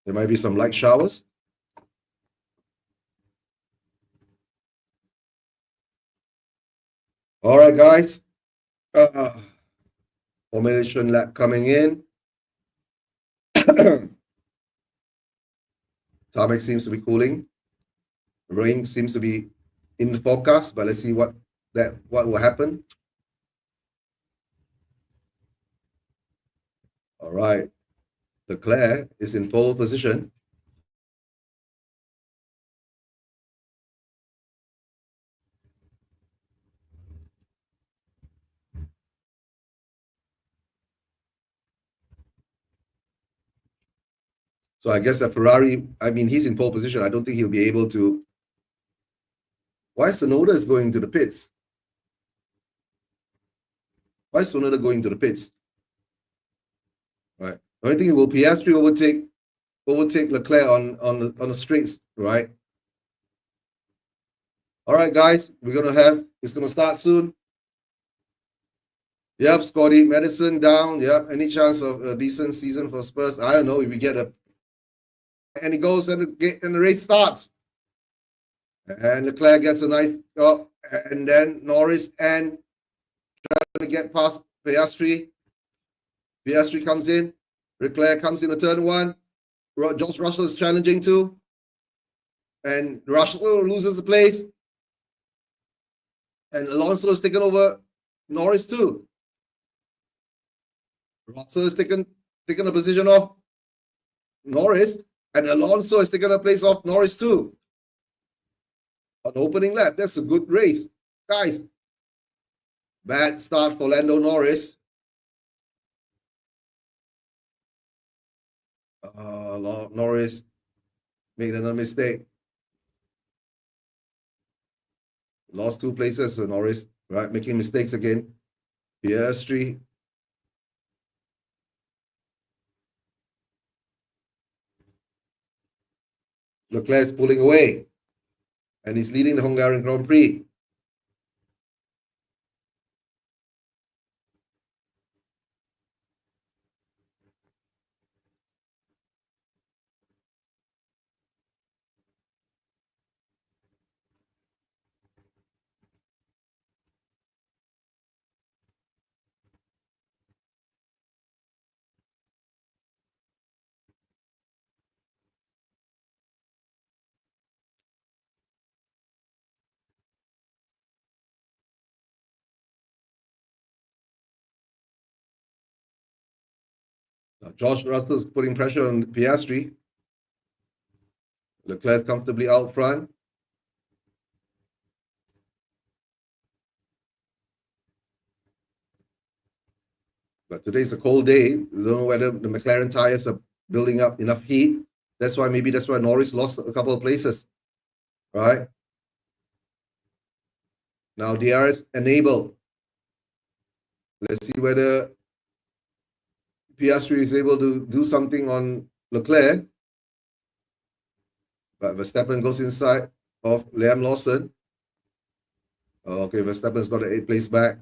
There might be some light showers. All right, guys. Formation lap coming in. Tarmac seems to be cooling. Rain seems to be in the forecast, but let's see what will happen. All right. Leclerc is in pole position. So I guess that Ferrari, he's in pole position. I don't think he'll be able to. Why is Tsunoda going to the pits? Why is Tsunoda going to the pits? Right. The only thing will Piastri overtake Leclerc on the straights, right? All right, guys, it's gonna start soon. Yep, Scotty, Madison down. Yep, any chance of a decent season for Spurs? I don't know if we get and it goes and the race starts. And Leclerc gets a nice and then Norris and trying to get past Piastri. Piastri comes in. Leclerc comes in the turn one. George Russell is challenging too. And Russell loses the place. And Alonso is taken over Norris too. Russell is taken a position off Norris. And Alonso is taking a place off Norris too. On the opening lap, that's a good race. Guys, bad start for Lando Norris. Norris made another mistake. Lost 2 places, so Norris, right, making mistakes again. Piastri. Leclerc is pulling away. And he's leading the Hungarian Grand Prix. George Russell's putting pressure on Piastri. Leclerc comfortably out front. But today's a cold day. You don't know whether the McLaren tires are building up enough heat. That's why Norris lost a couple of places, right? Now DRS enabled. Let's see whether Piastri is able to do something on Leclerc. But Verstappen goes inside of Liam Lawson. Okay, Verstappen's got an 8th place back.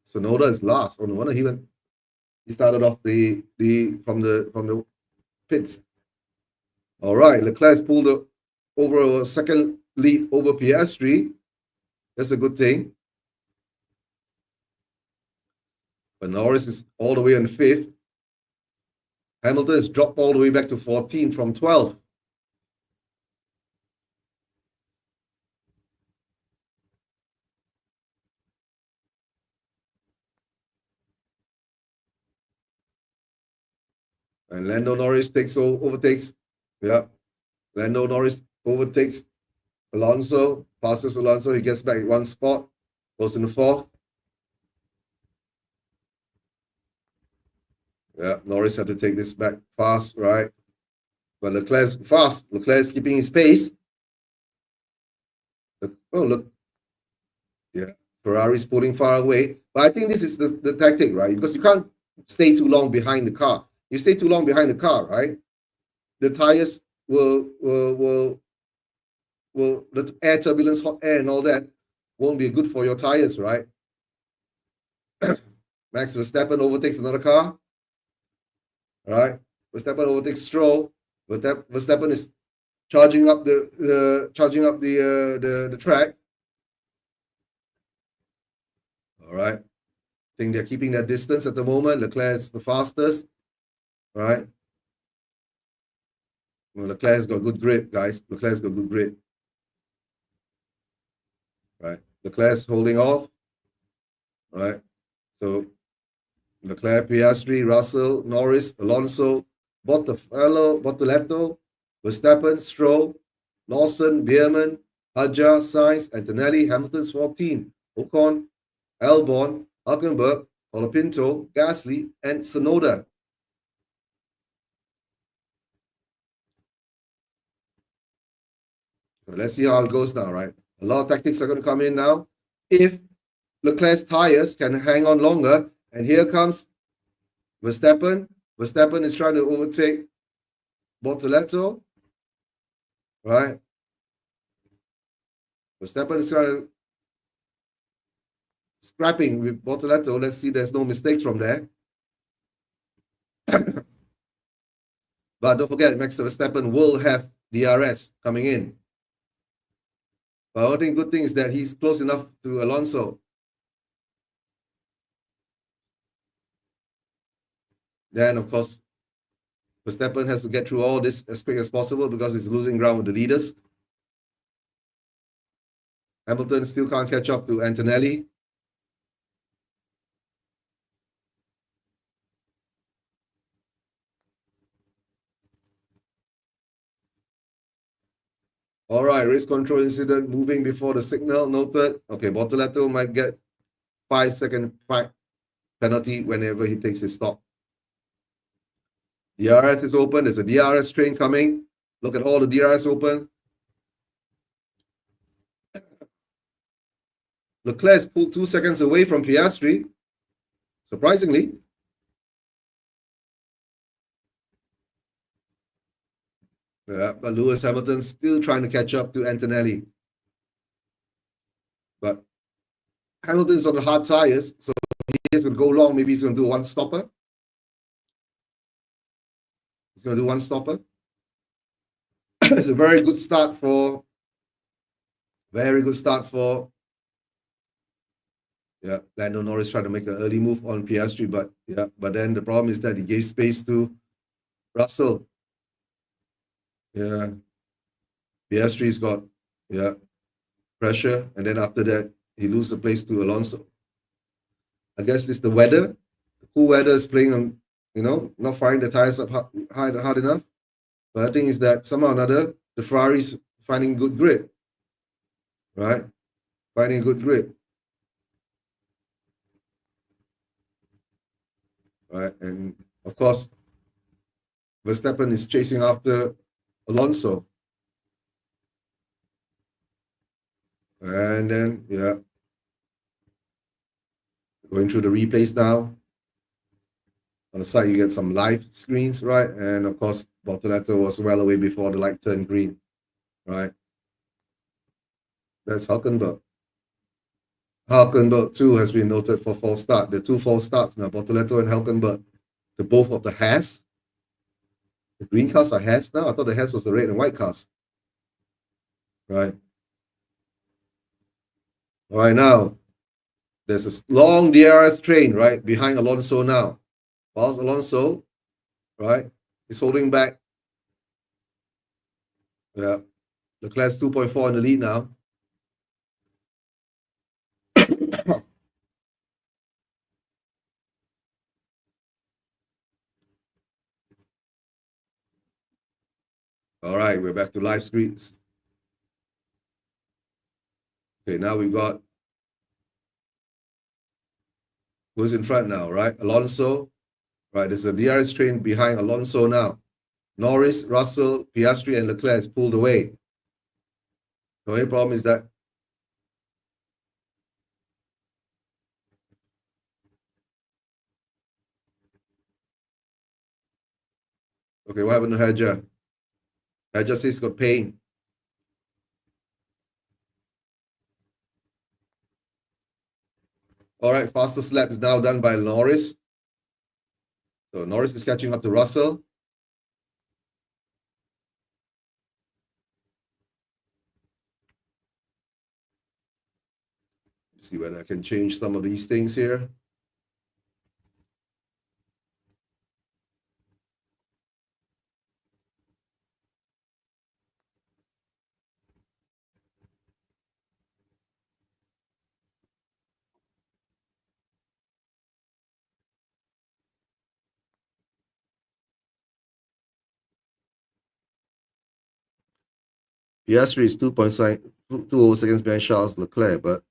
Sonoda is last. Oh no wonder he started off from the pits. All right, Leclerc's pulled over a second lead over Piastri. That's a good thing. But Norris is all the way in 5th. Hamilton has dropped all the way back to 14 from 12. And Lando Norris overtakes. Yeah. Lando Norris overtakes Alonso, passes Alonso. He gets back 1 spot, goes in the 4th. Yeah, Norris had to take this back fast, right? But Leclerc's fast. Leclerc's keeping his pace. Oh, look. Yeah, Ferrari's pulling far away. But I think this is the tactic, right? Because you can't stay too long behind the car. You stay too long behind the car, right? The tires the air turbulence, hot air, and all that won't be good for your tires, right? Max Verstappen overtakes another car. All right, Verstappen overtakes Stroll. Verstappen is charging up the track. All right, I think they're keeping their distance at the moment. Leclerc is the fastest. All right. Well, Leclerc's got good grip, guys. Leclerc's got good grip. Right. Leclerc's holding off. All right. So Leclerc, Piastri, Russell, Norris, Alonso, Bortoleto, Verstappen, Stroll, Lawson, Bierman, Hadjar, Sainz, Antonelli, Hamilton's 14, Ocon, Albon, Hulkenberg, Colapinto, Gasly, and Sonoda. Let's see how it goes now, right? A lot of tactics are going to come in now. If Leclerc's tires can hang on longer, and here comes Verstappen. Verstappen is trying to overtake Bortoleto, right? Verstappen is trying to scrapping with Bortoleto. Let's see, there's no mistakes from there. But don't forget, Max Verstappen will have DRS coming in. But I think good thing is that he's close enough to Alonso. Then, of course, Verstappen has to get through all this as quick as possible because he's losing ground with the leaders. Hamilton still can't catch up to Antonelli. All right, race control incident moving before the signal noted. Okay, Bortoleto might get 5-second penalty whenever he takes his stop. DRS is open. There's a DRS train coming. Look at all the DRS open. Leclerc's pulled 2 seconds away from Piastri, surprisingly. Yeah, but Lewis Hamilton's still trying to catch up to Antonelli. But Hamilton's on the hard tires, so he has to go long. Maybe he's going to do one stopper. He's going to do one stopper. It's a very good start for. Yeah, Lando Norris trying to make an early move on Piastri, but then the problem is that he gave space to Russell. Yeah, Piastri's got pressure, and then after that he loses the place to Alonso. I guess it's the weather. Cool weather is playing on, not firing the tires up hard enough. But the thing is that somehow or another, the Ferrari's finding good grip, right? Finding good grip, right? And of course, Verstappen is chasing after Alonso. And then, going through the replays now. On the side, you get some live screens, right? And of course, Bortoleto was well away before the light turned green, right? That's Hulkenberg. Hulkenberg, too, has been noted for false start. The two false starts now, Bortoleto and Hulkenberg, the both of the Haas. The green cars are Haas now. I thought the Haas was the red and white cars, right? All right, now, there's a long DRS train, right, behind Alonso now. Whilst Alonso, right, is holding back. Yeah, Leclerc's 2.4 in the lead now. All right, we're back to live screens. Okay, now we've got who's in front now, right? Alonso, right? There's a DRS train behind Alonso now. Norris, Russell, Piastri, and Leclerc is pulled away. The only problem is that okay, what happened to Hedger? Hedger says he's got pain. All right, fastest lap is now done by Norris. So Norris is catching up to Russell. Let's see whether I can change some of these things here. Piastri is 2.2 seconds behind Charles Leclerc, but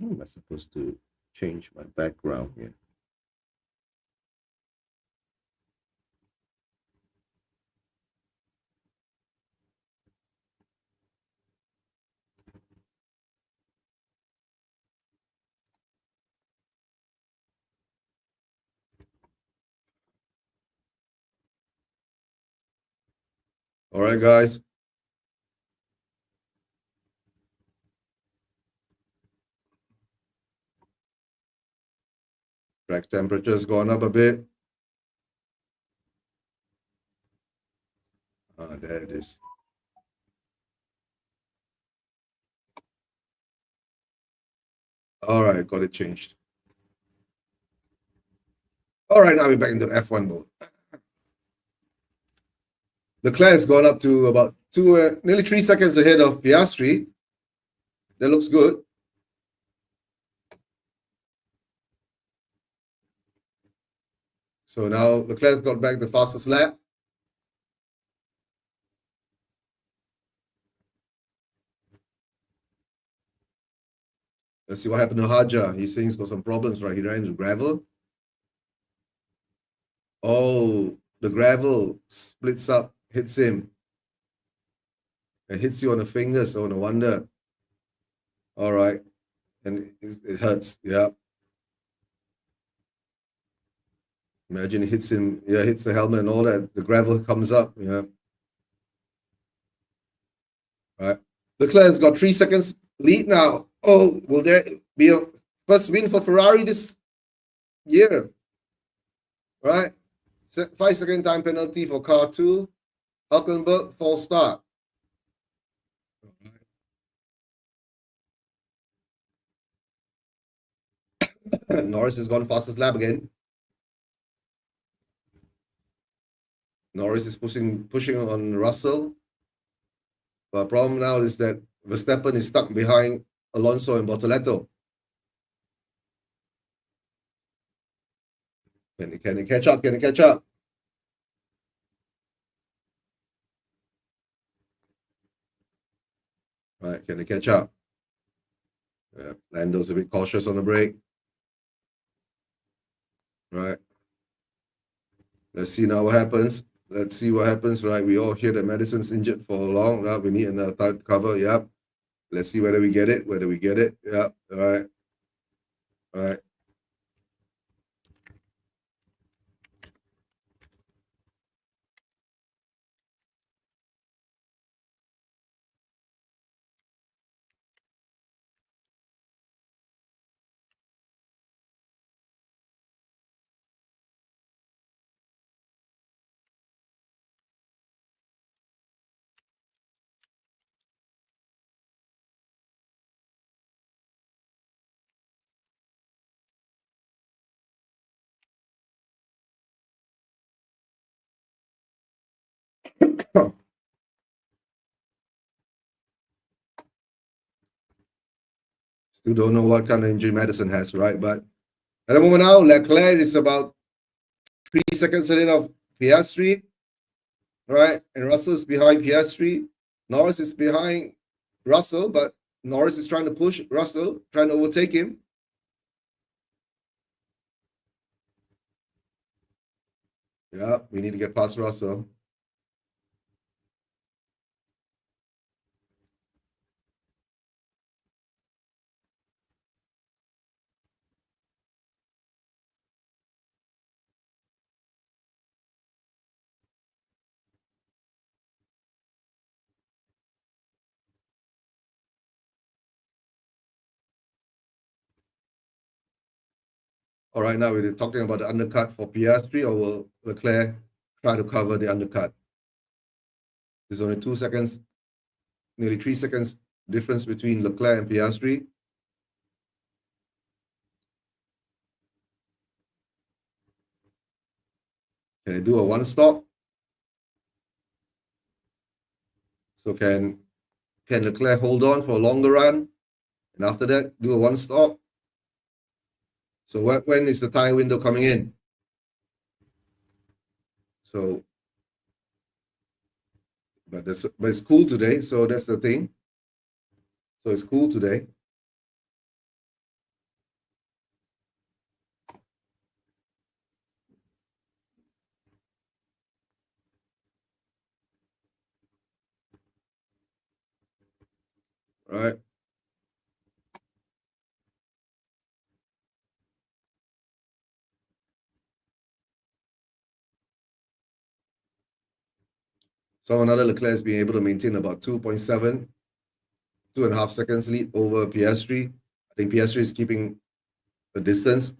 how am I supposed to change my background here? All right, guys. Track temperature's gone up a bit. There it is. All right, got it changed. All right, now we're back into F1 mode. Leclerc has gone up to about nearly 3 seconds ahead of Piastri. That looks good. So now Leclerc got back the fastest lap. Let's see what happened to Haja. He's saying he's got some problems, right? He ran into gravel. Oh, the gravel splits up, hits him. It hits you on the fingers. Oh, no wonder. All right. And it hurts. Yeah. Imagine it hits him. Yeah, hits the helmet and all that. The gravel comes up. Yeah. All right. Leclerc's got 3 seconds lead now. Oh, will there be a first win for Ferrari this year? All right. 5-second time penalty for car 2. Hulkenberg, false start. Norris has gone fastest lap again. Norris is pushing on Russell. But problem now is that Verstappen is stuck behind Alonso and Bortoleto. Can he catch up? Can he catch up? Right, can he catch up? Yeah, Lando's a bit cautious on the brake. Right. Let's see now what happens. Let's see what happens. Right, we all hear that Madison's injured for long. Now we need another type cover. Yep. Let's see whether we get it. Whether we get it. Yep. All right. All right. Still don't know what kind of injury Madison has, right? But at the moment now, Leclerc is about 3 seconds ahead of Piastri, right? And Russell's behind Piastri. Norris is behind Russell, but Norris is trying to push Russell, trying to overtake him. Yeah, we need to get past Russell. All right, now we're talking about the undercut for Piastri, or will Leclerc try to cover the undercut? There's only 2 seconds, nearly 3 seconds difference between Leclerc and Piastri. Can they do a one stop? So can Leclerc hold on for a longer run, and after that do a one stop? So when is the tire window coming in? So, but it's cool today, so that's the thing. So it's cool today. All right. So another Leclerc is being able to maintain about 2.7, 2.5 seconds lead over Piastri. I think Piastri is keeping a distance,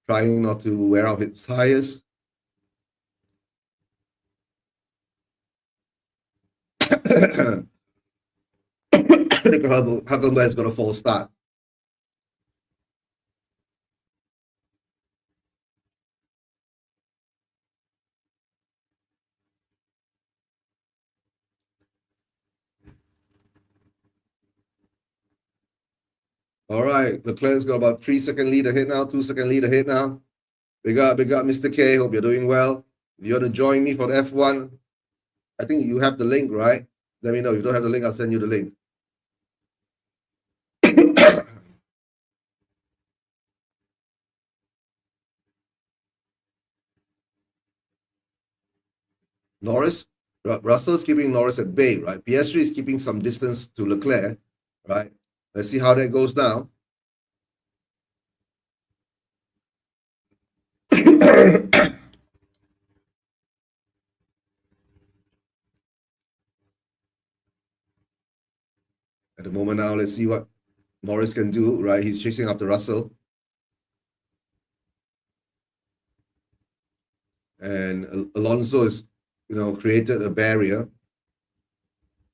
trying not to wear out his tires. Hulkenberg has got a false start. All right, Leclerc's got about 3 second lead ahead now, 2 second lead ahead now. Big up Mr. K. Hope you're doing well. If you want to join me for the F1, I think you have the link, right? Let me know. If you don't have the link, I'll send you the link. Russell's keeping Norris at bay, right? PS3 is keeping some distance to Leclerc, right? Let's see how that goes now. At the moment now, let's see what Norris can do, right? He's chasing after Russell. And Alonso is, created a barrier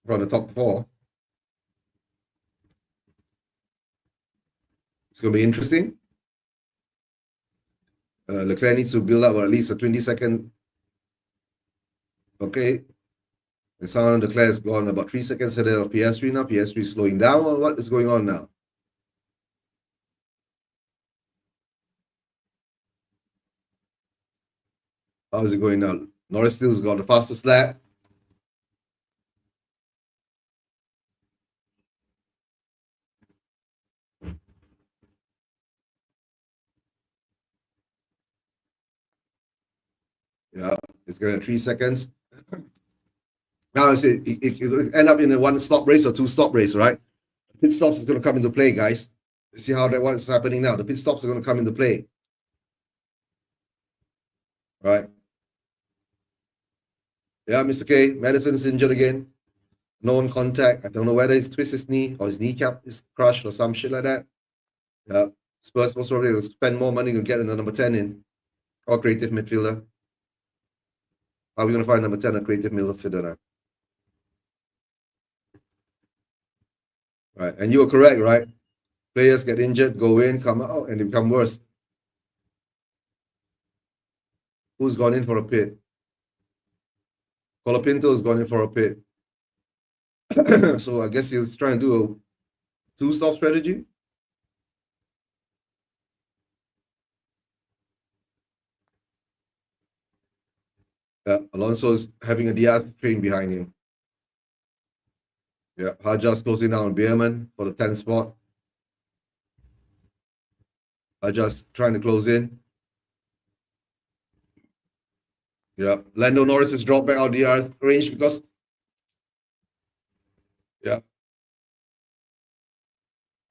from the top four. It's going to be interesting. Leclerc needs to build up at least a 20-second. Okay. And somehow Leclerc has gone about 3 seconds ahead of PS3 now. PS3 is slowing down, or what is going on now? How is it going now? Norris still's got the fastest lap. Yeah, it's going to 3 seconds. Now it could end up in a 1-stop race or 2-stop race, right? Pit stops is going to come into play, guys. See how that what's happening now. The pit stops are going to come into play. Right. Yeah, Mr. K. Madison is injured again. No one contact. I don't know whether he's twisted his knee or his kneecap is crushed or some shit like that. Yeah. Spurs most probably will spend more money to get another number 10 in. Or creative midfielder. How are we going to find number 10 a creative midfielder now? Right. And you were correct, right? Players get injured, go in, come out, and they become worse. Who's gone in for a pit? Colapinto has gone in for a pit. So I guess he's trying to do a 2-stop strategy. Yeah, Alonso is having a DR train behind him. Yeah, Hajas closing down on Beerman for the 10th spot. Hajas trying to close in. Yeah, Lando Norris has dropped back out DR range because. Yeah.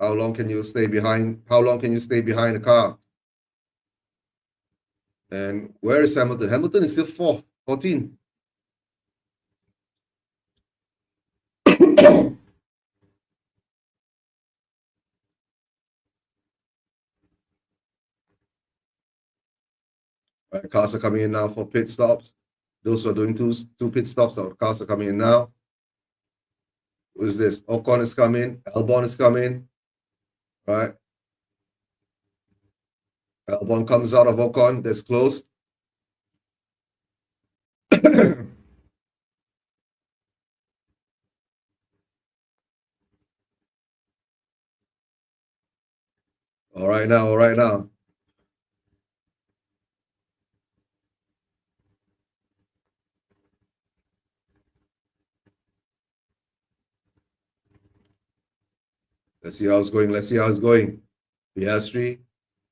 How long can you stay behind? How long can you stay behind the car? And where is Hamilton? Hamilton is still 4th, 14. Right, cars are coming in now for pit stops. Those who are doing two pit stops, our cars are coming in now. Who is this? Ocon is coming. Albon is coming. Right. Albon comes out of Ocon. That's closed. All right now, all right now. Let's see how it's going. Let's see how it's going. PS3,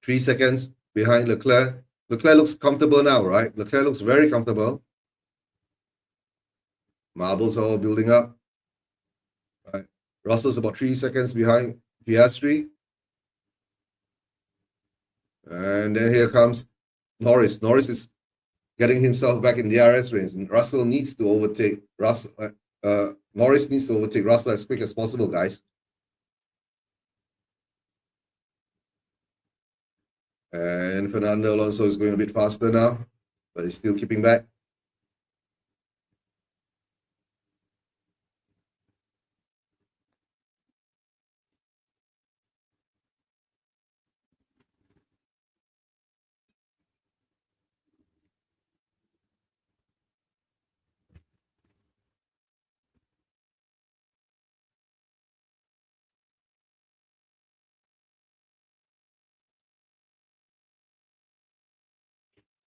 3 seconds behind Leclerc. Leclerc looks comfortable now, right? Leclerc looks very comfortable. Marbles are all building up. Right. Russell's about 3 seconds behind PS3. And then here comes Norris. Norris is getting himself back in the DRS range. And Russell needs to overtake Russell. Norris needs to overtake Russell as quick as possible, guys. And Fernando Alonso is going a bit faster now, but he's still keeping back.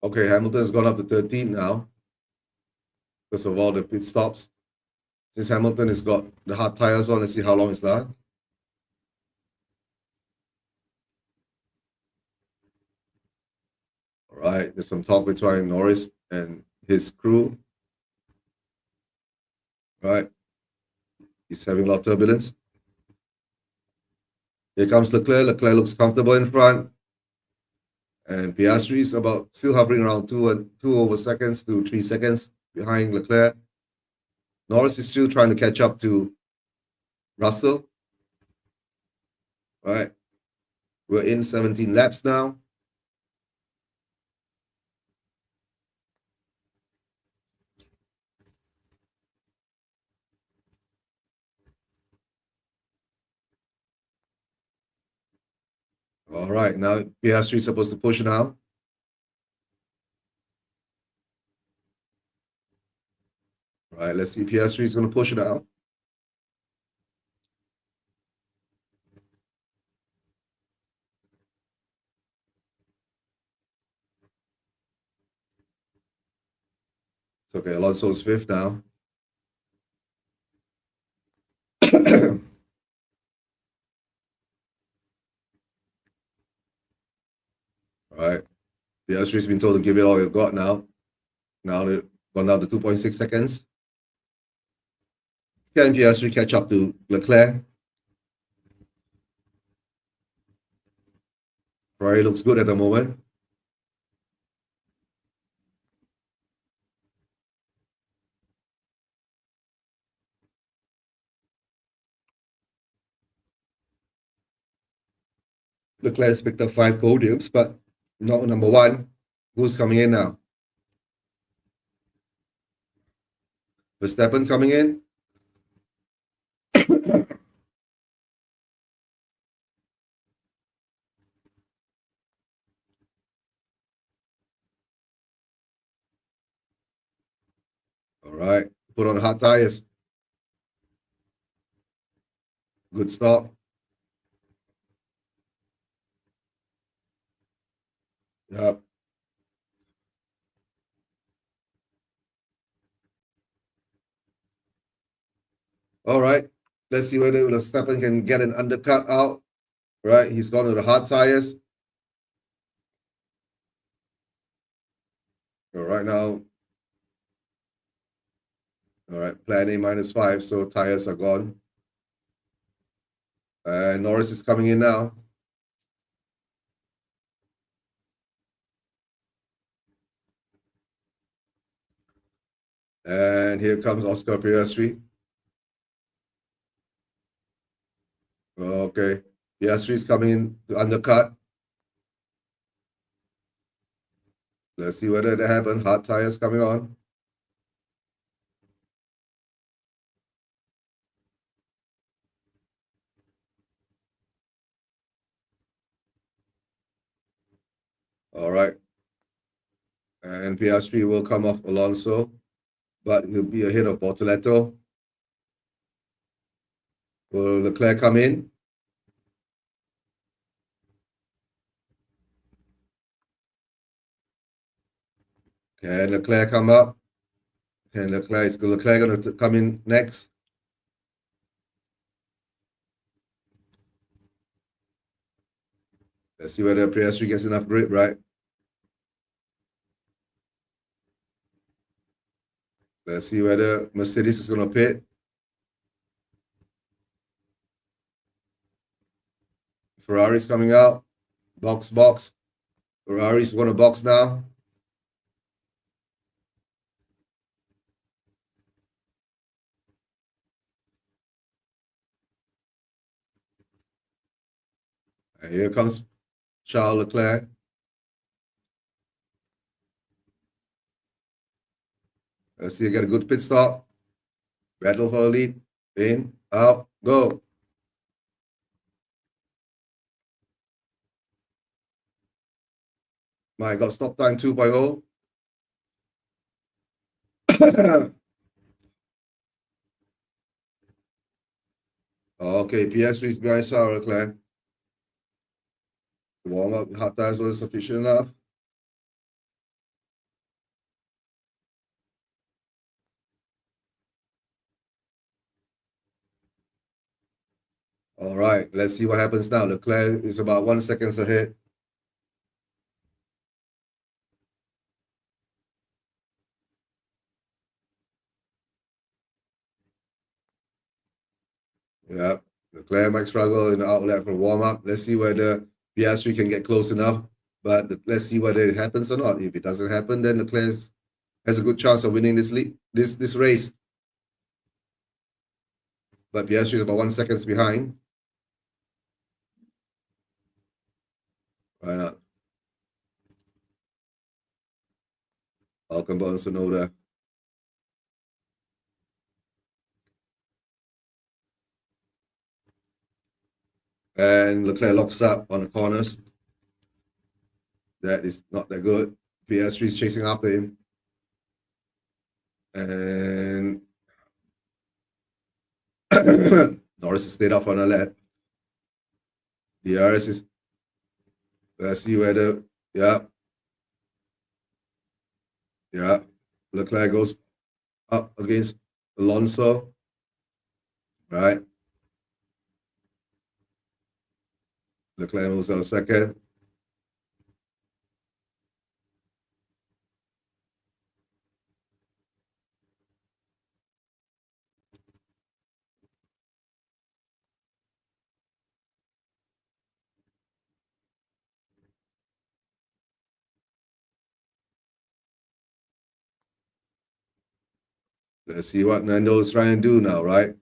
Okay, Hamilton's gone up to 13 now because of all the pit stops. Since Hamilton has got the hard tires on, let's see how long it's that. All right, there's some talk between Norris and his crew. All right, he's having a lot of turbulence. Here comes Leclerc. Leclerc looks comfortable in front. And Piastri is still hovering around 2 over seconds to 3 seconds behind Leclerc. Norris is still trying to catch up to Russell. All right, we're in 17 laps now. All right, now Piastri is supposed to push now. All right, let's see. Piastri is going to push it out. It's okay. Alonso's fifth now. All right. Piastri's been told to give it all you've got now. Now they've gone down to 2.6 seconds. Can Piastri catch up to Leclerc? Ferrari looks good at the moment. Leclerc has picked up 5 podiums, but not number 1. Who's coming in now? Verstappen coming in. All right, put on hot tires. Good start. Yep. All right, let's see whether Verstappen can get an undercut out. Right, he's gone to the hard tires. Right now, all right, plan A -5, so tires are gone. And Norris is coming in now. And here comes Oscar Piastri. Okay, Piastri is coming in to undercut. Let's see whether that happens. Hard tires coming on. All right. And Piastri will come off Alonso, but he'll be ahead of Bortoleto. Will Leclerc come in? Can Leclerc come up? Can Leclerc going to come in next? Let's see whether Piastri gets enough grip, right? Let's see whether Mercedes is going to pit. Ferrari's coming out. Box. Ferrari's going to box now. And here comes Charles Leclerc. Let's see, get a good pit stop. Battle for the lead. In, out, go. My God, stop time 2.0. Okay, Piastri is behind Charles Leclerc. Warm up, hot tires was sufficient enough. All right, let's see what happens now. Leclerc is about 1 second ahead. Yeah, Leclerc might struggle in the outlet for warm-up. Let's see whether Piastri can get close enough. But let's see whether it happens or not. If it doesn't happen, then Leclerc has a good chance of winning this race. But Piastri is about 1 second behind. Why not? Ocon Sonoda. And Leclerc locks up on the corners. That is not that good. Piastri is chasing after him. And Norris has stayed off on the lap. DRS is, let's see whether, yeah. Leclerc goes up against Alonso. Right. Leclerc moves out second. Let's see what Nando is trying to do now, right?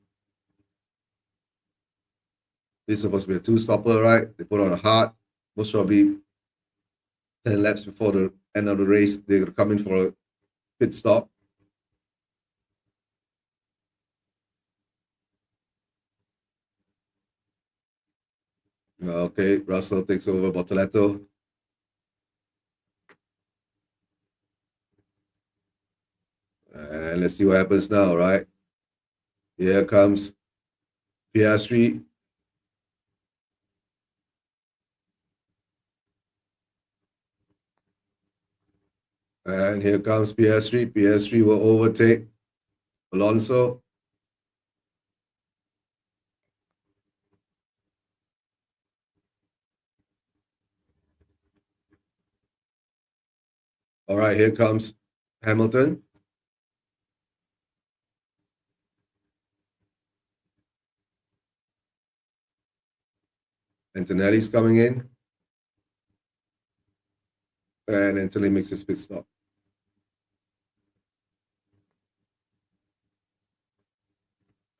This is supposed to be a two-stopper, right? They put on a hard. Most probably 10 laps before the end of the race, they're going to come in for a pit stop. Okay, Russell takes over Bortoletto. And let's see what happens now, right? Here comes Piastri. And here comes Piastri. Piastri will overtake Alonso. All right, here comes Hamilton. Antonelli's coming in. And Antonelli makes his pit stop.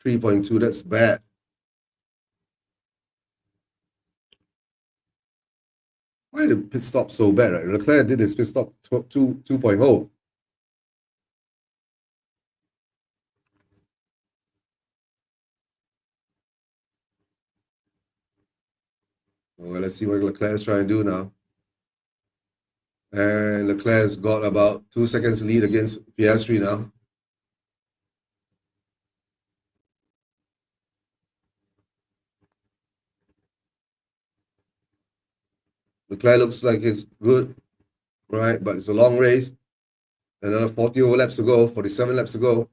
3.2, that's bad. Why did pit stop so bad, right? Leclerc did his pit stop 2.0. Well, let's see what Leclerc is trying to do now. And Leclerc's got about 2 seconds lead against Piastri now. Leclerc looks like it's good, right? But it's a long race. Another 40 laps to go, 47 laps to go.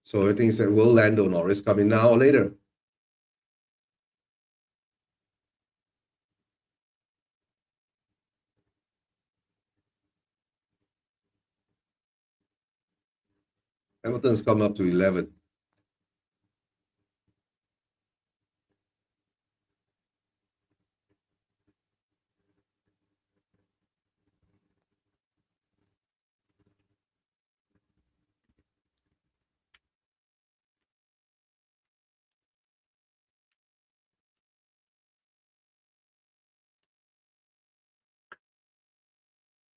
So I think that will Lando Norris coming now or later? Hamilton's come up to 11.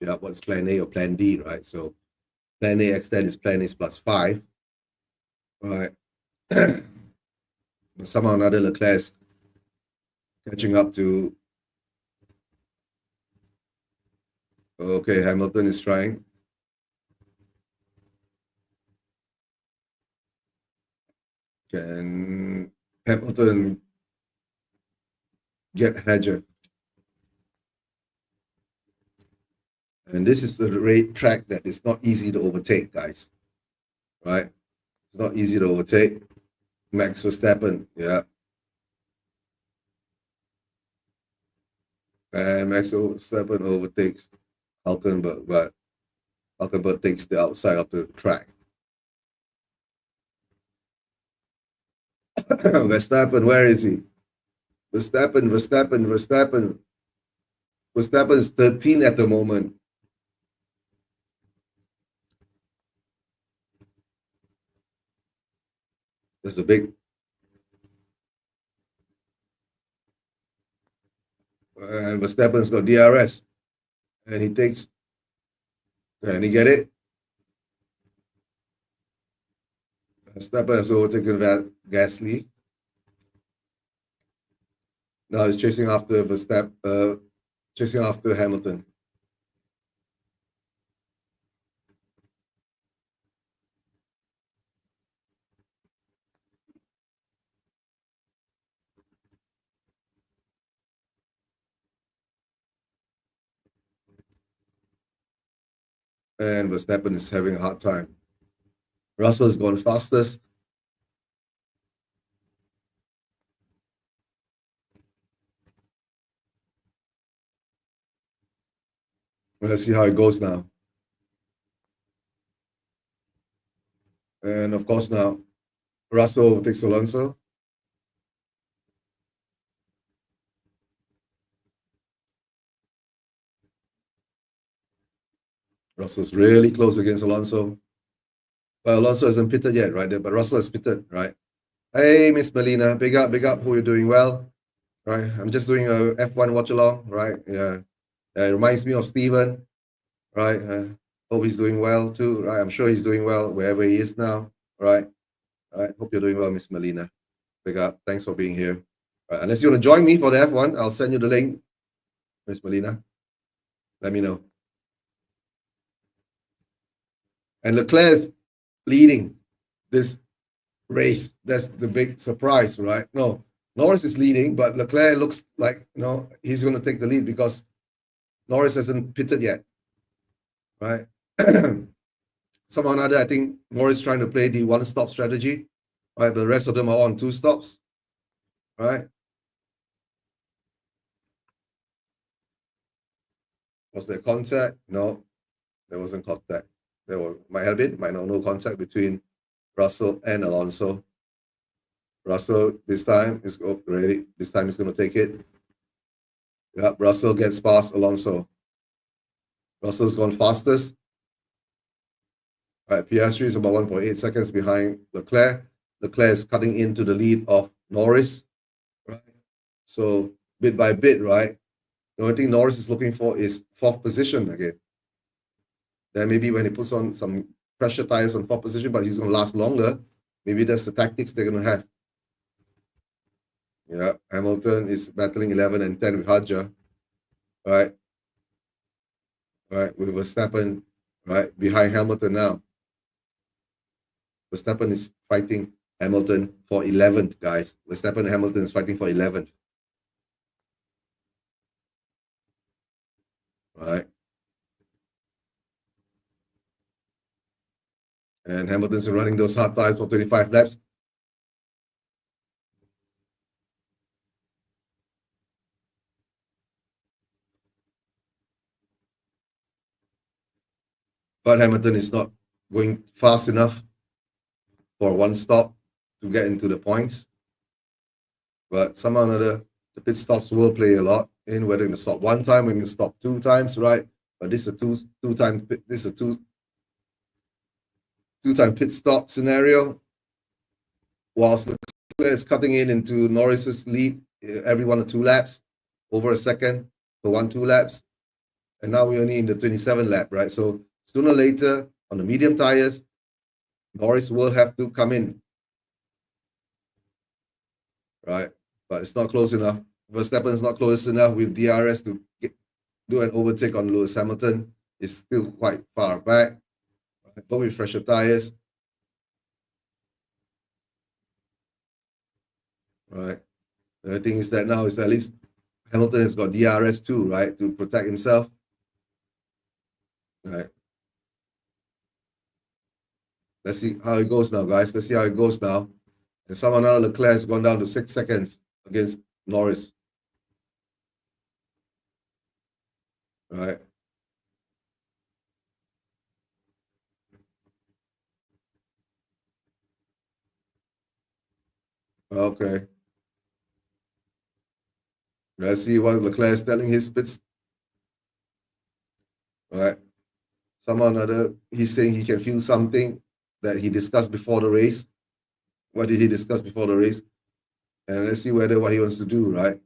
Yeah, what's plan A or plan D, right? So plan A extend is plan A plus 5. All right. Somehow or another, Leclerc's catching up to. Okay, Hamilton is trying. Can Hamilton get Hedger. And this is a track that is not easy to overtake, guys. Right? It's not easy to overtake. Max Verstappen, yeah. And Max Verstappen overtakes Hulkenberg, but Hulkenberg takes the outside of the track. Verstappen, where is he? Verstappen is 13 at the moment. There's a big. And Verstappen's got DRS. And he takes. Can he get it? Verstappen has overtaken Gasly. Now he's chasing after Verstappen, chasing after Hamilton. And Verstappen is having a hard time. Russell is going fastest. Let's see how it goes now. And of course now, Russell takes Alonso. Russell's really close against Alonso. But Alonso hasn't pitted yet, right? But Russell has pitted, right? Hey, Miss Melina, big up, hope you're doing well, right? I'm just doing a F1 watch along, right? Yeah, it reminds me of Steven, right? Hope he's doing well too, right? I'm sure he's doing well wherever he is now, right? Right. Hope you're doing well, Miss Melina. Big up, thanks for being here. Right. Unless you want to join me for the F1, I'll send you the link, Miss Melina. Let me know. And Leclerc leading this race. That's the big surprise, right? No, Norris is leading, but Leclerc looks like he's going to take the lead because Norris hasn't pitted yet, right? Somehow or another, I think Norris trying to play the one-stop strategy, right? But the rest of them are on two stops, right? Was there contact? No, there wasn't contact. Might have been, might not no contact between Russell and Alonso. Russell this time is ready. This time he's going to take it. Yep, Russell gets past Alonso. Russell's gone fastest. All right, PS3 is about 1.8 seconds behind Leclerc. Leclerc is cutting into the lead of Norris. Right. So bit by bit, right? The only thing Norris is looking for is fourth position again. Then maybe when he puts on some pressure tires on fourth position, but he's going to last longer, maybe that's the tactics they're going to have. Yeah, Hamilton is battling 11 and 10 with Hadja. Right. Right, with Verstappen, right, behind Hamilton now. Verstappen is fighting Hamilton for 11th, guys. Verstappen and Hamilton is fighting for 11th. Right. And Hamilton's running those hard tires for 25 laps. But Hamilton is not going fast enough for one stop to get into the points. But somehow or another, the pit stops will play a lot in whether you stop one time, when you stop two times, right? But this is a two-time pit stop scenario. Whilst Leclerc is cutting into Norris's lead every 1 or 2 laps, over a second for 1-2 laps. And now we're only in the 27 lap, right? So sooner or later, on the medium tires, Norris will have to come in, right? But it's not close enough. Verstappen is not close enough with DRS to do an overtake on Lewis Hamilton. It's still quite far back, but with fresher tires. right? The thing is that now is at least Hamilton has got DRS too, right, to protect himself, right? Let's see how it goes now, guys. Let's see how it goes now. And somehow now Leclerc has gone down to 6 seconds against Norris, right? Okay. Let's see what Leclerc is telling his pits. Right. Somehow or another, he's saying he can feel something that he discussed before the race. What did he discuss before the race? And let's see what he wants to do, right?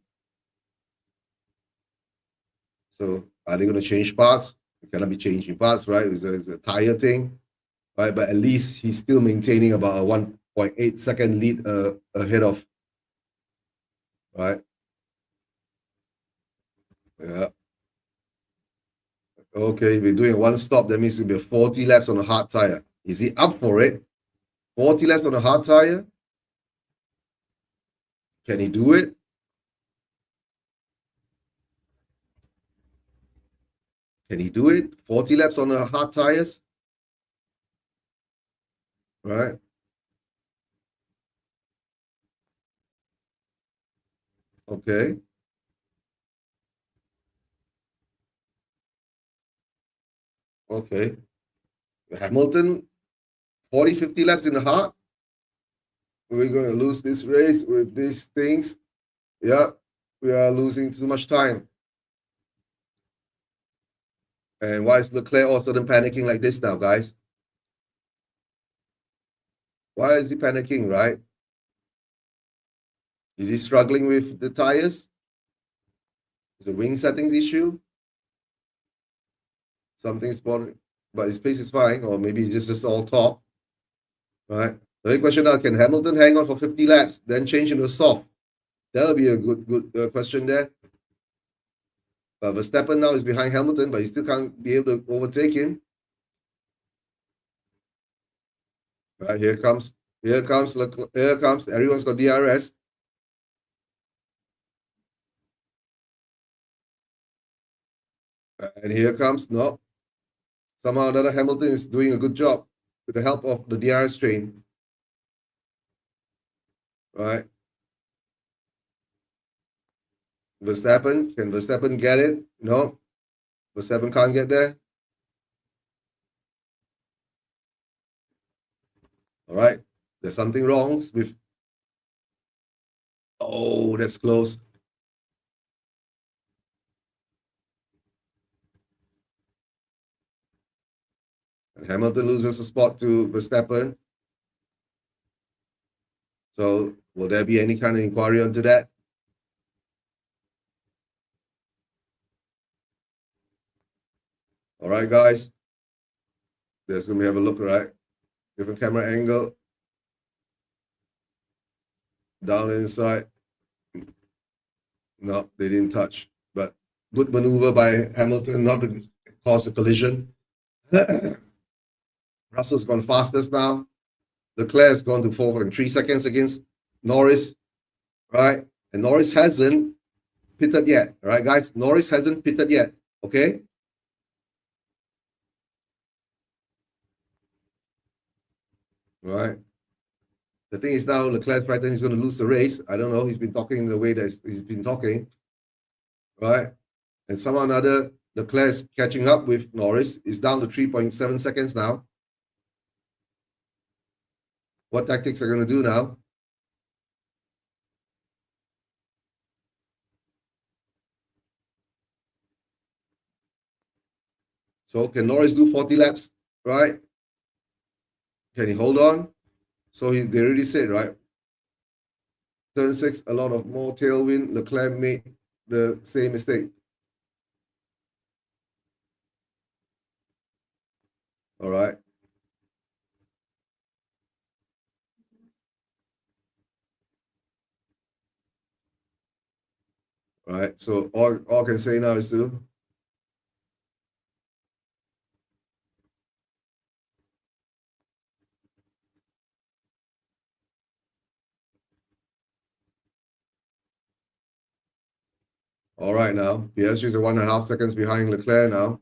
So are they going to change parts? It cannot be changing parts, right? It's a tire thing, right? But at least he's still maintaining about a 1.8 second lead ahead of, right? Yeah. Okay, we're doing one stop. That means it'll be 40 laps on a hard tire. Is he up for it? 40 laps on a hard tire? Can he do it? Can he do it? 40 laps on the hard tires? Right? Okay. Okay. Hamilton, 40, 50 laps in the hard. We're going to lose this race with these things. Yeah, we are losing too much time. And why is Leclerc all of a sudden panicking like this now, guys? Why is he panicking, right? Is he struggling with the tires? Is it a wing settings issue? Something's bothering, but his pace is fine, or maybe just all talk, right? The only question now, can Hamilton hang on for 50 laps, then change into a soft? That'll be a good question there. Verstappen now is behind Hamilton, but he still can't be able to overtake him. Right, here comes, everyone's got DRS. And here comes, no. Somehow another Hamilton is doing a good job with the help of the DRS train. Right. Verstappen, can Verstappen get it? No. Verstappen can't get there. All right. There's something wrong with. Oh, that's close. And Hamilton loses a spot to Verstappen. So will there be any kind of inquiry onto that? All right, guys. Let's go have a look, right? Different camera angle. Down inside. No, they didn't touch. But good maneuver by Hamilton not to cause a collision. Russell's gone fastest now. Leclerc's gone to 4.3 seconds against Norris, right? And Norris hasn't pitted yet, all right, guys? Norris hasn't pitted yet, okay? All right. The thing is now Leclerc threatens he's going to lose the race. I don't know. He's been talking in the way that he's been talking, right? And somehow or another, Leclerc's catching up with Norris. Is down to 3.7 seconds now. What tactics are going to do now? So can Norris do 40 laps, right? Can he hold on? So they already said, right? Turn 6, a lot of more tailwind. Leclerc made the same mistake. All right. All right. So all I can say now is to All right, now PSG is 1.5 seconds behind Leclerc now.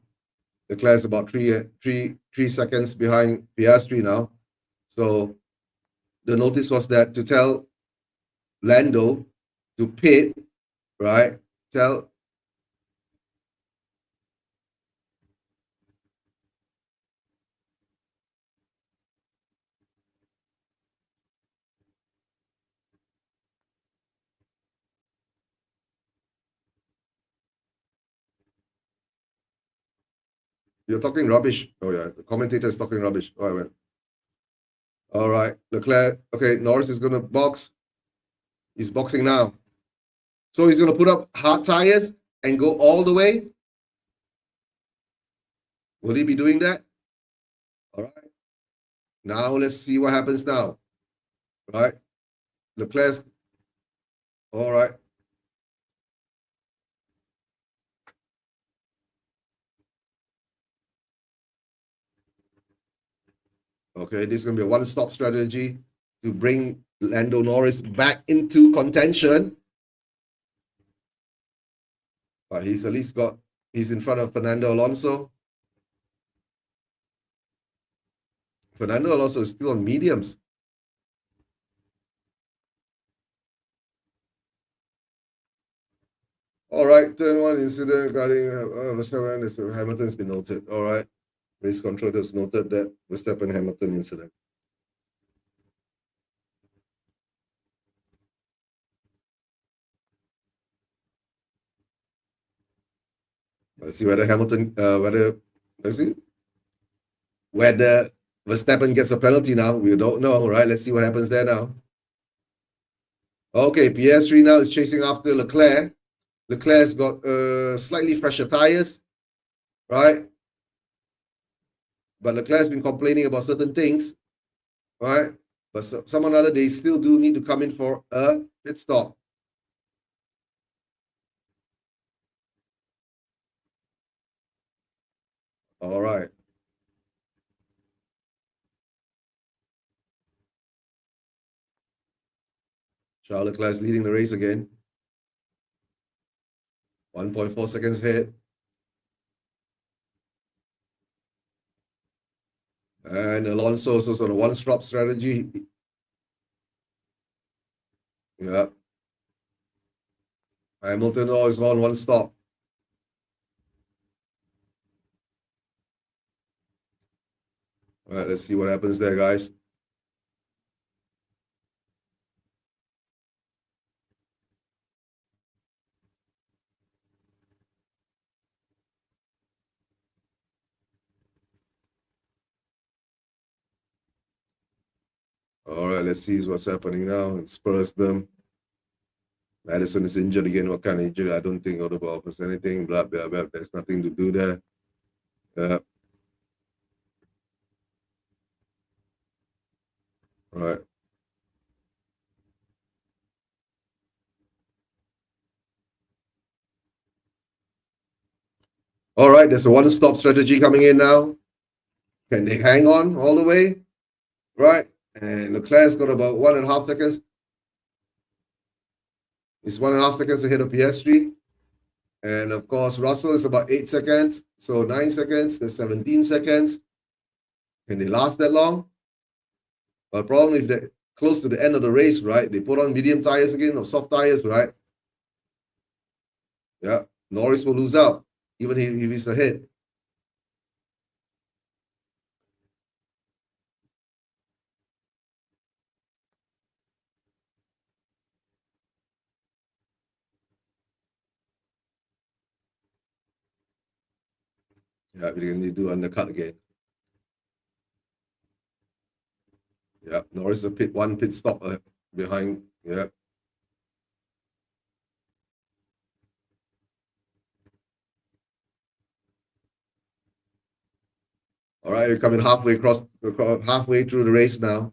Leclerc is about three seconds behind Piastri now. So the notice was that to tell Lando to pit, right? You're talking rubbish. Oh yeah, the commentator is talking rubbish. All right, all right. Leclerc. Okay, Norris is gonna box. He's boxing now. So he's gonna put up hard tires and go all the way. Will he be doing that? All right. Now let's see what happens now. All right. Leclerc. All right. Okay, this is going to be a one-stop strategy to bring Lando Norris back into contention. But he's at least he's in front of Fernando Alonso. Fernando Alonso is still on mediums. All right, turn one incident regarding Verstappen. Hamilton's been noted. All right, race controllers noted that Verstappen Hamilton incident. Let's see whether whether Verstappen gets a penalty now. We don't know, right? Let's see what happens there now. Okay, PS3 now is chasing after Leclerc. Leclerc's got slightly fresher tires, right? But Leclerc's been complaining about certain things, right? But some or other, they still do need to come in for a pit stop. All right. Charles Leclerc is leading the race again. 1.4 seconds ahead. And Alonso is also on a one-stop strategy. Yeah. Hamilton is on one stop. All right, let's see what happens there, guys. All right, let's see what's happening now. It Spurs them. Madison is injured again. What kind of injury? I don't think audible offers anything. Blah, blah, blah. There's nothing to do there. Right. All right, there's a one-stop strategy coming in now. Can they hang on all the way? Right. And Leclerc's got about 1.5 seconds. He's 1.5 seconds ahead of PS3. And of course, Russell is about 8 seconds. So 9 seconds, there's 17 seconds. Can they last that long? But problem if they're close to the end of the race, right? They put on medium tires again or soft tires, right? Yeah. Norris will lose out, even if he's ahead. Yeah, we're going to do undercut again. Yeah, Norris a one pit stop behind. Yeah. All right, we're coming halfway through the race now.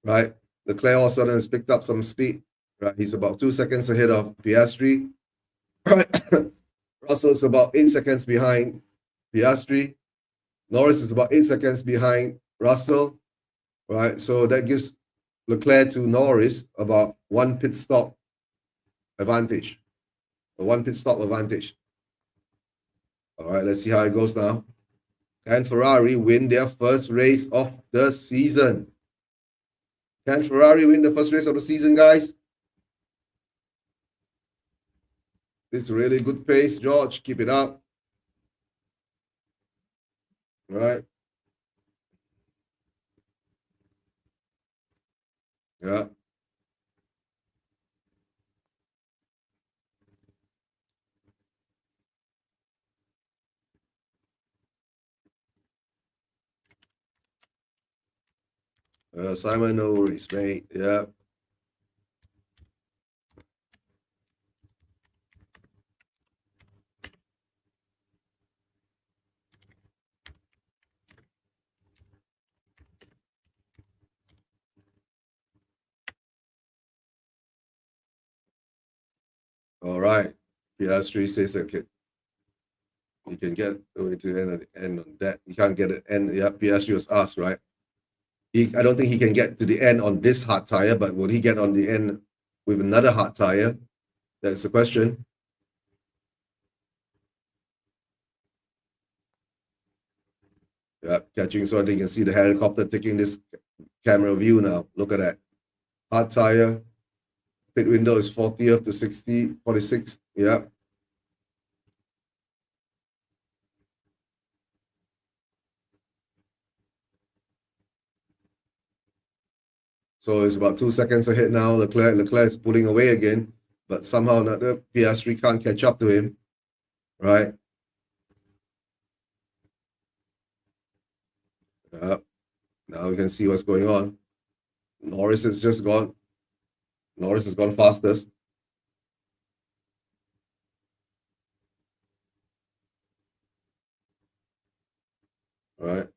Right, Leclerc all of a sudden has picked up some speed. Right, he's about 2 seconds ahead of Piastri. Right, Russell's about 8 seconds behind Piastri. Norris is about 8 seconds behind Russell. Right, so that gives Leclerc to Norris about one pit stop advantage. A 1 pit stop advantage. All right, let's see how it goes now. Can Ferrari win their first race of the season? Can Ferrari win the first race of the season, guys? This is really good pace, George. Keep it up. All right. Yeah. Simon, no worries, mate. Yeah. All right. PS3 says that you can get to the end on that. You can't get it. And yeah, PS3 was asked, right? I don't think he can get to the end on this hard tire, but will he get on the end with another hard tire? That's the question. Yeah, catching so you can see the helicopter taking this camera view now. Look at that. Hard tire. Pit window is 40th to 60, 46. Yeah. So it's about 2 seconds ahead now. Leclerc is pulling away again, but somehow the PS3 can't catch up to him. Right. Now we can see what's going on. Norris has just gone. Norris has gone fastest. All right.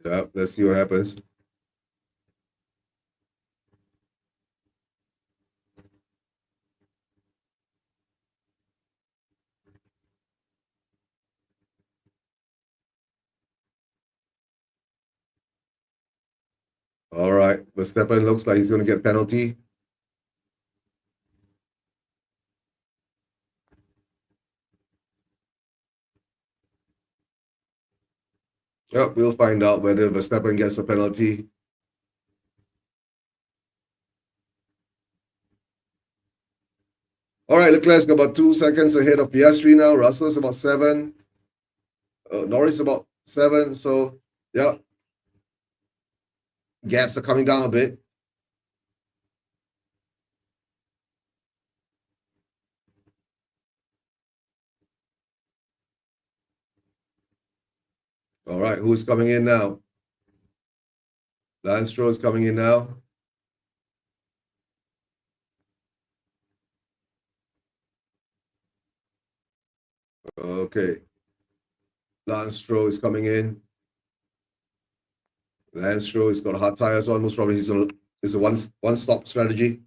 Yeah, let's see what happens. All right. Verstappen looks like he's going to get a penalty. Yep, we'll find out whether Verstappen gets a penalty. All right, Leclerc's about 2 seconds ahead of PS3 now. Russell's about 7. Norris about 7. So, yeah. Gaps are coming down a bit. All right, who's coming in now? Lance Stroll's coming in now. Okay. Lance Stroll is coming in. Lance Stroll has got hard tires on. Most probably it's a one-stop strategy.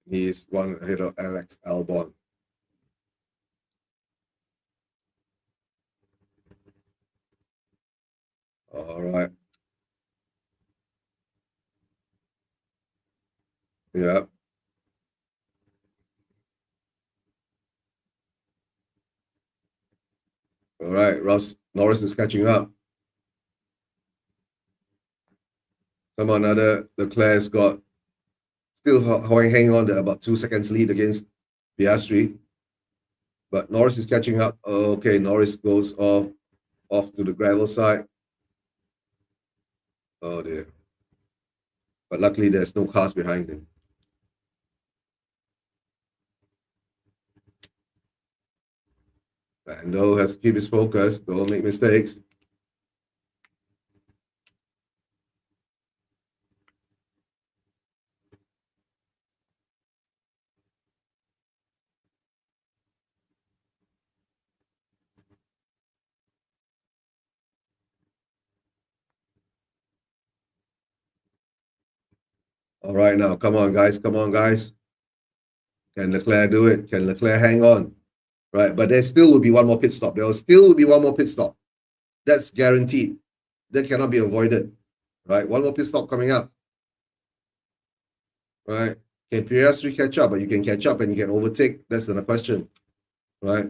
He's one ahead of Alex Albon. All right. Yeah. All right. Norris is catching up. Somehow another Leclerc's got still hanging on there, about 2 seconds lead against Piastri. But Norris is catching up. Okay, Norris goes off to the gravel side. Oh dear. But luckily there's no cars behind him. Lando has to keep his focus. Don't make mistakes. All right, now, come on, guys. Come on, guys. Can Leclerc do it? Can Leclerc hang on? Right, but there still will be one more pit stop. There will still be one more pit stop. That's guaranteed. That cannot be avoided. Right, one more pit stop coming up. Right, can Piastri catch up? But you can catch up and you can overtake. That's the question. Right,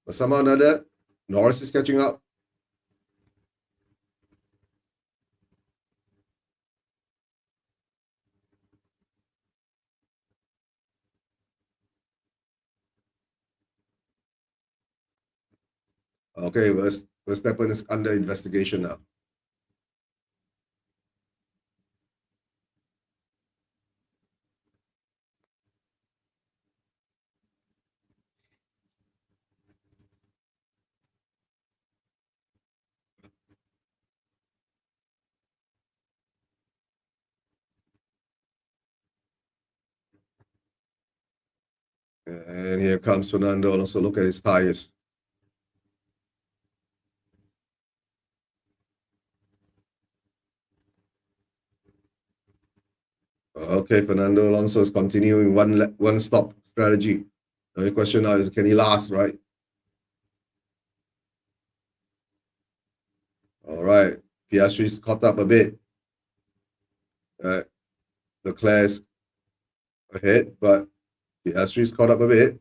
but somehow or another, Norris is catching up. Okay, Verstappen is under investigation now. And here comes Fernando. Also, look at his tires. Okay, Fernando Alonso is continuing one stop strategy. The only question now is, can he last, right? All right, Piastri's caught up a bit. Leclerc's ahead, but Piastri's caught up a bit.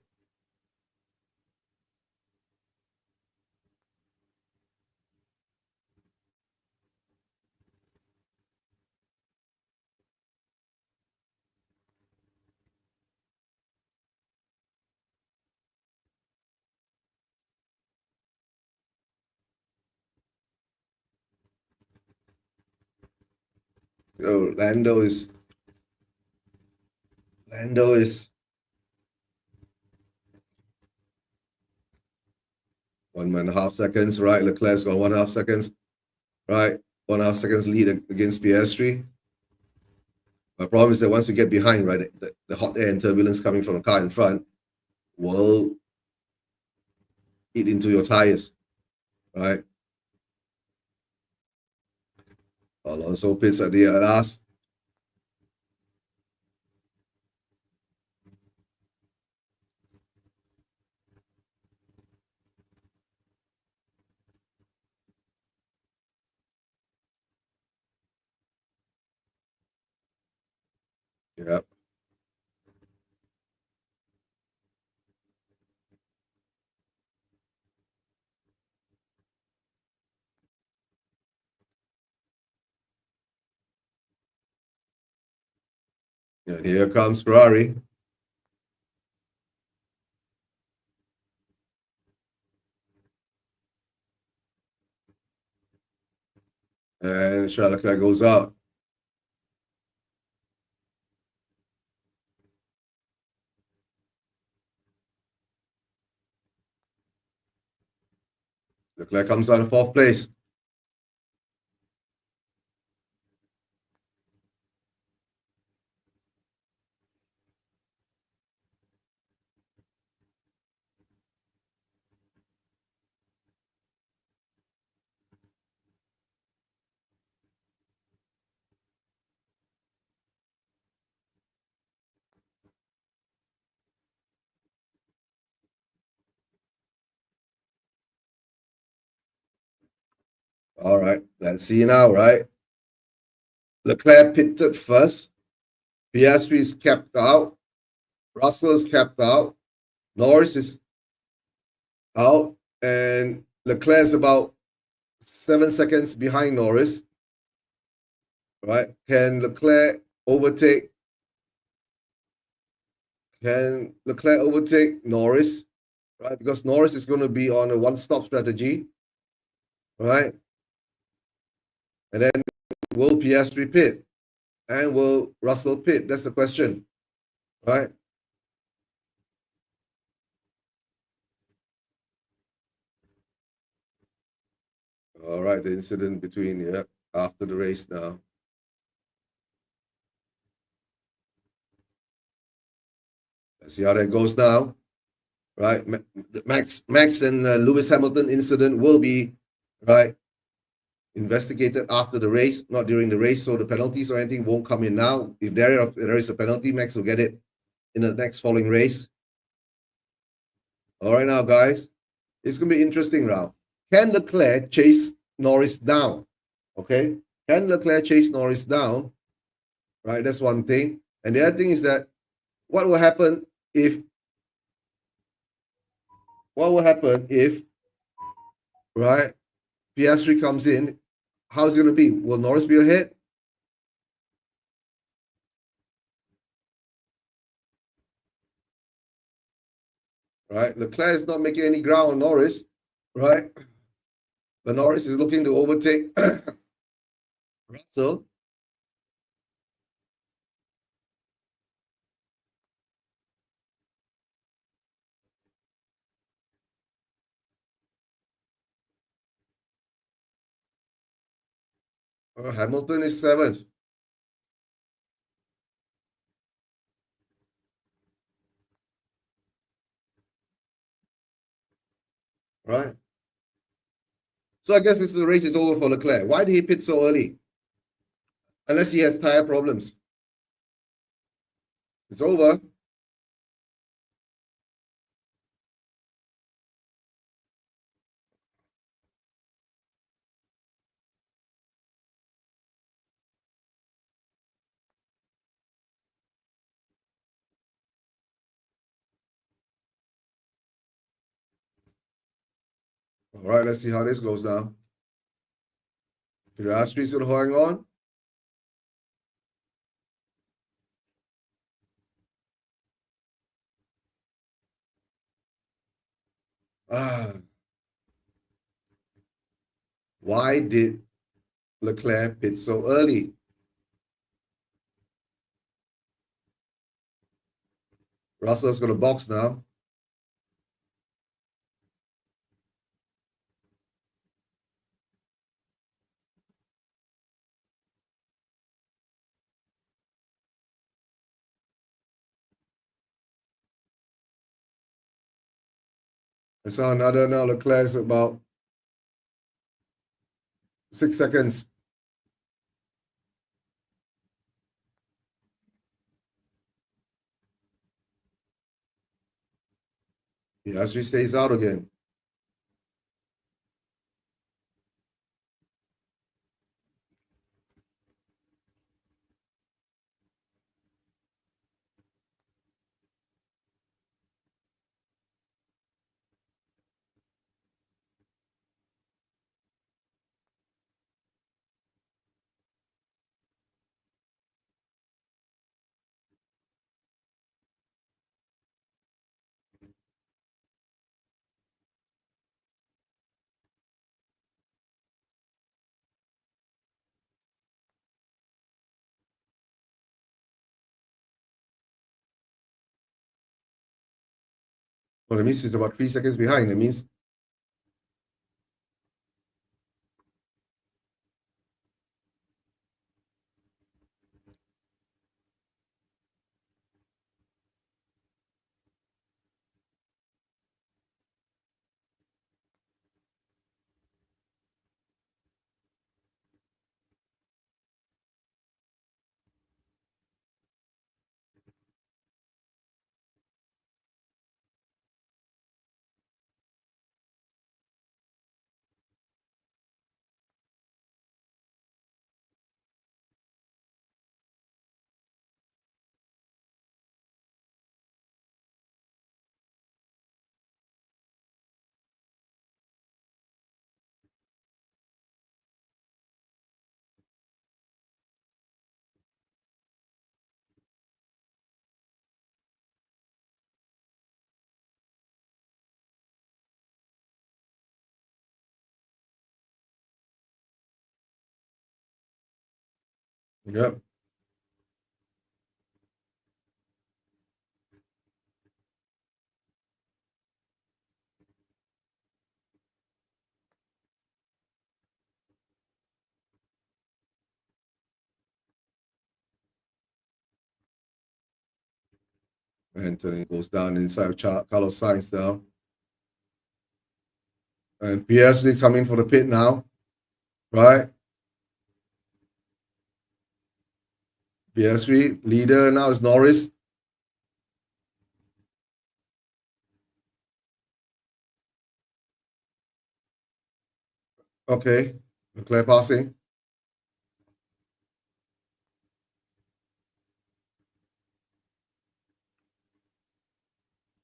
Oh, Lando is 1.5 seconds, right? Leclerc's got 1.5 seconds, right? 1.5 seconds lead against Piastri. My problem is that once you get behind, right, the hot air and turbulence coming from the car in front will eat into your tires, right? Alonso pits at the last. Yep. And here comes Ferrari. And Charles Leclerc goes out. Leclerc comes out in 4th place. All right, let's see now, right? Leclerc pitted first. Piastri is kept out. Russell is kept out. Norris is out. And Leclerc is about 7 seconds behind Norris. Right? Can Leclerc overtake? Can Leclerc overtake Norris? Right? Because Norris is going to be on a one-stop strategy. Right? And then will Piastri pit? And will Russell pit? That's the question. Right? All right, the incident between, after the race now. Let's see how that goes now. Right, Max and Lewis Hamilton incident will be, right, investigated after the race, not during the race. So the penalties or anything won't come in now. If there is a penalty, Max will get it in the next following race. All right, now, guys, it's going to be an interesting round. Can Leclerc chase Norris down? Okay. Can Leclerc chase Norris down? Right. That's one thing. And the other thing is that what will happen if right, Piastri comes in? How's it going to be? Will Norris be ahead? Right. Leclerc is not making any ground on Norris. Right. But Norris is looking to overtake Russell. Hamilton is 7th. Right. So I guess the race is over for Leclerc. Why did he pit so early? Unless he has tire problems. It's over. All right, let's see how this goes now. Piastri still holding on. Why did Leclerc pit so early? Russell's going to box now. I saw another now. Leclerc's about 6 seconds. Piastri stays out again. Well, that means he's about 3 seconds behind. That means yep. Anthony goes down inside Carlos Sainz now. And Piastri is coming for the pit now. right? PS3 leader now is Norris. Okay, Leclerc passing.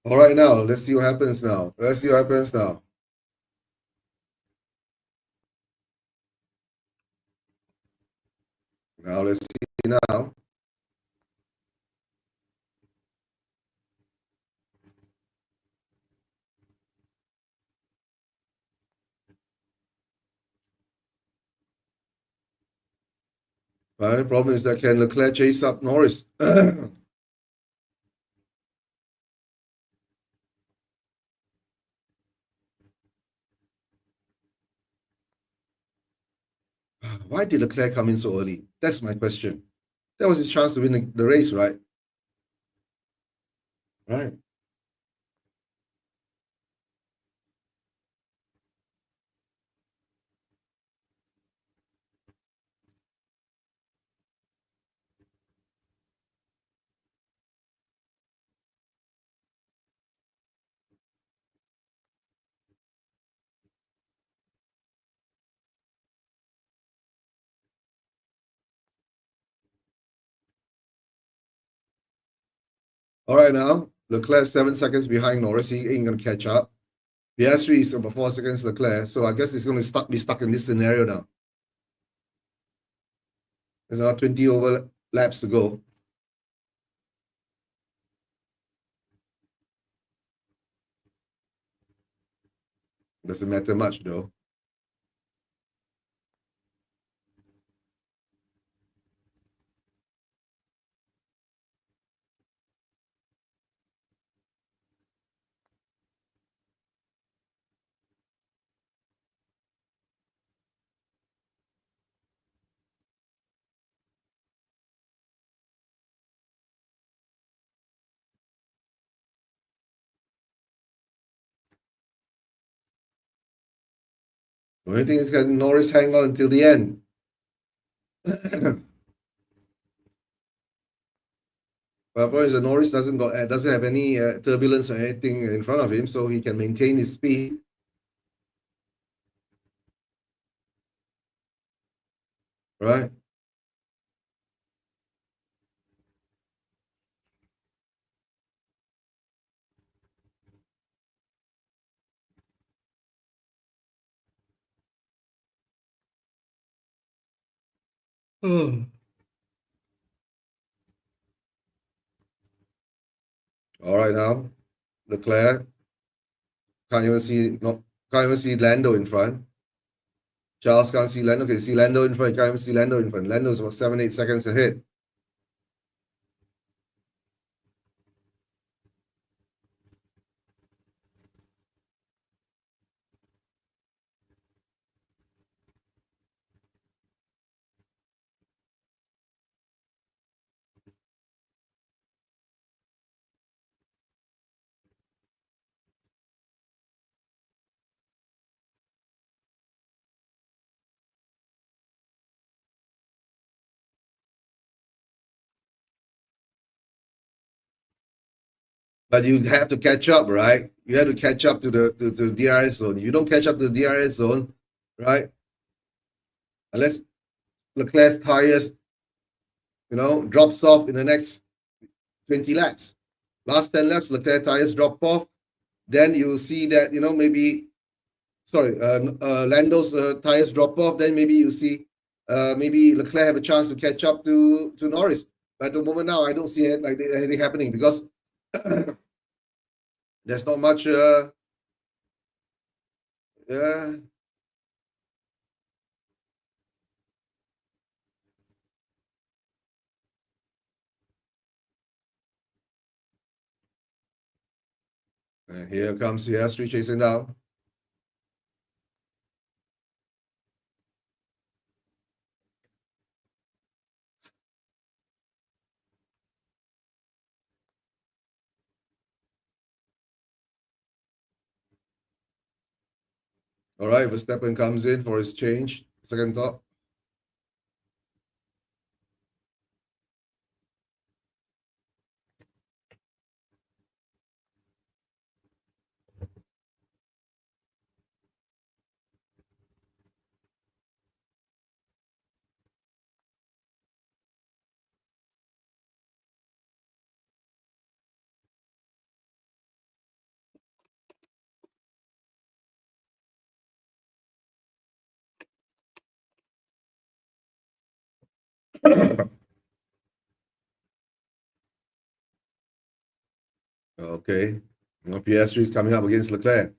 All right, now let's see what happens now. Let's see what happens now. Now let's see now. Right, the problem is that can Leclerc chase up Norris? Why did Leclerc come in so early? That's my question. That was his chance to win the race, right? Right. All right, now Leclerc 7 seconds behind Norris. He ain't gonna catch up. PS3 is about 4 seconds Leclerc, so I guess he's gonna be stuck in this scenario now. There's now 20 over laps to go. Doesn't matter much though. The only thing is that Norris hang on until the end. But point is that Norris doesn't have any turbulence or anything in front of him, so he can maintain his speed. Right. All right, now Leclerc can't even see Lando in front. Charles can't see Lando. Can see Lando in front. Can't even see Lando in front. Lando's about 7-8 seconds ahead. But you have to catch up, right? You have to catch up to the DRS zone. If you don't catch up to the DRS zone, right? Unless Leclerc's tires, drops off in the next 20 laps. Last 10 laps, Leclerc tires drop off. Then you see that, Lando's tires drop off. Then maybe you see maybe Leclerc have a chance to catch up to Norris. But at the moment now, I don't see it like anything happening because there's not much. Yeah. And here comes Piastri chasing down. All right, Verstappen comes in for his change. second thought. Okay. PS3 is coming up against Leclerc.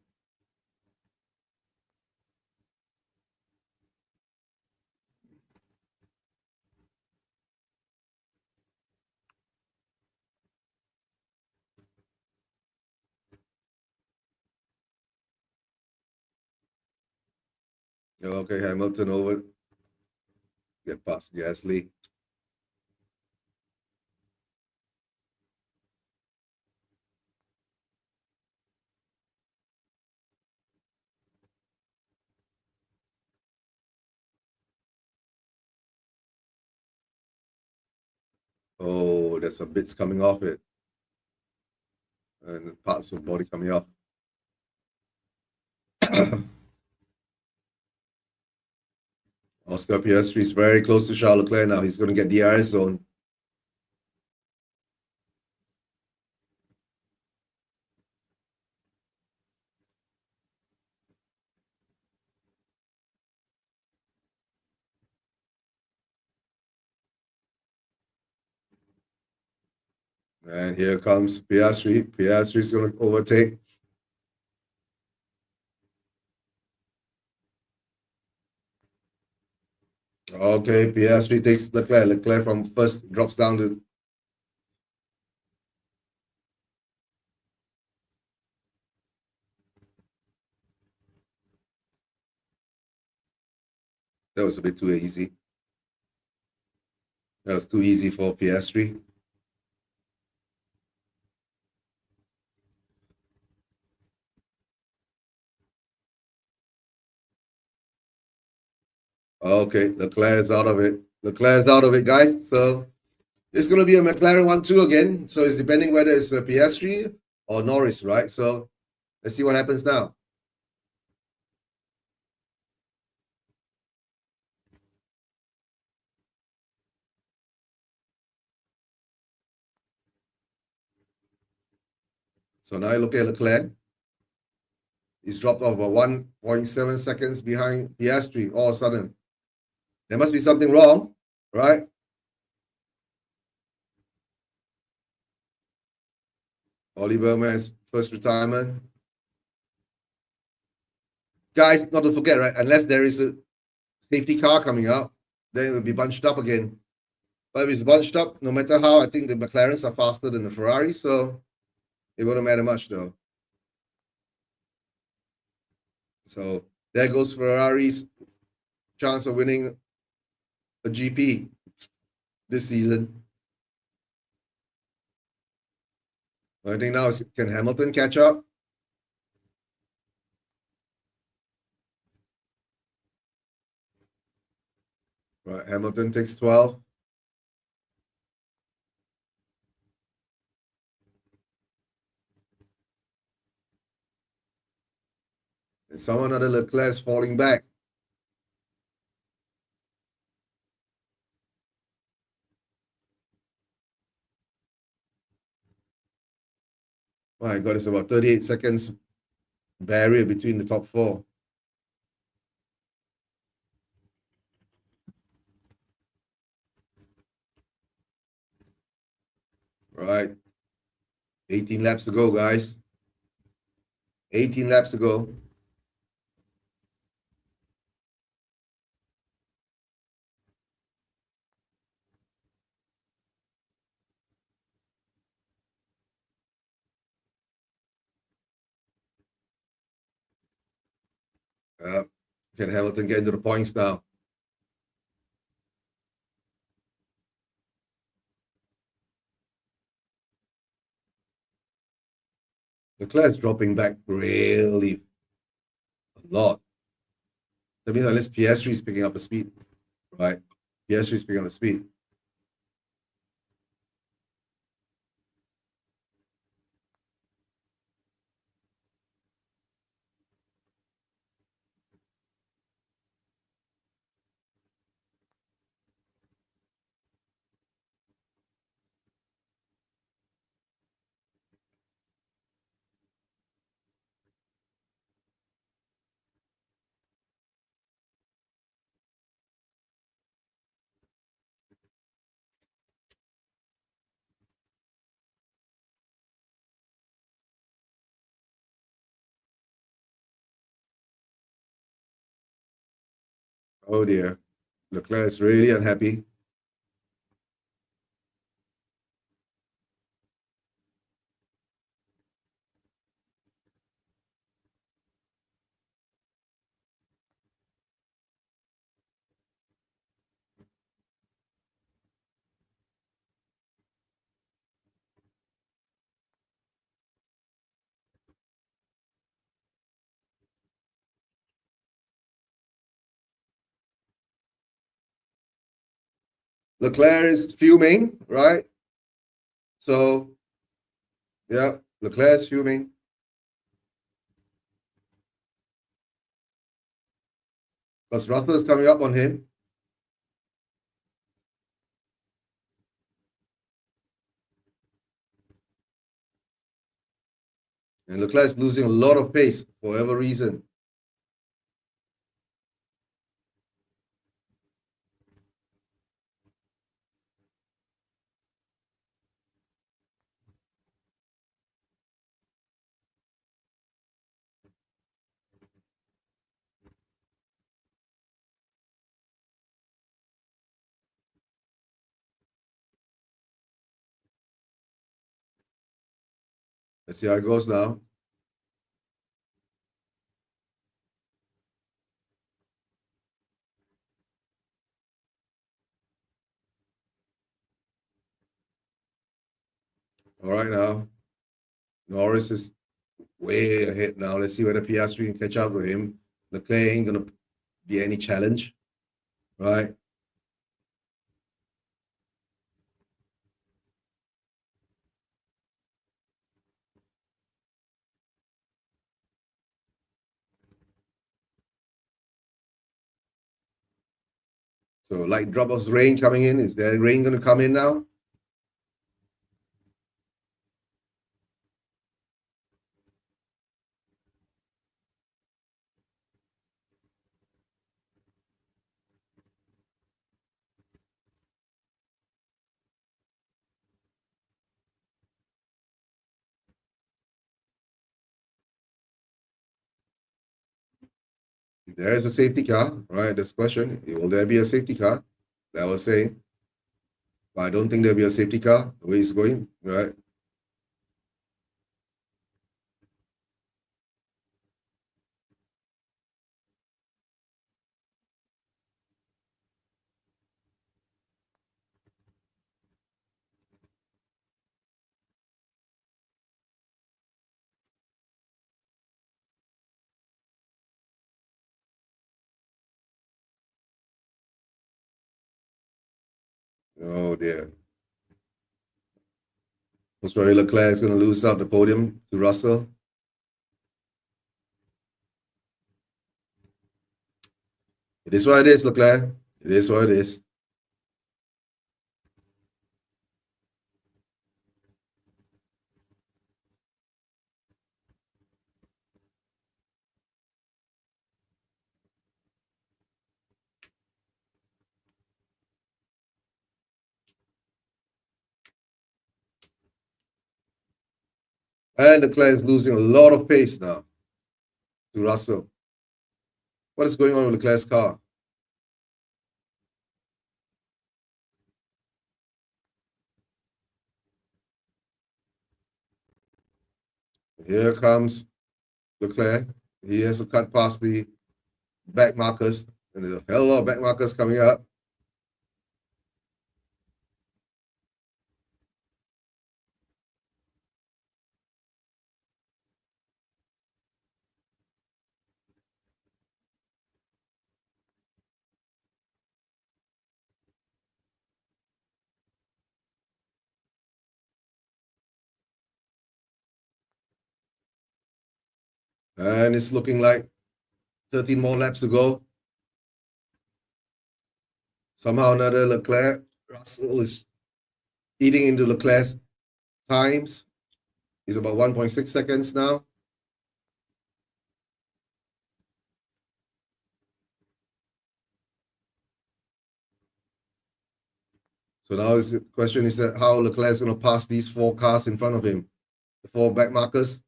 Okay, Hamilton over. Get past Gasly. Oh, there's some bits coming off it. And parts of body coming off. Oscar PS3 is very close to Charles Leclerc now. He's going to get the DRS zone. And here comes PS3. PS3 is going to overtake. Okay, PS3 takes Leclerc. Leclerc from first drops down to. That was a bit too easy. That was too easy for PS3. Okay, Leclerc is out of it. Leclerc is out of it, guys. So it's going to be a McLaren 1-2 again. So it's depending whether it's a PS3 or Norris, right? So let's see what happens now. So now you look at Leclerc. He's dropped off about 1.7 seconds behind PS3 all of a sudden. There must be something wrong, right? Oliver Man's first retirement. Guys, not to forget, right? Unless there is a safety car coming out, then it will be bunched up again. But if it's bunched up, no matter how, I think the McLarens are faster than the Ferrari, so it wouldn't matter much though. So there goes Ferrari's chance of winning a GP this season. I think now is, can Hamilton catch up? Right, Hamilton takes 12. And someone other Leclerc is falling back. My God, it's about 38 seconds barrier between the top four. Right. 18 laps to go, guys. 18 laps to go. Can Hamilton get into the points now? Leclerc's dropping back really a lot. That means unless PS3 is picking up the speed, right? PS3 is picking up the speed. Oh dear. Leclerc is really unhappy. Leclerc is fuming, right? So, yeah, Leclerc is fuming. Because Russell is coming up on him. And Leclerc is losing a lot of pace for whatever reason. Let's see how it goes now. All right now. Norris is way ahead now. Let's see whether Piastri can catch up with him. Leclerc ain't going to be any challenge, right? So light drop of rain coming in. Is there rain going to come in now? There is a safety car, right? This question, will there be a safety car? That was saying. But I don't think there'll be a safety car the way it's going, right? Oh dear. Most probably Leclerc is going to lose out the podium to Russell. It is what it is, Leclerc. It is what it is. And Leclerc is losing a lot of pace now to Russell. What is going on with Leclerc's car? Here comes Leclerc. He has to cut past the back markers. And there's a hell of a lot of back markers coming up. And it's looking like 13 more laps to go. Somehow another Leclerc. Russell is eating into Leclerc's times. He's about 1.6 seconds now. So now the question is that how Leclerc is going to pass these 4 cars in front of him, the 4 back markers.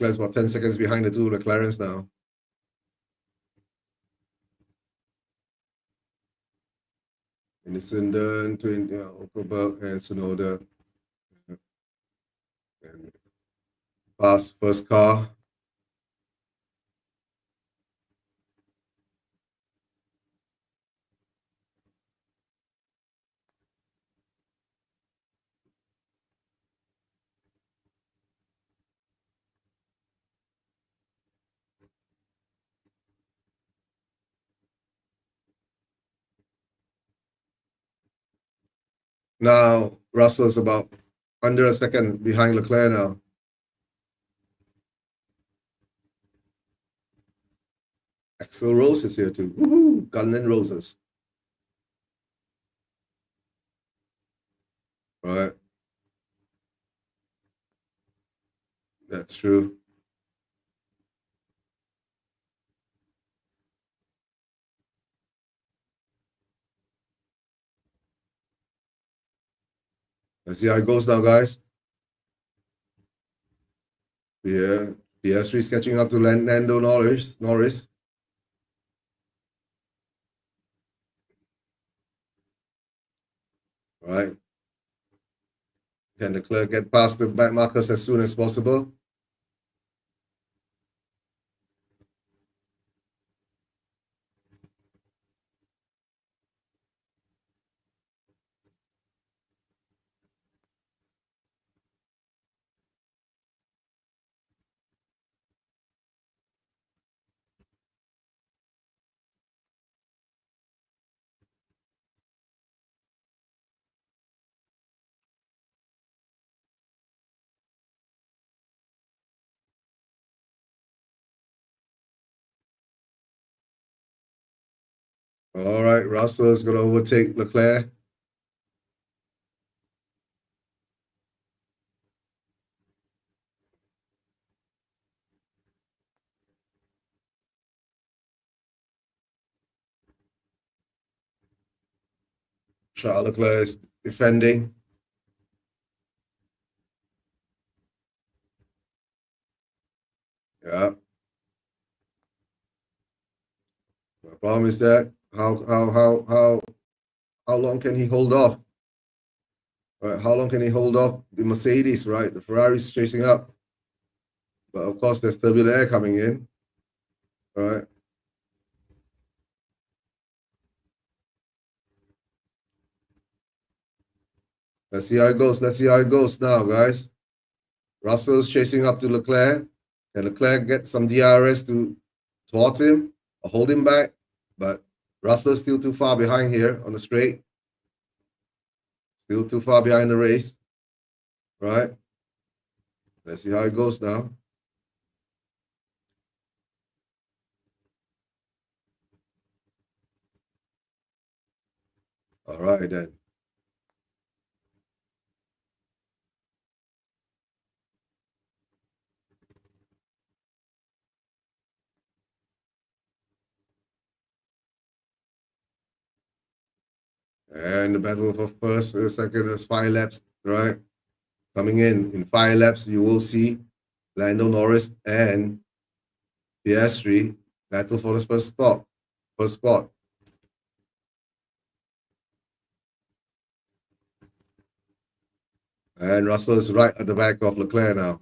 Leclerc's about 10 seconds behind the 2 McLarens now. And it's in the twin Ockelberg and Sonoda. And pass first car. Now Russell's about under a second behind Leclerc now. Axel Rose is here too. Woohoo! Gun and Roses. Right. That's true. Let's see how it goes now, guys. Yeah, PS3 is catching up to Lando Norris. Right. Can Leclerc get past the back markers as soon as possible? All right, Russell is going to overtake Leclerc. Charles Leclerc is defending. Yeah. The problem is that how long can he hold off? Right, how long can he hold off the Mercedes, right? The Ferrari's chasing up. But of course, there's turbulent air coming in. All right. Let's see how it goes. Let's see how it goes now, guys. Russell's chasing up to Leclerc. Can Leclerc get some DRS to thwart him or hold him back? But Russell's still too far behind here on the straight. Still too far behind the race. Right? Let's see how it goes now. All right, then. And the battle for first, second is 5 laps, right? Coming in 5 laps, you will see Lando Norris and PS3 battle for the first spot. And Russell is right at the back of Leclerc now.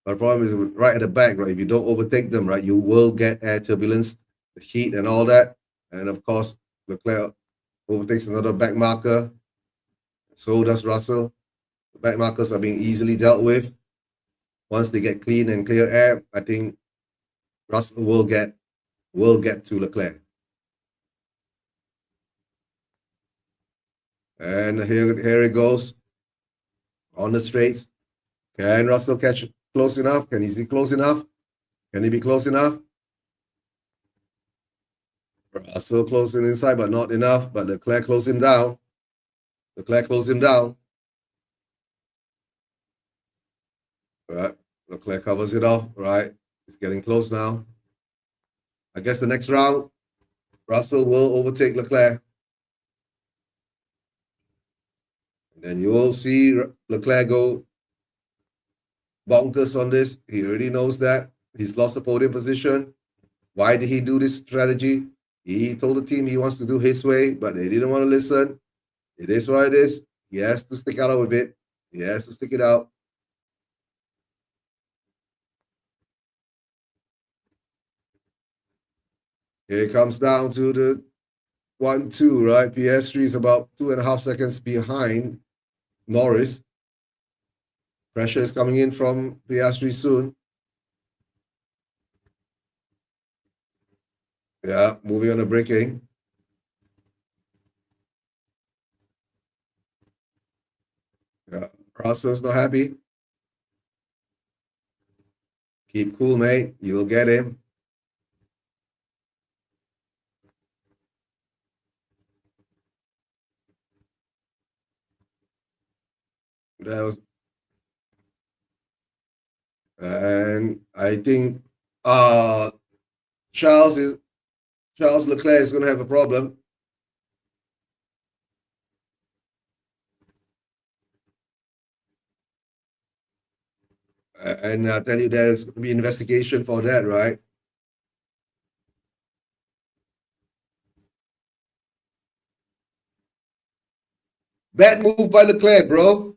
But the problem is right at the back, right? If you don't overtake them, right, you will get air turbulence, the heat and all that. And of course, Leclerc overtakes another back marker. So does Russell. The back markers are being easily dealt with. Once they get clean and clear air, I think Russell will get to Leclerc. And here it goes on the straights. Can Russell catch close enough? Can he see close enough? Can he be close enough? Russell closing inside, but not enough. But Leclerc close him down. Leclerc close him down. Right. Leclerc covers it off. Right. It's getting close now. I guess the next round, Russell will overtake Leclerc. And then you will see Leclerc go bonkers on this. He already knows that. He's lost the podium position. Why did he do this strategy? He told the team he wants to do his way, but they didn't want to listen. It is what it is. He has to stick out with it. He has to stick it out. Here it comes down to the 1-2, right? PS3 is about 2.5 seconds behind Norris. Pressure is coming in from PS3 soon. Yeah, moving on the braking. Yeah, Russell's not happy. Keep cool, mate. You'll get him. That was, and I think Charles Leclerc is going to have a problem. And I tell you, there's going to be investigation for that, right? Bad move by Leclerc, bro.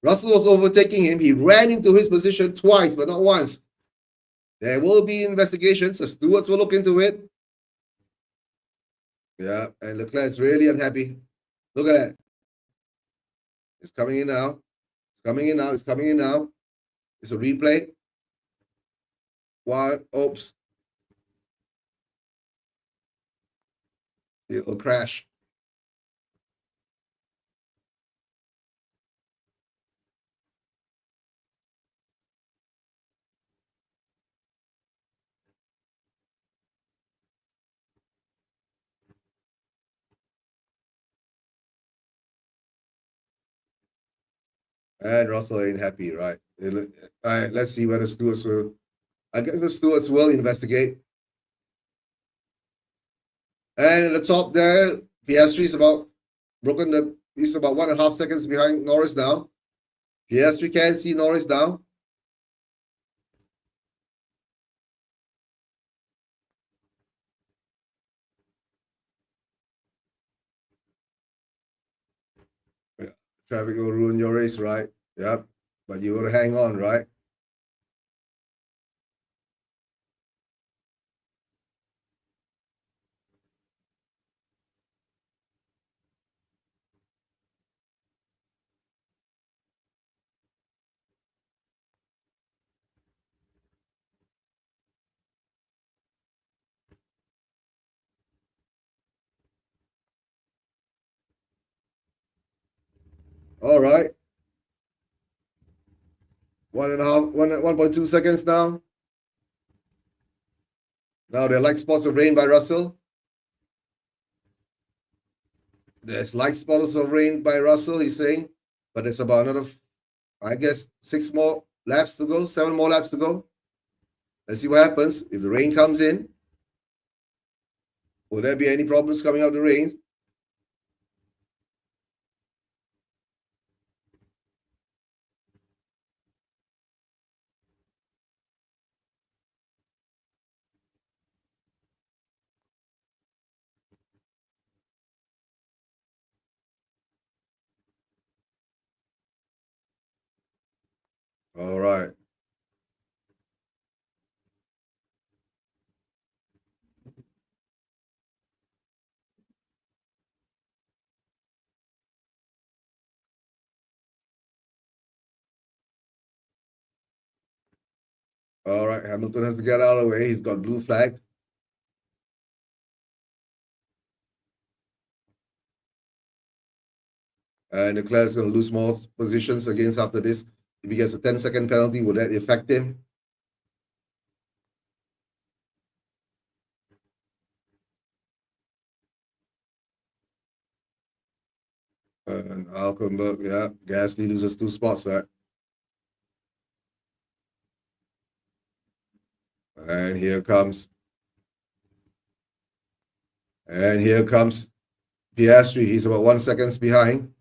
Russell was overtaking him. He ran into his position twice, but not once. There will be investigations. The stewards will look into it. Yeah, and Leclerc is really unhappy. Look at that. It's coming in now. It's coming in now. It's coming in now. It's a replay. Why? Oops. It'll crash. And Russell ain't happy, right? All right, let's see whether stewards will. I guess the stewards will investigate. And at the top there, PS3 is about broken the. He's about 1.5 seconds behind Norris now. PS3 can see Norris now. Yeah. Traffic will ruin your race, right? Yep. But you gotta hang on, right? All right. 1.2 seconds now. Now there are light spots of rain by Russell. There's light spots of rain by Russell, he's saying. But it's about another, I guess, 6 more laps to go, 7 more laps to go. Let's see what happens. If the rain comes in, will there be any problems coming out of the rains? All right. All right, Hamilton has to get out of the way. He's got blue flag. And Leclerc's going to lose more positions against after this. If he gets a 10-second penalty, will that affect him? And Alkenberg, yeah, Gasly loses 2 spots, right? And here comes Piastri. He's about 1 second behind.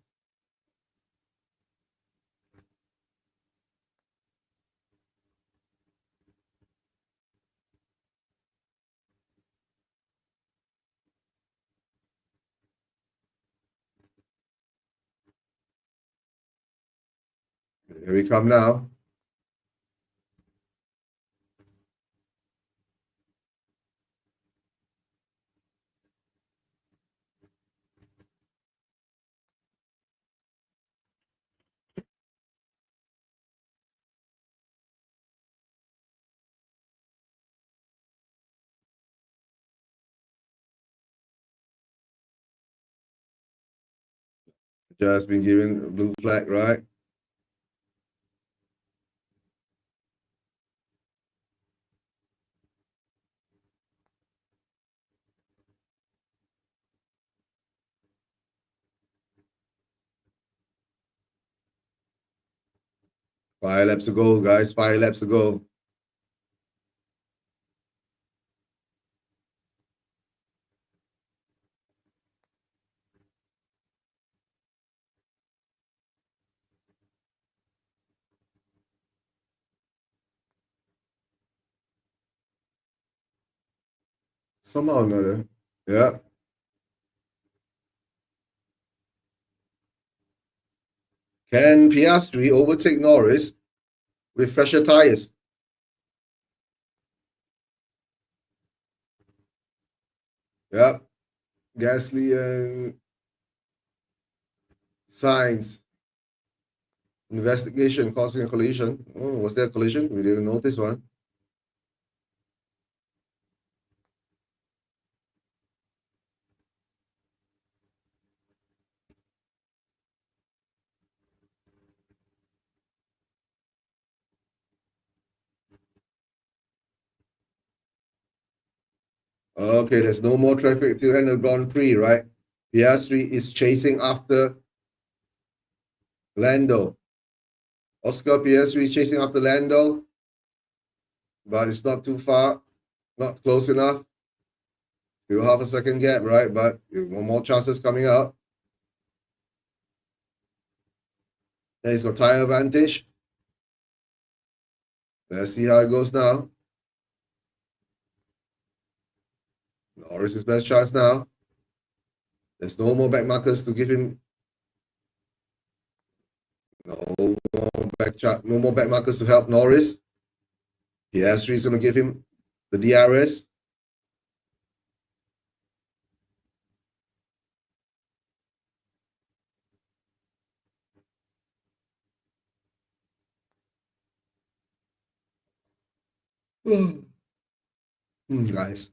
Here we come now. Just been given a blue flag, right? Five laps to go, guys. 5 laps to go. Somehow or another. Yeah. Can Piastri overtake Norris with fresher tires? Yeah. Gasly and Sainz. Investigation causing a collision. Oh, was there a collision? We didn't notice one. Okay, there's no more traffic till end of Grand Prix, right? Piastri is chasing after Lando. Oscar Piastri is chasing after Lando, but it's not too far, not close enough. Still half a second gap, right? But one more chances coming up. Then he's got tire advantage. Let's see how it goes now. Norris his best chance now. There's no more back markers to give him. No more back markers to help Norris. Piastri is going to give him the DRS. Guys.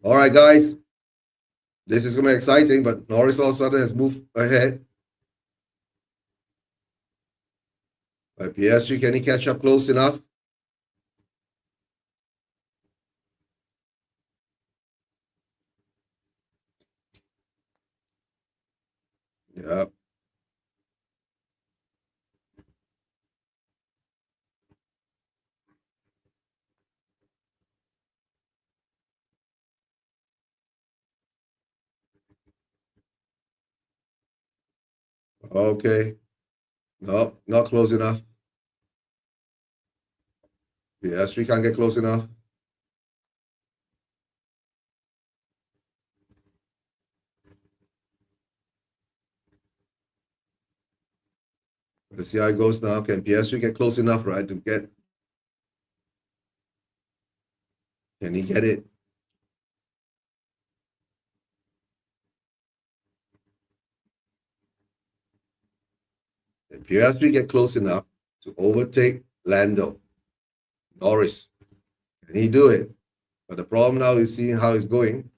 All right, guys. This is going to be exciting, but Norris all of a sudden has moved ahead. But Piastri, can he catch up close enough? Yeah. Okay. No, not close enough. Piastri can't get close enough. Let's see how it goes now. Can Piastri get close enough, right, to get? Can he get it? Can Piastri get close enough to overtake Lando? Norris. Can he do it? But the problem now is seeing how it's going.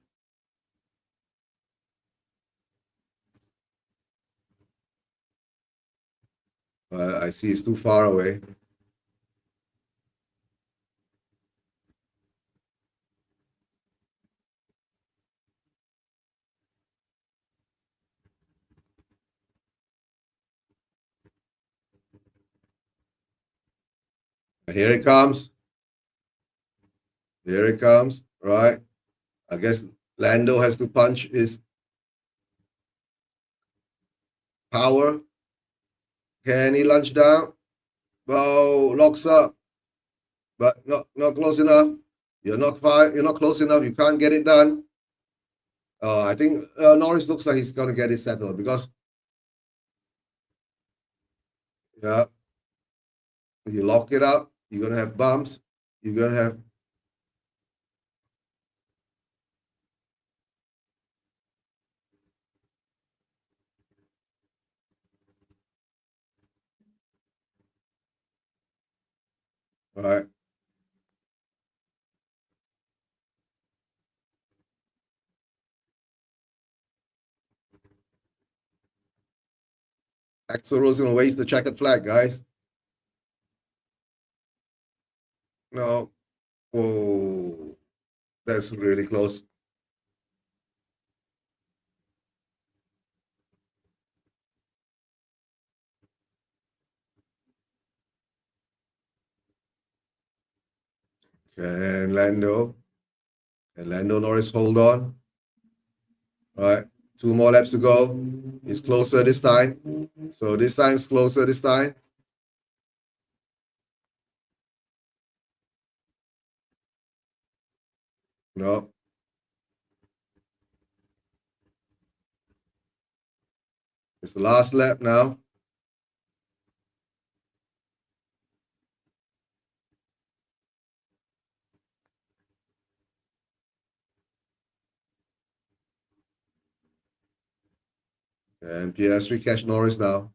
I see it's too far away. Here it comes. Here it comes. Right. I guess Lando has to punch his power. Can he lunge down? Oh, locks up. But not close enough. You're not far. You're not close enough. You can't get it done. I think Norris looks like he's gonna get it settled because yeah, you lock it up, you're gonna have bumps. You're gonna have all right. Axel Rose gonna waste the checkered flag, guys. No. Oh, that's really close. Can Lando Norris hold on? All right, 2 more laps to go. He's closer this time. So this time's closer this time. No. It's the last lap now. And PS3 catch Norris now.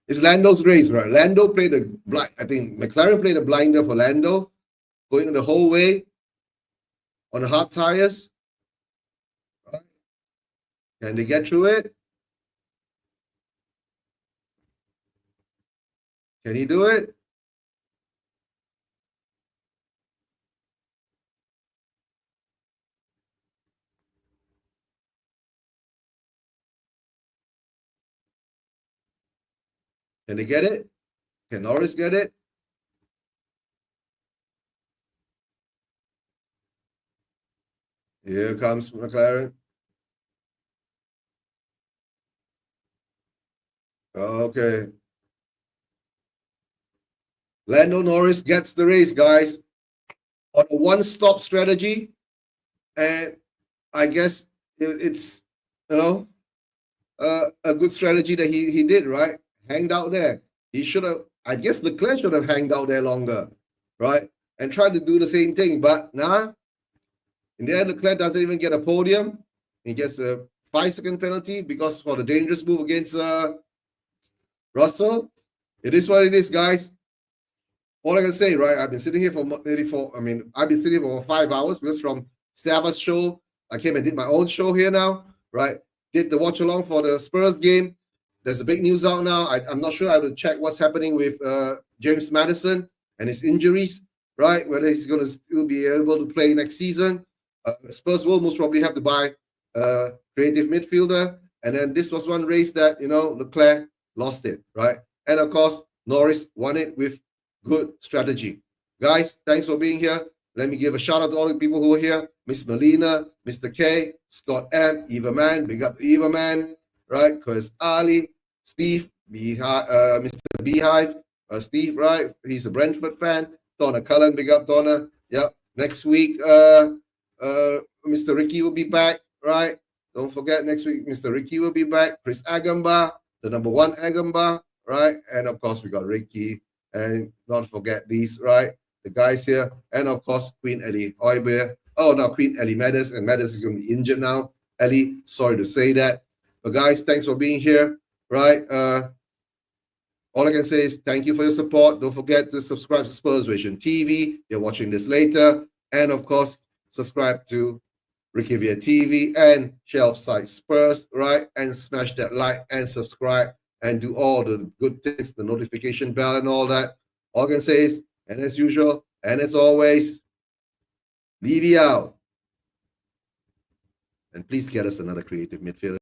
It's Lando's race, right? Lando played a blind. I think McLaren played a blinder for Lando, going the whole way on the hard tires. Right. Can they get through it? Can he do it? Can they get it? Can Norris get it? Here comes McLaren. Okay. Lando Norris gets the race, guys, on a one-stop strategy. And I guess it's, a good strategy that he did, right? Hanged out there. He should have, I guess Leclerc should have hanged out there longer, right? And tried to do the same thing. But nah, in the end, Leclerc doesn't even get a podium. He gets a 5-second penalty because for the dangerous move against Russell. It is what it is, guys. All I can say, right? I've been sitting here for nearly I've been sitting here for 5 hours because from Sava's show, I came and did my own show here now, right? Did the watch along for the Spurs game. There's a big news out now. I'm not sure. I will check what's happening with James Maddison and his injuries, right? Whether he's going to still be able to play next season. Spurs will most probably have to buy a creative midfielder. And then this was one race that, Leclerc lost it, right? And of course, Norris won it with good strategy. Guys, thanks for being here. Let me give a shout out to all the people who are here. Miss Melina, Mr. K, Scott M, Eva Man, big up to Eva Man, right? Chris Ali, Steve, Mr. Beehive, Steve, right? He's a Brentford fan. Donna Cullen, big up Donna. Yep. Next week, Mr. Ricky will be back, right? Don't forget, next week, Mr. Ricky will be back. Chris Agamba, the number 1 Agamba, right? And of course, we got Ricky. And not forget these, right? The guys here. And of course, Queen Ellie Hoiberg. Oh, no, Queen Ellie Meadows. And Meadows is going to be injured now. Ellie, sorry to say that. But guys, thanks for being here, right? all I can say is thank you for your support. Don't forget to subscribe to Spurs Vision TV. You're watching this later. And of course, subscribe to Ricky Via TV and Shelf Side Spurs, right? And smash that like and subscribe and do all the good things, the notification bell and all that. All I can say is, and as usual, and as always, Levy out. And please get us another creative midfielder.